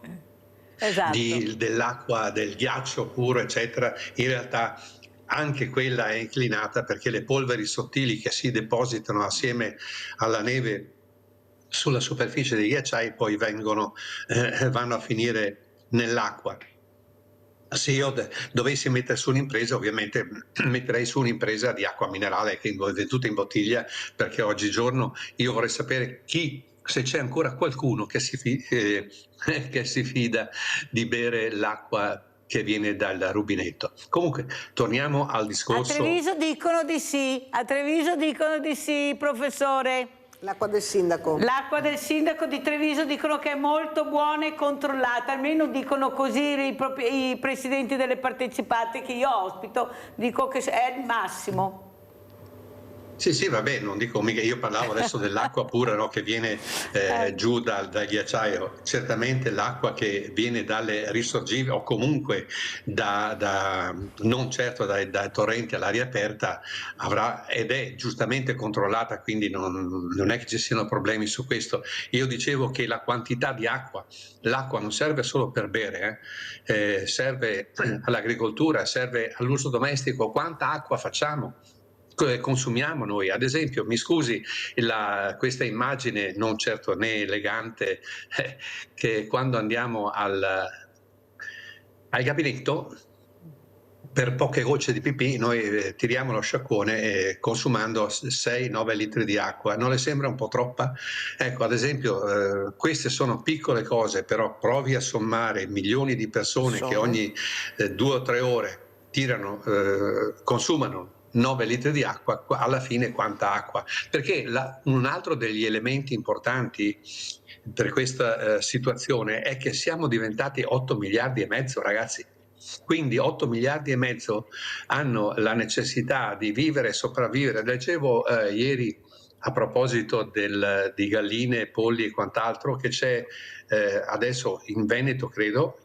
Esatto. Dell'acqua, del ghiaccio puro, eccetera. In realtà anche quella è inclinata, perché le polveri sottili che si depositano assieme alla neve sulla superficie dei ghiacciai poi vanno a finire nell'acqua. Se io dovessi mettere su un'impresa, ovviamente metterei su un'impresa di acqua minerale che è venduta in bottiglia, perché oggigiorno io vorrei sapere se c'è ancora qualcuno che si fida di bere l'acqua che viene dal rubinetto. Comunque, torniamo al discorso. A Treviso dicono di sì, professore. L'acqua del sindaco. L'acqua del sindaco di Treviso dicono che è molto buona e controllata, almeno dicono così i presidenti delle partecipate che io ospito, dico che è il massimo. Sì, vabbè, non dico mica, io parlavo adesso dell'acqua pura, no, che viene giù dal ghiacciaio. Certamente l'acqua che viene dalle risorgive o comunque non certo dai torrenti all'aria aperta avrà, ed è giustamente controllata, quindi non è che ci siano problemi su questo. Io dicevo che la quantità di acqua, l'acqua non serve solo per bere, serve all'agricoltura, serve all'uso domestico. Quanta acqua facciamo? Consumiamo noi? Ad esempio, mi scusi questa immagine non certo né elegante, che quando andiamo al gabinetto, per poche gocce di pipì noi tiriamo lo sciacquone consumando 6-9 litri di acqua. Non le sembra un po' troppa? Ecco, ad esempio, queste sono piccole cose, però provi a sommare milioni di persone che ogni 2 o 3 ore consumano 9 litri di acqua, alla fine quanta acqua? Perché un altro degli elementi importanti per questa situazione è che siamo diventati 8 miliardi e mezzo, ragazzi. Quindi 8 miliardi e mezzo hanno la necessità di vivere e sopravvivere. Leggevo ieri a proposito di galline, polli e quant'altro che c'è adesso in Veneto, credo,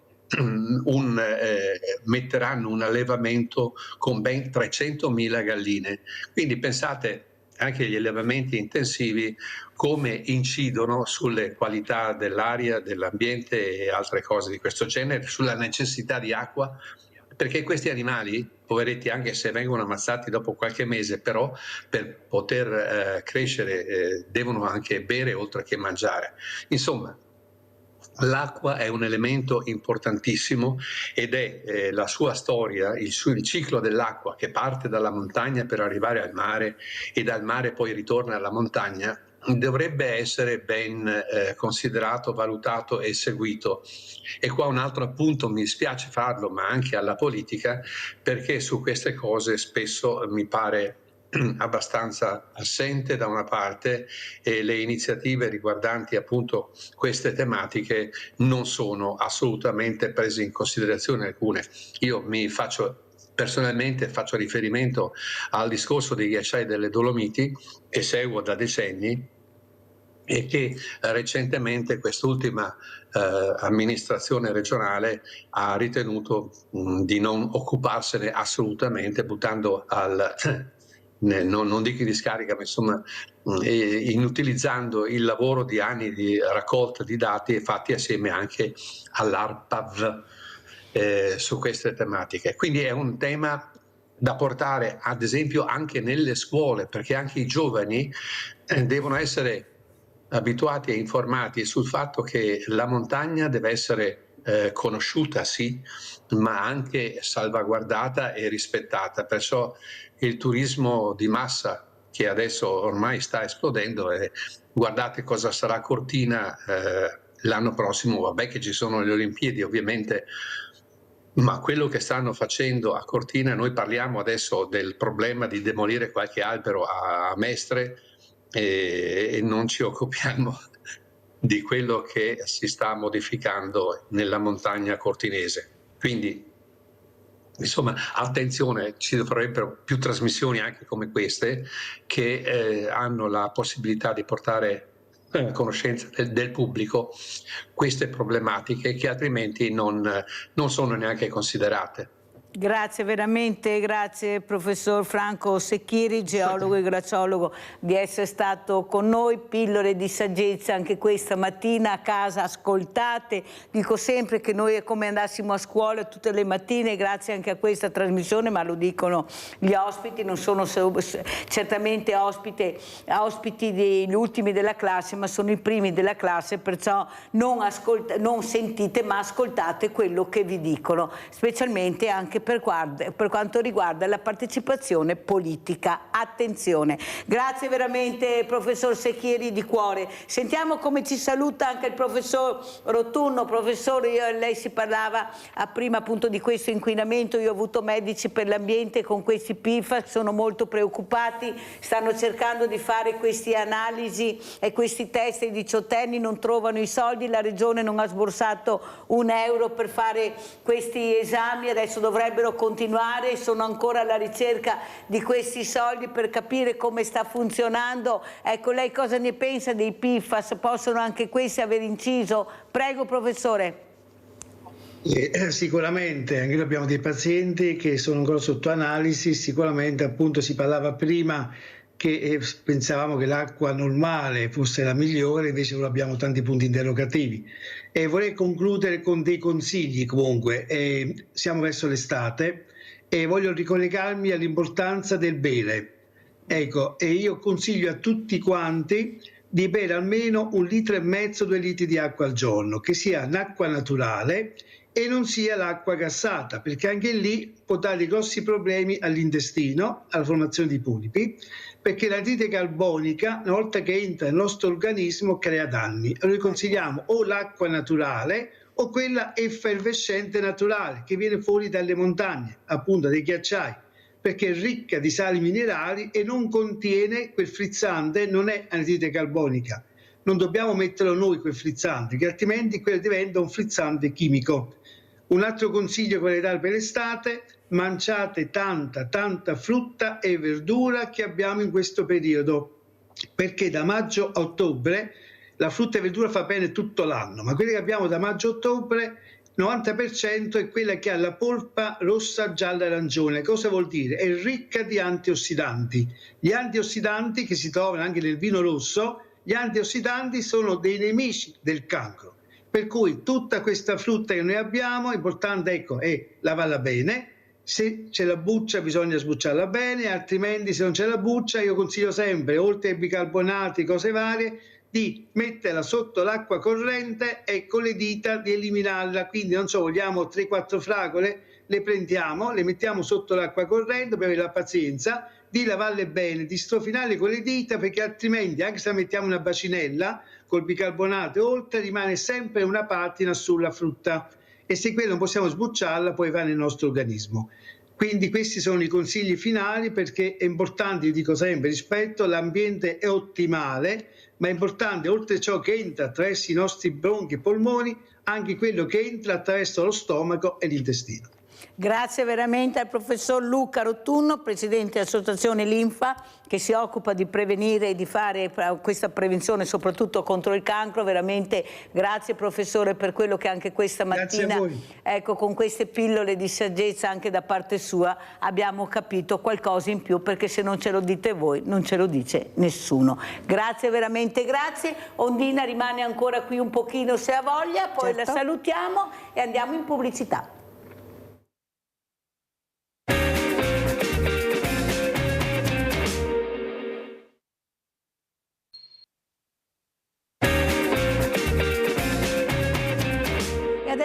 metteranno un allevamento con ben 300.000 galline. Quindi pensate anche agli allevamenti intensivi come incidono sulle qualità dell'aria, dell'ambiente e altre cose di questo genere, sulla necessità di acqua, perché questi animali, poveretti, anche se vengono ammazzati dopo qualche mese, però per poter crescere devono anche bere oltre che mangiare. Insomma, l'acqua è un elemento importantissimo ed è la sua storia, il ciclo dell'acqua che parte dalla montagna per arrivare al mare e dal mare poi ritorna alla montagna, dovrebbe essere ben considerato, valutato e seguito. E qua un altro appunto, mi spiace farlo, ma anche alla politica, perché su queste cose spesso mi pare abbastanza assente da una parte e le iniziative riguardanti appunto queste tematiche non sono assolutamente prese in considerazione alcune. Io personalmente faccio riferimento al discorso dei ghiacciai delle Dolomiti che seguo da decenni e che recentemente quest'ultima amministrazione regionale ha ritenuto di non occuparsene assolutamente, buttando non dico in discarica, ma insomma inutilizzando il lavoro di anni di raccolta di dati fatti assieme anche all'ARPAV su queste tematiche. Quindi è un tema da portare ad esempio anche nelle scuole, perché anche i giovani devono essere abituati e informati sul fatto che la montagna deve essere conosciuta, sì, ma anche salvaguardata e rispettata. Perciò il turismo di massa che adesso ormai sta esplodendo, guardate cosa sarà Cortina l'anno prossimo, vabbè che ci sono le Olimpiadi ovviamente, ma quello che stanno facendo a Cortina, noi parliamo adesso del problema di demolire qualche albero a Mestre e non ci occupiamo di quello che si sta modificando nella montagna cortinese. Quindi, insomma, attenzione, ci dovrebbero più trasmissioni anche come queste che hanno la possibilità di portare a conoscenza del pubblico queste problematiche che altrimenti non sono neanche considerate. Grazie veramente, grazie professor Franco Secchieri, geologo e glaciologo, di essere stato con noi. Pillole di saggezza anche questa mattina a casa, ascoltate. Dico sempre che noi è come andassimo a scuola tutte le mattine, grazie anche a questa trasmissione, ma lo dicono gli ospiti, non sono certamente ospiti degli ultimi della classe, ma sono i primi della classe, perciò non sentite ma ascoltate quello che vi dicono, specialmente anche per quanto riguarda la partecipazione politica. Attenzione. Grazie veramente professor Secchieri di cuore. Sentiamo come ci saluta anche il professor Rotunno. Professore, lei si parlava prima appunto di questo inquinamento. Io ho avuto medici per l'ambiente con questi PFAS, sono molto preoccupati, stanno cercando di fare queste analisi e questi test ai diciottenni, non trovano i soldi, la regione non ha sborsato €1 per fare questi esami, adesso dovrebbero continuare, sono ancora alla ricerca di questi soldi per capire come sta funzionando. Ecco, lei cosa ne pensa dei PFAS? Possono anche questi aver inciso? Prego professore. Sicuramente, anche noi abbiamo dei pazienti che sono ancora sotto analisi, sicuramente appunto si parlava prima che pensavamo che l'acqua normale fosse la migliore, invece ora abbiamo tanti punti interrogativi. E vorrei concludere con dei consigli comunque. Siamo verso l'estate e voglio ricollegarmi all'importanza del bere. Ecco, e io consiglio a tutti quanti di bere almeno 1,5 litri, 2 litri di acqua al giorno, che sia un'acqua naturale e non sia l'acqua gassata, perché anche lì può dare grossi problemi all'intestino, alla formazione di polipi, perché l'anidride carbonica, una volta che entra nel nostro organismo, crea danni. Allora noi consigliamo o l'acqua naturale o quella effervescente naturale, che viene fuori dalle montagne, appunto dai ghiacciai, perché è ricca di sali minerali e non contiene quel frizzante, non è anidride carbonica. Non dobbiamo metterlo noi quel frizzante, che altrimenti quello diventa un frizzante chimico. Un altro consiglio che vorrei dare per l'estate: mangiate tanta frutta e verdura che abbiamo in questo periodo, perché da maggio a ottobre la frutta e verdura fa bene tutto l'anno, ma quella che abbiamo da maggio a ottobre 90% è quella che ha la polpa rossa, gialla, arancione. Cosa vuol dire? È ricca di antiossidanti. Gli antiossidanti che si trovano anche nel vino rosso, gli antiossidanti sono dei nemici del cancro. Per cui tutta questa frutta che noi abbiamo, importante ecco, è lavarla bene. Se c'è la buccia bisogna sbucciarla bene, altrimenti se non c'è la buccia io consiglio sempre, oltre ai bicarbonati, cose varie, di metterla sotto l'acqua corrente e con le dita di eliminarla. Quindi non so, vogliamo 3-4 fragole, le prendiamo, le mettiamo sotto l'acqua corrente, per avere la pazienza di lavarle bene, di strofinarle con le dita, perché altrimenti anche se mettiamo una bacinella col bicarbonato oltre, rimane sempre una patina sulla frutta e se quella non possiamo sbucciarla poi va nel nostro organismo. Quindi questi sono i consigli finali, perché è importante, io dico sempre, rispetto all'ambiente è ottimale, ma è importante, oltre ciò che entra attraverso i nostri bronchi e polmoni, anche quello che entra attraverso lo stomaco e l'intestino. Grazie veramente al professor Luca Rotunno, presidente dell'associazione Linfa, che si occupa di prevenire e di fare questa prevenzione soprattutto contro il cancro. Veramente grazie professore per quello che anche questa mattina, ecco, con queste pillole di saggezza anche da parte sua abbiamo capito qualcosa in più, perché se non ce lo dite voi non ce lo dice nessuno. Grazie veramente, grazie. Ondina rimane ancora qui un pochino se ha voglia, poi la salutiamo e andiamo in pubblicità.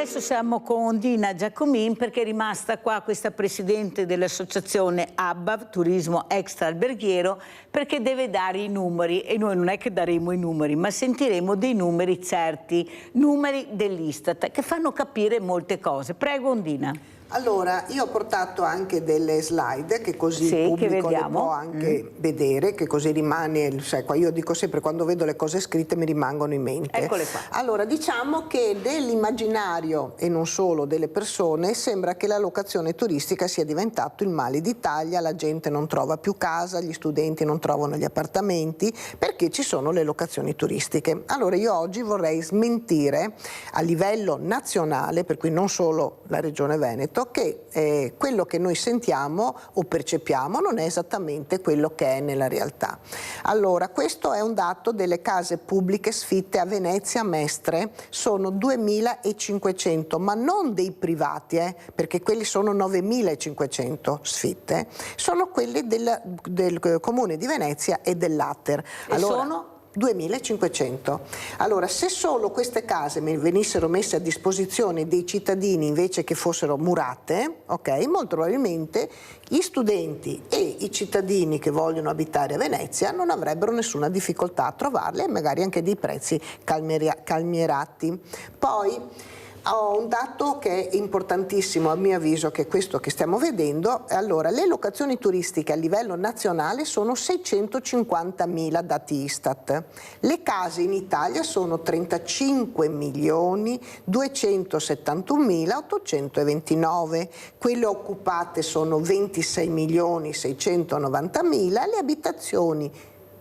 adesso siamo con Dina Giacomin perché è rimasta qua questa presidente dell'associazione ABBA, Turismo Extra Alberghiero, perché deve dare i numeri e noi non è che daremo i numeri, ma sentiremo dei numeri certi, numeri dell'Istat che fanno capire molte cose. Prego Ondina. Allora, io ho portato anche delle slide che così il pubblico le può anche vedere, che così rimane, sai, io dico sempre quando vedo le cose scritte mi rimangono in mente. Eccole qua. Allora, diciamo che nell'immaginario e non solo delle persone sembra che la locazione turistica sia diventato il male d'Italia, la gente non trova più casa, gli studenti non trovano gli appartamenti perché ci sono le locazioni turistiche. Allora, io oggi vorrei smentire a livello nazionale, per cui non solo la Regione Veneto, che quello che noi sentiamo o percepiamo non è esattamente quello che è nella realtà. Allora, questo è un dato delle case pubbliche sfitte a Venezia, a Mestre, sono 2.500, ma non dei privati, perché quelli sono 9.500 sfitte, sono quelli del Comune di Venezia e dell'Atter. Allora, sono 2.500. Allora, se solo queste case venissero messe a disposizione dei cittadini invece che fossero murate, ok, molto probabilmente gli studenti e i cittadini che vogliono abitare a Venezia non avrebbero nessuna difficoltà a trovarle e magari anche dei prezzi calmierati. Poi ho un dato che è importantissimo a mio avviso, che è questo che stiamo vedendo. Allora, le locazioni turistiche a livello nazionale sono 650.000 dati Istat. Le case in Italia sono 35.271.829, quelle occupate sono 26.690.000, le abitazioni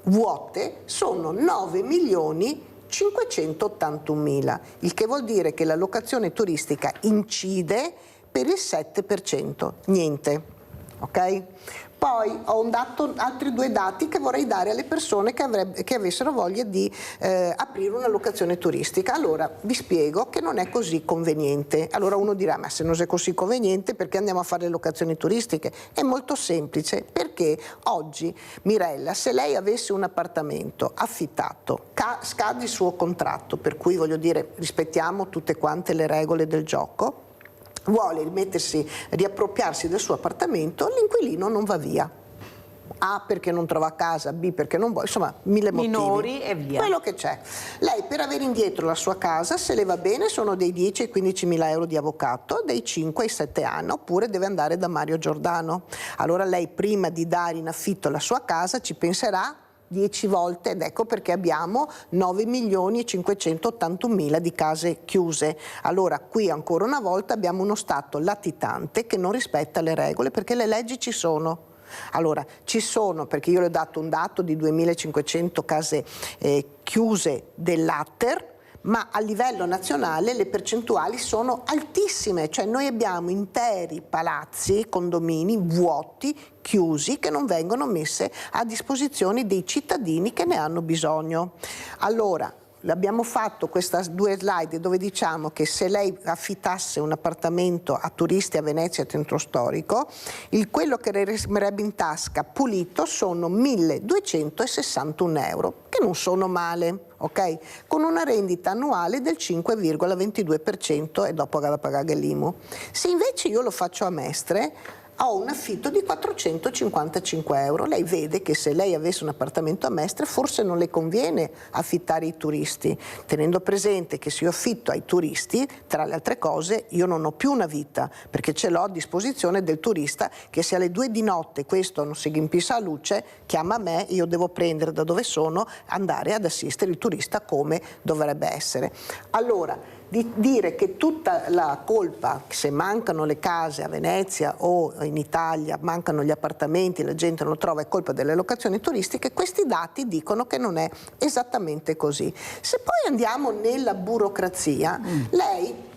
vuote sono 9.581.000, il che vuol dire che la locazione turistica incide per il 7%, niente, ok? Poi ho altri due dati che vorrei dare alle persone che avessero voglia di aprire una locazione turistica. Allora, vi spiego che non è così conveniente. Allora uno dirà, ma se non è così conveniente perché andiamo a fare le locazioni turistiche? È molto semplice, perché oggi, Mirella, se lei avesse un appartamento affittato, scade il suo contratto, per cui voglio dire, rispettiamo tutte quante le regole del gioco, vuole riappropriarsi del suo appartamento, l'inquilino non va via. A, perché non trova casa, B, perché non vuole, insomma, mille motivi. Minori e via. Quello che c'è. Lei, per avere indietro la sua casa, se le va bene, sono dei 10 ai 15.000 euro di avvocato, dei 5 ai 7 anni, oppure deve andare da Mario Giordano. Allora lei, prima di dare in affitto la sua casa, ci penserà 10 volte, ed ecco perché abbiamo 9.581.000 di case chiuse. Allora qui ancora una volta abbiamo uno Stato latitante che non rispetta le regole, perché le leggi ci sono. Allora, ci sono, perché io le ho dato un dato di 2.500 case chiuse dell'Atter, ma a livello nazionale le percentuali sono altissime, cioè noi abbiamo interi palazzi, condomini vuoti, chiusi, che non vengono messe a disposizione dei cittadini che ne hanno bisogno. Allora, abbiamo fatto queste due slide dove diciamo che se lei affittasse un appartamento a turisti a Venezia centro storico, quello che rimarrebbe in tasca pulito sono 1.261 euro, che non sono male, ok? Con una rendita annuale del 5,22% e dopo da pagare l'IMU. Se invece io lo faccio a Mestre, ho un affitto di 455 euro. Lei vede che se lei avesse un appartamento a Mestre forse non le conviene affittare ai turisti, tenendo presente che se io affitto ai turisti, tra le altre cose, io non ho più una vita, perché ce l'ho a disposizione del turista che se alle 2 di notte questo non si riempisse la luce, chiama me, io devo prendere da dove sono, andare ad assistere il turista come dovrebbe essere. Allora, di dire che tutta la colpa, se mancano le case a Venezia o in Italia, mancano gli appartamenti, la gente non lo trova, è colpa delle locazioni turistiche, questi dati dicono che non è esattamente così. Se poi andiamo nella burocrazia, lei...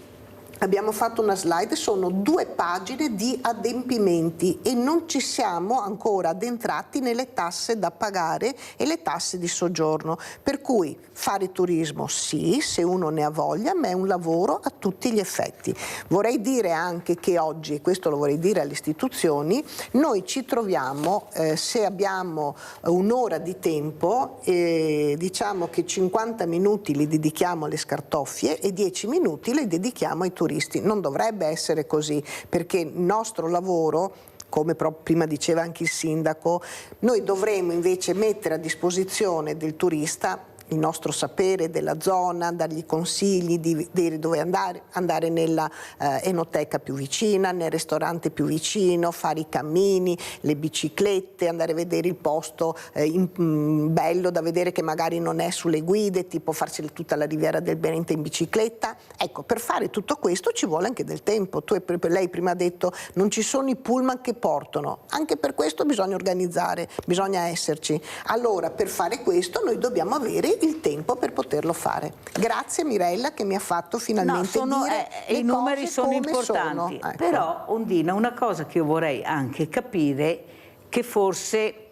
Abbiamo fatto una slide, sono 2 pagine di adempimenti e non ci siamo ancora addentrati nelle tasse da pagare e le tasse di soggiorno. Per cui fare turismo sì, se uno ne ha voglia, ma è un lavoro a tutti gli effetti. Vorrei dire anche che oggi, e questo lo vorrei dire alle istituzioni, noi ci troviamo, se abbiamo un'ora di tempo, diciamo che 50 minuti li dedichiamo alle scartoffie e 10 minuti li dedichiamo ai turisti. turisti. Non dovrebbe essere così, perché il nostro lavoro, come prima diceva anche il sindaco, noi dovremmo invece mettere a disposizione del turista il nostro sapere della zona, dargli consigli di dove andare nella enoteca più vicina, nel ristorante più vicino, fare i cammini, le biciclette, andare a vedere il posto bello da vedere che magari non è sulle guide, tipo farsi tutta la Riviera del Brenta in bicicletta. Ecco, per fare tutto questo ci vuole anche del tempo. Lei prima ha detto non ci sono i pullman che portano, anche per questo bisogna organizzare, bisogna esserci. Allora, per fare questo noi dobbiamo avere il tempo per poterlo fare. Grazie Mirella che mi ha fatto finalmente dire i numeri sono come importanti, sono. Ecco. Però Ondina, una cosa che io vorrei anche capire, che forse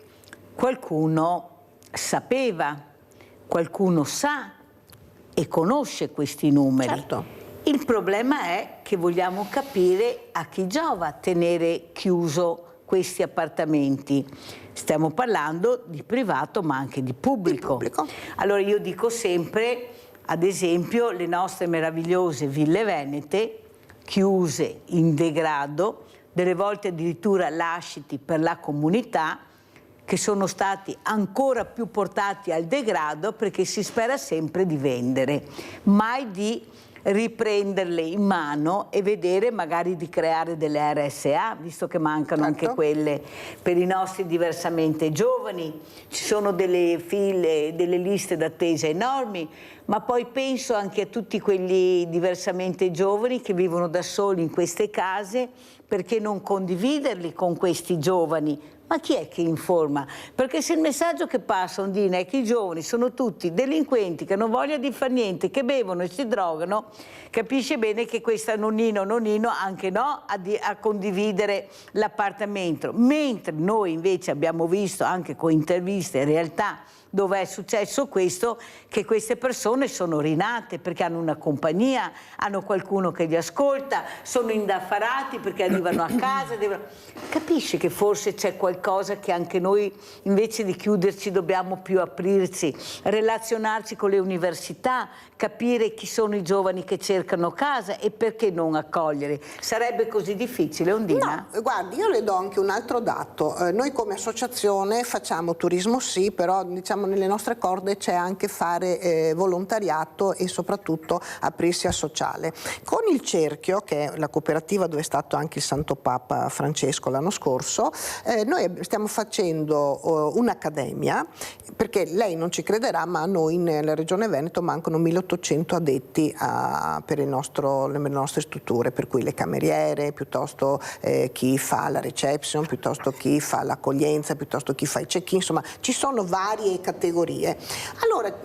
qualcuno sapeva, qualcuno sa e conosce questi numeri. Certo. Il problema è che vogliamo capire a chi giova tenere chiuso questi appartamenti. Stiamo parlando di privato ma anche di pubblico. Allora io dico sempre, ad esempio, le nostre meravigliose ville venete, chiuse in degrado, delle volte addirittura lasciti per la comunità, che sono stati ancora più portati al degrado perché si spera sempre di vendere, mai di riprenderle in mano e vedere magari di creare delle RSA, visto che mancano anche quelle per i nostri diversamente giovani. Ci sono delle file, delle liste d'attesa enormi, ma poi penso anche a tutti quelli diversamente giovani che vivono da soli in queste case, perché non condividerli con questi giovani? Ma chi è che informa? Perché se il messaggio che passa, Ondina, è che i giovani sono tutti delinquenti, che non vogliono di fare niente, che bevono e si drogano, capisce bene che questa nonnino, anche no, a condividere l'appartamento. Mentre noi invece abbiamo visto anche con interviste in realtà dove è successo questo, che queste persone sono rinate perché hanno una compagnia, hanno qualcuno che li ascolta, sono indaffarati perché arrivano a casa. Capisci che forse c'è qualcosa che anche noi invece di chiuderci dobbiamo più aprirci, relazionarci con le università, capire chi sono i giovani che cercano casa e perché non accogliere. Sarebbe così difficile, Ondina? No, guardi, io le do anche un altro dato. Noi come associazione facciamo turismo sì, però diciamo nelle nostre corde c'è anche fare volontariato e soprattutto aprirsi al sociale. Con il Cerchio, che è la cooperativa dove è stato anche il Santo Papa Francesco l'anno scorso, noi stiamo facendo un'accademia, perché lei non ci crederà, ma a noi nella Regione Veneto mancano 1800 addetti per le nostre strutture, per cui le cameriere, piuttosto chi fa la reception, piuttosto chi fa l'accoglienza, piuttosto chi fa i check-in, insomma ci sono varie categorie. Allora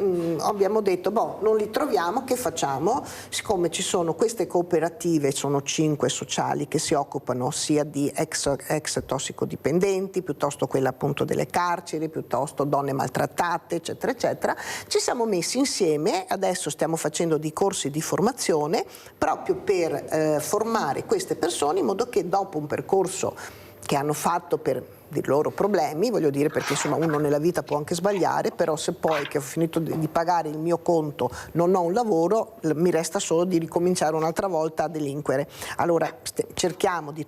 abbiamo detto, non li troviamo, che facciamo? Siccome ci sono queste cooperative, sono 5 sociali che si occupano sia di ex tossicodipendenti, piuttosto quella appunto delle carceri, piuttosto donne maltrattate, eccetera, eccetera, ci siamo messi insieme, adesso stiamo facendo dei corsi di formazione proprio per formare queste persone in modo che dopo un percorso che hanno fatto per dei loro problemi, voglio dire, perché insomma uno nella vita può anche sbagliare, però se poi che ho finito di pagare il mio conto non ho un lavoro, mi resta solo di ricominciare un'altra volta a delinquere. Allora cerchiamo di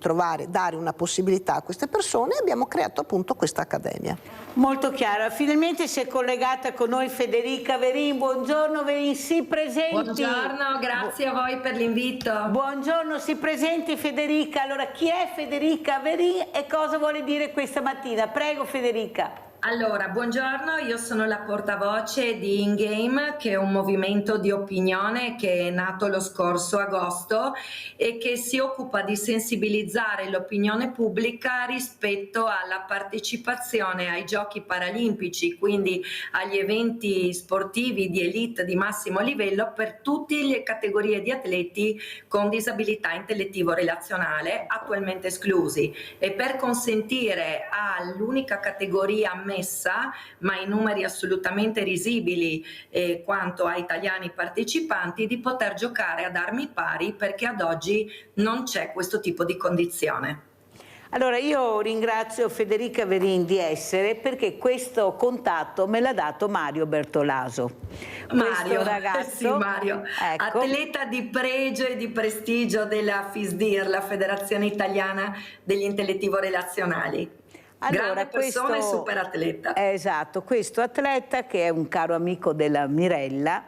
dare una possibilità a queste persone e abbiamo creato appunto questa accademia. Molto chiaro. Finalmente si è collegata con noi Federica Verin. Buongiorno Verin, si presenti. Buongiorno, grazie a voi per l'invito. Buongiorno, si presenti Federica. Allora, chi è Federica Verin e cosa vuole dire questa mattina? Prego Federica. Allora, buongiorno, io sono la portavoce di InGame, che è un movimento di opinione che è nato lo scorso agosto e che si occupa di sensibilizzare l'opinione pubblica rispetto alla partecipazione ai Giochi Paralimpici, quindi agli eventi sportivi di elite di massimo livello per tutte le categorie di atleti con disabilità intellettivo-relazionale attualmente esclusi, e per consentire all'unica categoria ma in numeri assolutamente risibili quanto a italiani partecipanti, di poter giocare ad armi pari, perché ad oggi non c'è questo tipo di condizione. Allora io ringrazio Federica Verin di essere, perché questo contatto me l'ha dato Mario Bertolaso. Mario, ragazzo, sì, Mario, ecco, atleta di pregio e di prestigio della FISDIR, la Federazione Italiana degli Intellettivo Relazionali. Grande persona e super atleta. Esatto, questo atleta, che è un caro amico della Mirella,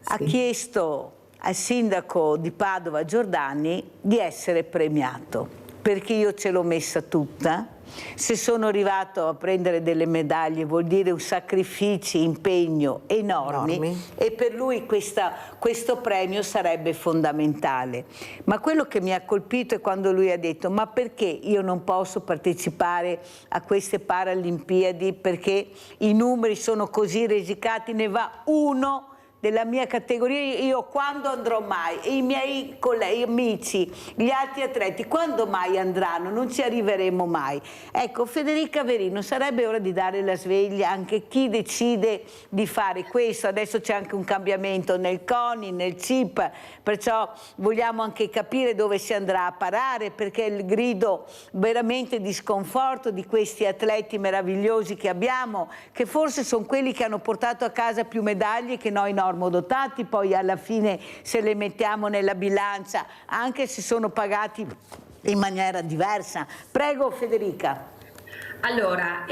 ha chiesto al sindaco di Padova Giordani di essere premiato, perché io ce l'ho messa tutta. Se sono arrivato a prendere delle medaglie vuol dire un sacrificio, impegno enormi. E per lui questo premio sarebbe fondamentale. Ma quello che mi ha colpito è quando lui ha detto: ma perché io non posso partecipare a queste Paralimpiadi, perché i numeri sono così risicati, ne va uno della mia categoria, io quando andrò mai? E i miei colleghi, amici, gli altri atleti, quando mai andranno? Non ci arriveremo mai. Ecco, Federica Verino, sarebbe ora di dare la sveglia anche a chi decide di fare questo. Adesso c'è anche un cambiamento nel CONI, nel CIP, perciò vogliamo anche capire dove si andrà a parare, perché il grido veramente di sconforto di questi atleti meravigliosi che abbiamo, che forse sono quelli che hanno portato a casa più medaglie che noi normodotati, poi alla fine se le mettiamo nella bilancia, anche se sono pagati in maniera diversa. Prego Federica. Allora,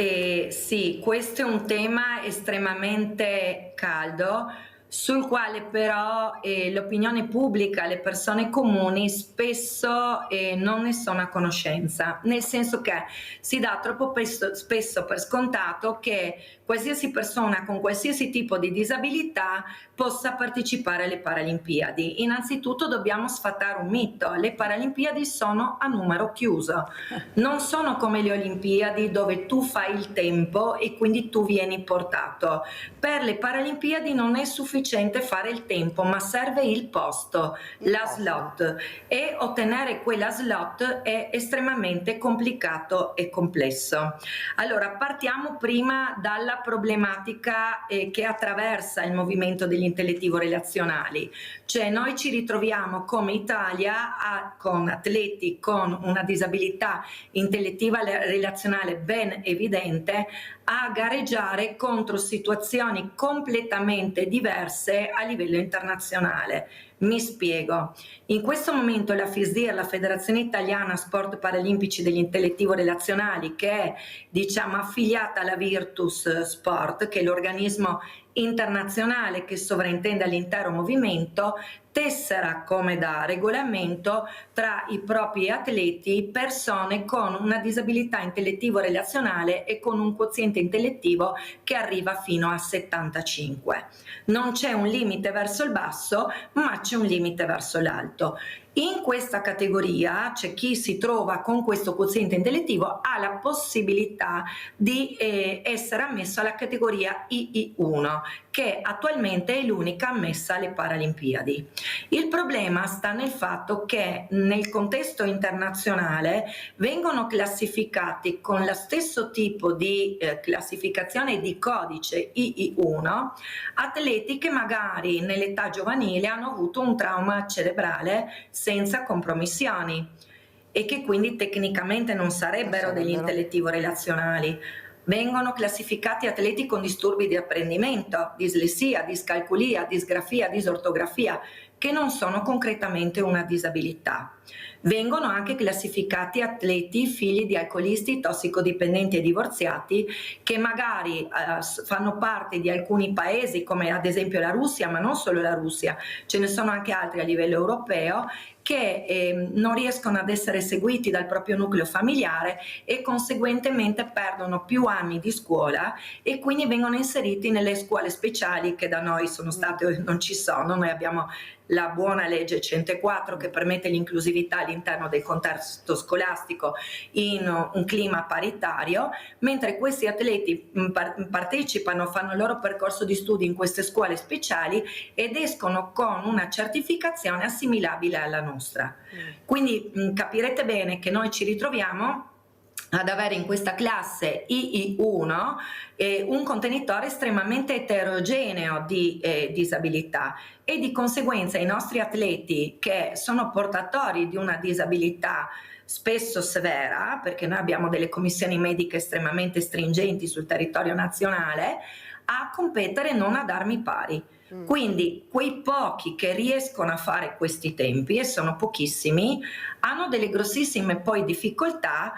sì, questo è un tema estremamente caldo, sul quale però l'opinione pubblica, le persone comuni spesso non ne sono a conoscenza, nel senso che si dà troppo spesso per scontato che qualsiasi persona con qualsiasi tipo di disabilità possa partecipare alle Paralimpiadi. Innanzitutto dobbiamo sfatare un mito: le Paralimpiadi sono a numero chiuso, non sono come le Olimpiadi dove tu fai il tempo e quindi tu vieni portato. Per le Paralimpiadi non è sufficiente fare il tempo, ma serve il posto, la slot, e ottenere quella slot è estremamente complicato e complesso. Allora, partiamo prima dalla problematica che attraversa il movimento degli intellettivo relazionali, cioè noi ci ritroviamo come Italia con atleti con una disabilità intellettiva relazionale ben evidente a gareggiare contro situazioni completamente diverse a livello internazionale. Mi spiego. In questo momento la FISDIR, la Federazione Italiana Sport Paralimpici degli Intellettivo Relazionali, che è affiliata alla Virtus Sport, che è l'organismo internazionale che sovrintende all'intero movimento, tessera come da regolamento tra i propri atleti persone con una disabilità intellettivo relazionale e con un quoziente intellettivo che arriva fino a 75. Non c'è un limite verso il basso, ma c'è un limite verso l'alto. In questa categoria c'è chi si trova con questo quoziente intellettivo, ha la possibilità di essere ammesso alla categoria II1, che attualmente è l'unica ammessa alle Paralimpiadi. Il problema sta nel fatto che nel contesto internazionale vengono classificati con lo stesso tipo di classificazione di codice II1 atleti che magari nell'età giovanile hanno avuto un trauma cerebrale senza compromissioni e che quindi tecnicamente non sarebbero degli intellettivo relazionali. Vengono classificati atleti con disturbi di apprendimento, dislessia, discalculia, disgrafia, disortografia, che non sono concretamente una disabilità. Vengono anche classificati atleti figli di alcolisti, tossicodipendenti e divorziati che magari fanno parte di alcuni paesi come ad esempio la Russia, ma non solo la Russia, ce ne sono anche altri a livello europeo che non riescono ad essere seguiti dal proprio nucleo familiare e conseguentemente perdono più anni di scuola e quindi vengono inseriti nelle scuole speciali che da noi sono state, non ci sono. Noi abbiamo la buona legge 104 che permette l'inclusività all'interno del contesto scolastico in un clima paritario, mentre questi atleti partecipano, fanno il loro percorso di studi in queste scuole speciali ed escono con una certificazione assimilabile alla nostra. Quindi capirete bene che noi ci ritroviamo ad avere in questa classe II1 un contenitore estremamente eterogeneo di disabilità e di conseguenza i nostri atleti che sono portatori di una disabilità spesso severa, perché noi abbiamo delle commissioni mediche estremamente stringenti sul territorio nazionale, a competere non ad armi pari. Quindi quei pochi che riescono a fare questi tempi, e sono pochissimi, hanno delle grossissime poi difficoltà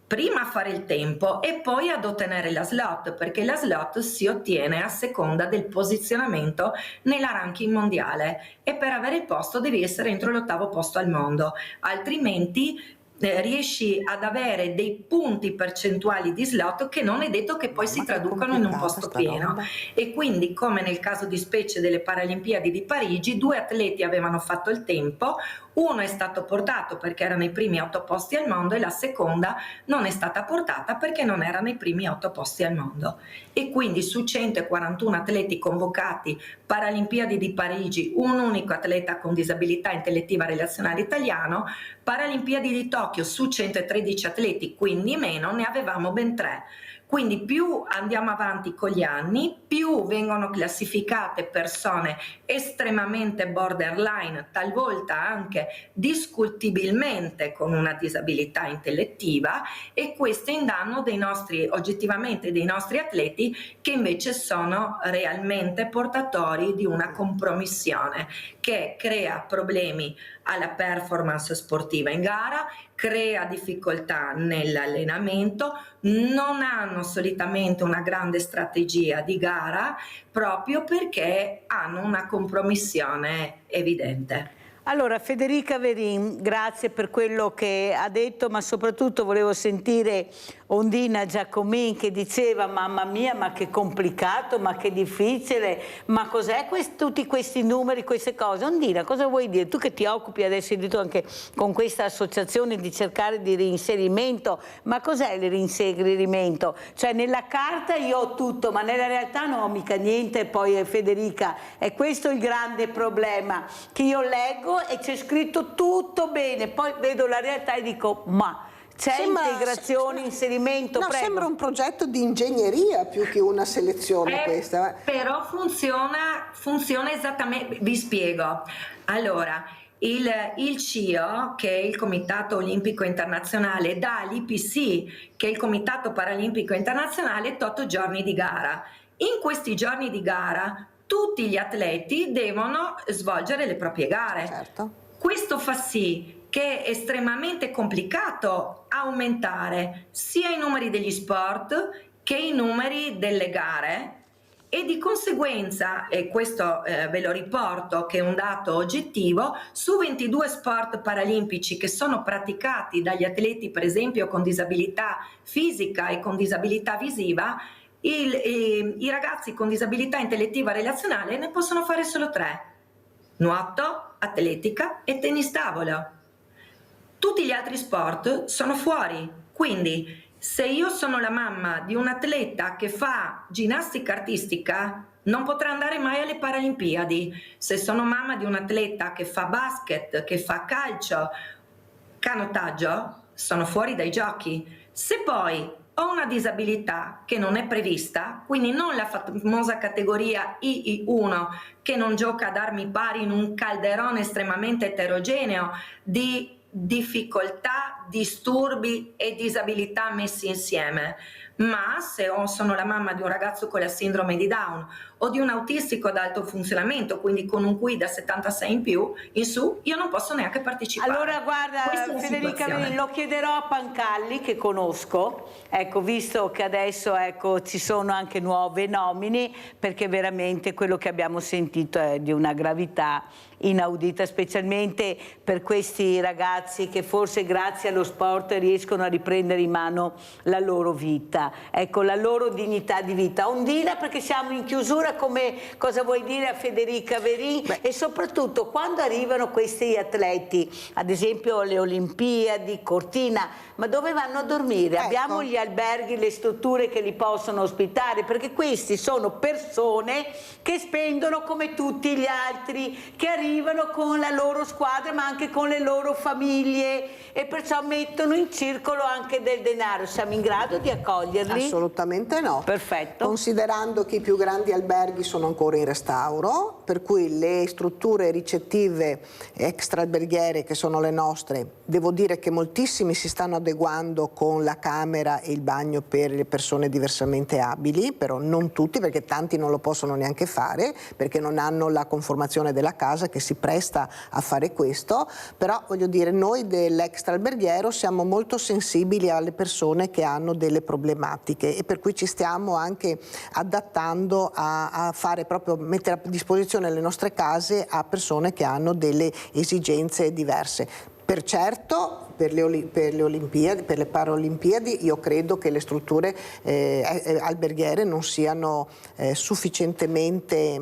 prima a fare il tempo e poi ad ottenere la slot, perché la slot si ottiene a seconda del posizionamento nella ranking mondiale, e per avere il posto devi essere entro l'8° posto al mondo, altrimenti riesci ad avere dei punti percentuali di slot che non è detto che poi si traducano in un posto pieno. E quindi, come nel caso di specie delle Paralimpiadi di Parigi, 2 atleti avevano fatto il tempo, uno è stato portato perché era nei primi 8 posti al mondo e la seconda non è stata portata perché non era nei primi 8 posti al mondo. E quindi su 141 atleti convocati Paralimpiadi di Parigi, un unico atleta con disabilità intellettiva relazionale italiano, Paralimpiadi di Tokyo su 113 atleti, quindi meno, ne avevamo ben 3. Quindi più andiamo avanti con gli anni, più vengono classificate persone estremamente borderline, talvolta anche discutibilmente con una disabilità intellettiva, e questo in danno dei nostri, oggettivamente dei nostri atleti, che invece sono realmente portatori di una compromissione che crea problemi alla performance sportiva in gara, crea difficoltà nell'allenamento, non hanno solitamente una grande strategia di gara proprio perché hanno una compromissione evidente. Allora, Federica Verin, grazie per quello che ha detto, ma soprattutto volevo sentire Ondina Giacomin che diceva: mamma mia, ma che complicato, ma che difficile, ma cos'è tutti questi numeri, queste cose? Ondina, cosa vuoi dire? Tu che ti occupi adesso, hai detto anche con questa associazione di cercare di reinserimento, ma cos'è il reinserimento? Cioè nella carta io ho tutto, ma nella realtà non ho mica niente. E poi Federica, è questo il grande problema, che io leggo e c'è scritto tutto bene, poi vedo la realtà e dico: ma c'è integrazione, inserimento? No, prego. Sembra un progetto di ingegneria più che una selezione questa. Però funziona esattamente, vi spiego. Allora, il CIO, che è il Comitato Olimpico Internazionale, dà all'IPC, che è il Comitato Paralimpico Internazionale, 8 giorni di gara. In questi giorni di gara tutti gli atleti devono svolgere le proprie gare. Certo. Questo fa sì che è estremamente complicato aumentare sia i numeri degli sport che i numeri delle gare, e di conseguenza, e questo ve lo riporto che è un dato oggettivo, su 22 sport paralimpici che sono praticati dagli atleti per esempio con disabilità fisica e con disabilità visiva, i ragazzi con disabilità intellettiva relazionale ne possono fare solo 3: nuoto, atletica e tennis tavolo. Tutti gli altri sport sono fuori. Quindi se io sono la mamma di un atleta che fa ginnastica artistica, non potrà andare mai alle Paralimpiadi. Se sono mamma di un atleta che fa basket, che fa calcio, canottaggio, sono fuori dai giochi. Se poi ho una disabilità che non è prevista, quindi non la famosa categoria II1 che non gioca ad armi pari in un calderone estremamente eterogeneo di difficoltà, disturbi e disabilità messi insieme, ma se sono la mamma di un ragazzo con la sindrome di Down o di un autistico ad alto funzionamento, quindi con un QI da 76 in su, io non posso neanche partecipare. Allora guarda Federica, lo chiederò a Pancalli, che conosco, ecco, visto che adesso ci sono anche nuove nomine, perché veramente quello che abbiamo sentito è di una gravità inaudita, specialmente per questi ragazzi che forse grazie allo sport riescono a riprendere in mano la loro vita, ecco, la loro dignità di vita. Ondina, perché siamo in chiusura, cosa vuoi dire a Federica Verin? E soprattutto quando arrivano questi atleti, ad esempio le Olimpiadi, Cortina, ma dove vanno a dormire? Ecco. Abbiamo gli alberghi, le strutture che li possono ospitare, perché questi sono persone che spendono come tutti gli altri, che arrivano arrivano con la loro squadra ma anche con le loro famiglie e perciò mettono in circolo anche del denaro. Siamo in grado di accoglierli? Assolutamente no. Perfetto. Considerando che i più grandi alberghi sono ancora in restauro, per cui le strutture ricettive extra alberghiere che sono le nostre, devo dire che moltissimi si stanno adeguando con la camera e il bagno per le persone diversamente abili, però non tutti, perché tanti non lo possono neanche fare perché non hanno la conformazione della casa che si presta a fare questo. Però voglio dire, noi dell'extra alberghiero siamo molto sensibili alle persone che hanno delle problematiche e per cui ci stiamo anche adattando a fare proprio, mettere a disposizione le nostre case a persone che hanno delle esigenze diverse. Per certo, per le Olimpiadi, per le Paralimpiadi, io credo che le strutture alberghiere non siano sufficientemente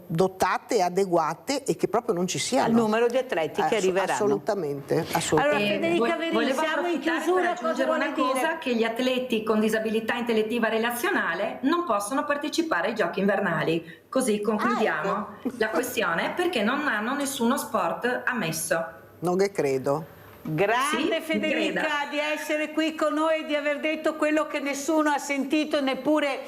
dotate e adeguate e che proprio non ci siano. Al numero di atleti che arriveranno. Assolutamente. Allora, Federica Verini, volevo siamo in approfittare chiusura, per aggiungere cosa una vuole cosa, dire? che gli atleti con disabilità intellettiva relazionale non possono partecipare ai giochi invernali. Così concludiamo la questione, perché non hanno nessuno sport ammesso. Non che credo. Grande Federica di essere qui con noi e di aver detto quello che nessuno ha sentito, neppure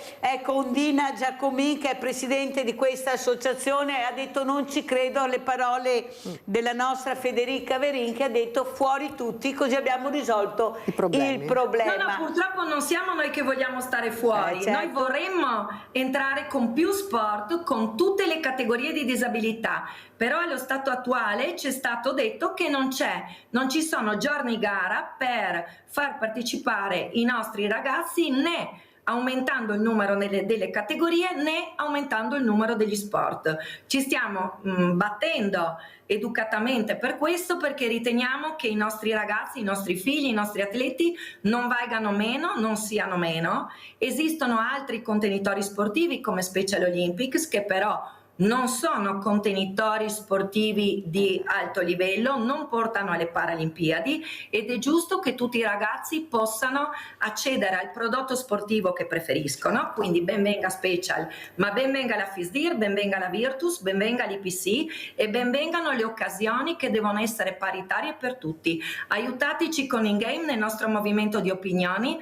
Ondina Giacomin, che è presidente di questa associazione, ha detto non ci credo alle parole della nostra Federica Verin, che ha detto fuori tutti, così abbiamo risolto il problema. No, purtroppo non siamo noi che vogliamo stare fuori, certo. Noi vorremmo entrare con più sport, con tutte le categorie di disabilità, però allo stato attuale ci è stato detto che non ci sono giorni gara per far partecipare i nostri ragazzi, né aumentando il numero delle categorie né aumentando il numero degli sport. Ci stiamo battendo educatamente per questo, perché riteniamo che i nostri ragazzi, i nostri figli, i nostri atleti non valgano meno, non siano meno. Esistono altri contenitori sportivi come Special Olympics, che però non sono contenitori sportivi di alto livello, non portano alle Paralimpiadi, ed è giusto che tutti i ragazzi possano accedere al prodotto sportivo che preferiscono. Quindi ben venga Special, ma ben venga la FISDIR, ben venga la Virtus, ben venga l'IPC e ben vengano le occasioni che devono essere paritarie per tutti. Aiutateci con InGame nel nostro movimento di opinione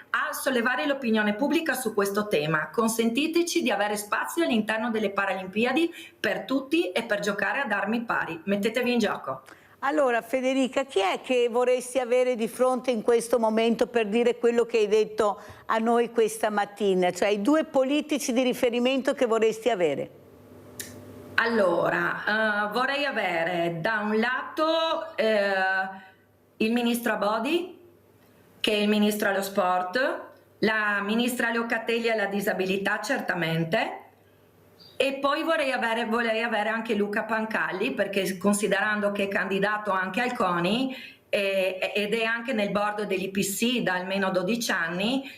a sollevare l'opinione pubblica su questo tema. Consentiteci di avere spazio all'interno delle Paralimpiadi per tutti e per giocare ad armi pari. Mettetevi in gioco. Allora Federica, chi è che vorresti avere di fronte in questo momento per dire quello che hai detto a noi questa mattina? Cioè i due politici di riferimento che vorresti avere? Allora, vorrei avere da un lato il ministro Abodi, che è il ministro allo sport, la ministra Locatelli alla disabilità certamente, e poi vorrei avere anche Luca Pancalli, perché considerando che è candidato anche al CONI ed è anche nel board dell'IPC da almeno 12 anni,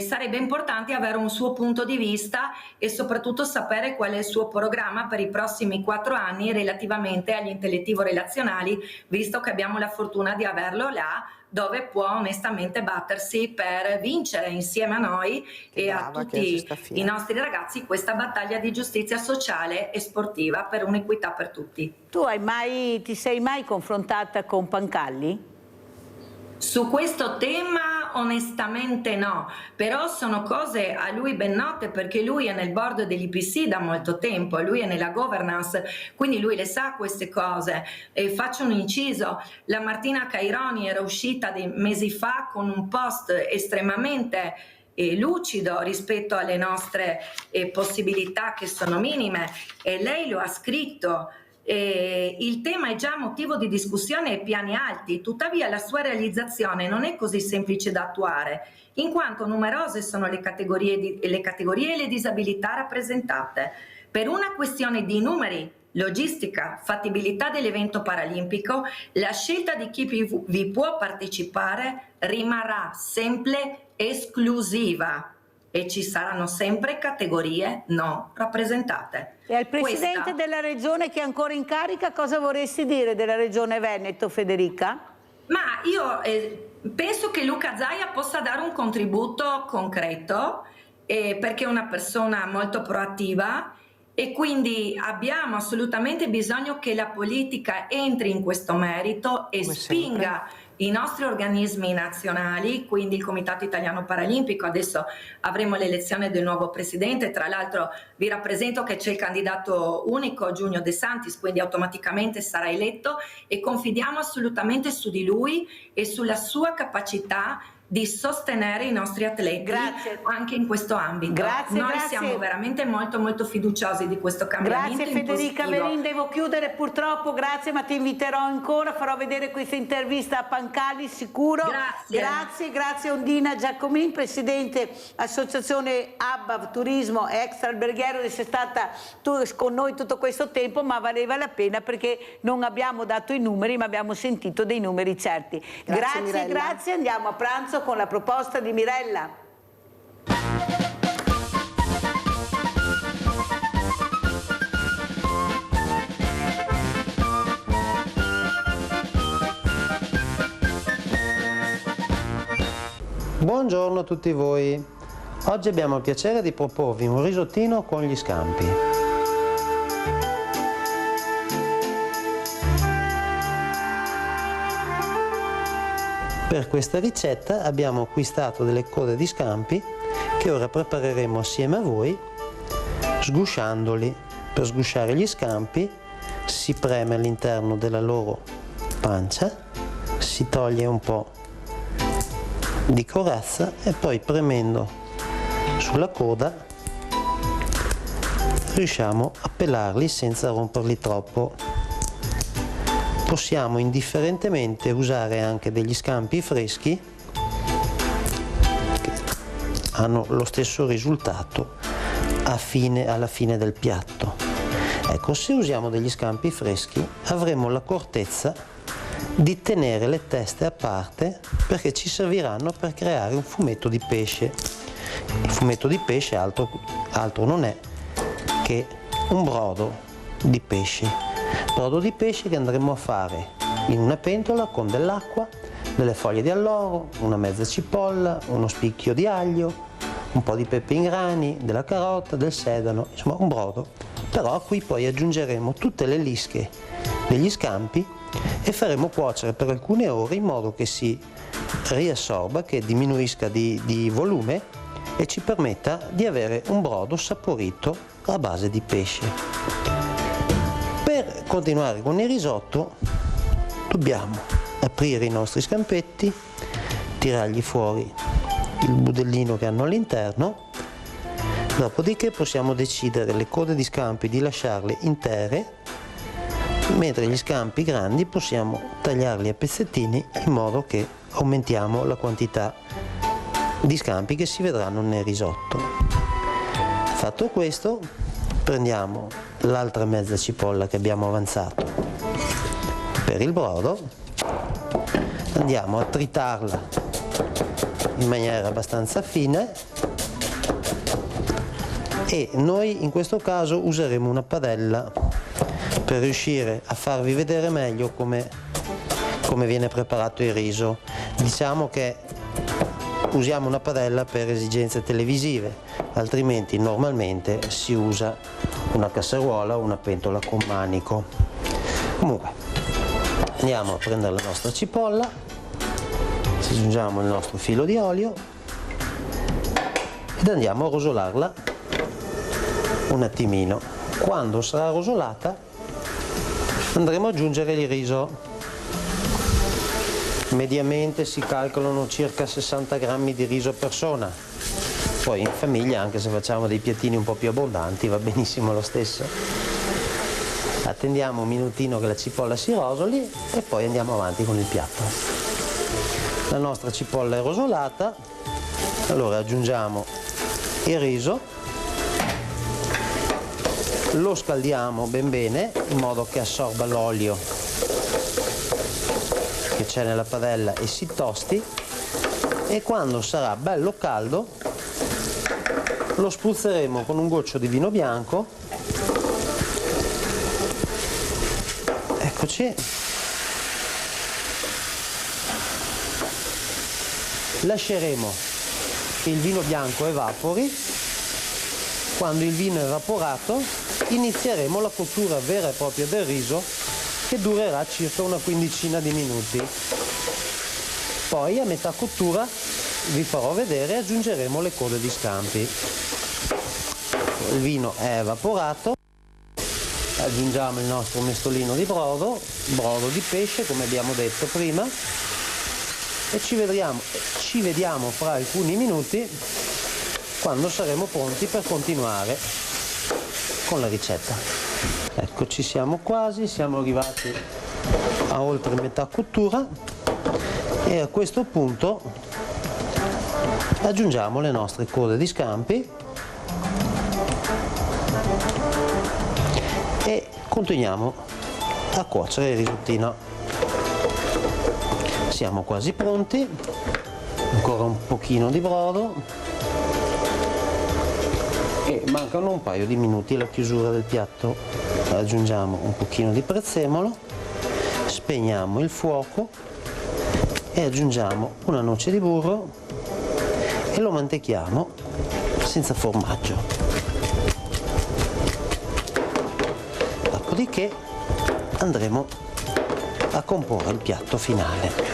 sarebbe importante avere un suo punto di vista e soprattutto sapere qual è il suo programma per i prossimi 4 anni relativamente agli intellettivo relazionali, visto che abbiamo la fortuna di averlo là, dove può onestamente battersi per vincere insieme a noi e a tutti i nostri ragazzi questa battaglia di giustizia sociale e sportiva per un'equità per tutti. Tu ti sei mai confrontata con Pancalli? Su questo tema onestamente no, però sono cose a lui ben note, perché lui è nel board dell'IPC da molto tempo, lui è nella governance, quindi lui le sa queste cose. E faccio un inciso: la Martina Caironi era uscita dei mesi fa con un post estremamente lucido rispetto alle nostre possibilità, che sono minime, e lei lo ha scritto. Il tema è già motivo di discussione ai piani alti, tuttavia la sua realizzazione non è così semplice da attuare, in quanto numerose sono le categorie e le disabilità rappresentate. Per una questione di numeri, logistica, fattibilità dell'evento paralimpico, la scelta di chi vi può partecipare rimarrà sempre esclusiva e ci saranno sempre categorie non rappresentate. E al Presidente della Regione che è ancora in carica, cosa vorresti dire della Regione Veneto, Federica? Ma io penso che Luca Zaia possa dare un contributo concreto, perché è una persona molto proattiva e quindi abbiamo assolutamente bisogno che la politica entri in questo merito e spinga i nostri organismi nazionali, quindi il Comitato Italiano Paralimpico. Adesso avremo l'elezione del nuovo presidente, tra l'altro vi rappresento che c'è il candidato unico Giugno De Santis, quindi automaticamente sarà eletto, e confidiamo assolutamente su di lui e sulla sua capacità di sostenere i nostri atleti anche in questo ambito. Noi siamo veramente molto molto fiduciosi di questo cambiamento. Grazie Federica Verin, devo chiudere purtroppo, grazie, ma ti inviterò ancora, farò vedere questa intervista a Pancalli sicuro. Grazie Ondina Giacomin, Presidente Associazione ABBA Turismo e Extra Alberghiero, di essere stata con noi tutto questo tempo, ma valeva la pena perché non abbiamo dato i numeri ma abbiamo sentito dei numeri certi. Grazie, andiamo a pranzo con la proposta di Mirella. Buongiorno a tutti voi. Oggi abbiamo il piacere di proporvi un risottino con gli scampi. Per questa ricetta abbiamo acquistato delle code di scampi che ora prepareremo assieme a voi sgusciandoli. Per sgusciare gli scampi si preme all'interno della loro pancia, si toglie un po' di corazza e poi premendo sulla coda riusciamo a pelarli senza romperli troppo. Possiamo indifferentemente usare anche degli scampi freschi che hanno lo stesso risultato alla fine del piatto. Ecco, se usiamo degli scampi freschi avremo l'accortezza di tenere le teste a parte perché ci serviranno per creare un fumetto di pesce. Il fumetto di pesce altro non è che un brodo di pesce. Brodo di pesce che andremo a fare in una pentola con dell'acqua, delle foglie di alloro, una mezza cipolla, uno spicchio di aglio, un po' di pepe in grani, della carota, del sedano, insomma un brodo. Però a cui poi aggiungeremo tutte le lische degli scampi e faremo cuocere per alcune ore in modo che si riassorba, che diminuisca di volume e ci permetta di avere un brodo saporito a base di pesce. Per continuare con il risotto dobbiamo aprire i nostri scampetti, tirargli fuori il budellino che hanno all'interno, dopodiché possiamo decidere le code di scampi di lasciarle intere, mentre gli scampi grandi possiamo tagliarli a pezzettini in modo che aumentiamo la quantità di scampi che si vedranno nel risotto. Fatto questo, prendiamo l'altra mezza cipolla che abbiamo avanzato per il brodo, andiamo a tritarla in maniera abbastanza fine e noi in questo caso useremo una padella per riuscire a farvi vedere meglio come viene preparato il riso. Diciamo che usiamo una padella per esigenze televisive, altrimenti normalmente si usa una casseruola o una pentola con manico. Comunque andiamo a prendere la nostra cipolla, ci aggiungiamo il nostro filo di olio ed andiamo a rosolarla un attimino. Quando sarà rosolata andremo ad aggiungere il riso. Mediamente si calcolano circa 60 grammi di riso a persona, poi in famiglia anche se facciamo dei piattini un po' più abbondanti va benissimo lo stesso. Attendiamo un minutino che la cipolla si rosoli e poi andiamo avanti con il piatto. La nostra cipolla è rosolata, allora aggiungiamo il riso, lo scaldiamo ben bene in modo che assorba l'olio che c'è nella padella e si tosti, e quando sarà bello caldo lo spruzzeremo con un goccio di vino bianco, eccoci, lasceremo che il vino bianco evapori. Quando il vino è evaporato inizieremo la cottura vera e propria del riso, che durerà circa una quindicina di minuti. Poi a metà cottura vi farò vedere e aggiungeremo le code di scampi. Il vino è evaporato, aggiungiamo il nostro mestolino di brodo di pesce come abbiamo detto prima, e ci vediamo fra alcuni minuti quando saremo pronti per continuare con la ricetta. Eccoci, siamo quasi, siamo arrivati a oltre metà cottura e a questo punto aggiungiamo le nostre code di scampi e continuiamo a cuocere il risottino. Siamo quasi pronti, ancora un pochino di brodo e mancano un paio di minuti alla chiusura del piatto. Aggiungiamo un pochino di prezzemolo, spegniamo il fuoco e aggiungiamo una noce di burro e lo mantechiamo senza formaggio. Dopodiché andremo a comporre il piatto finale.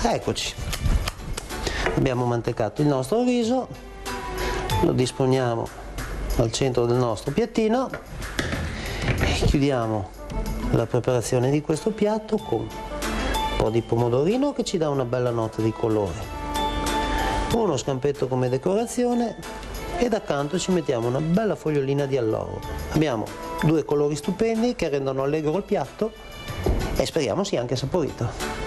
Eccoci, abbiamo mantecato il nostro riso, lo disponiamo al centro del nostro piattino e chiudiamo la preparazione di questo piatto con un po' di pomodorino che ci dà una bella nota di colore, uno scampetto come decorazione ed accanto ci mettiamo una bella fogliolina di alloro. Abbiamo due colori stupendi che rendono allegro il piatto e speriamo sia anche saporito.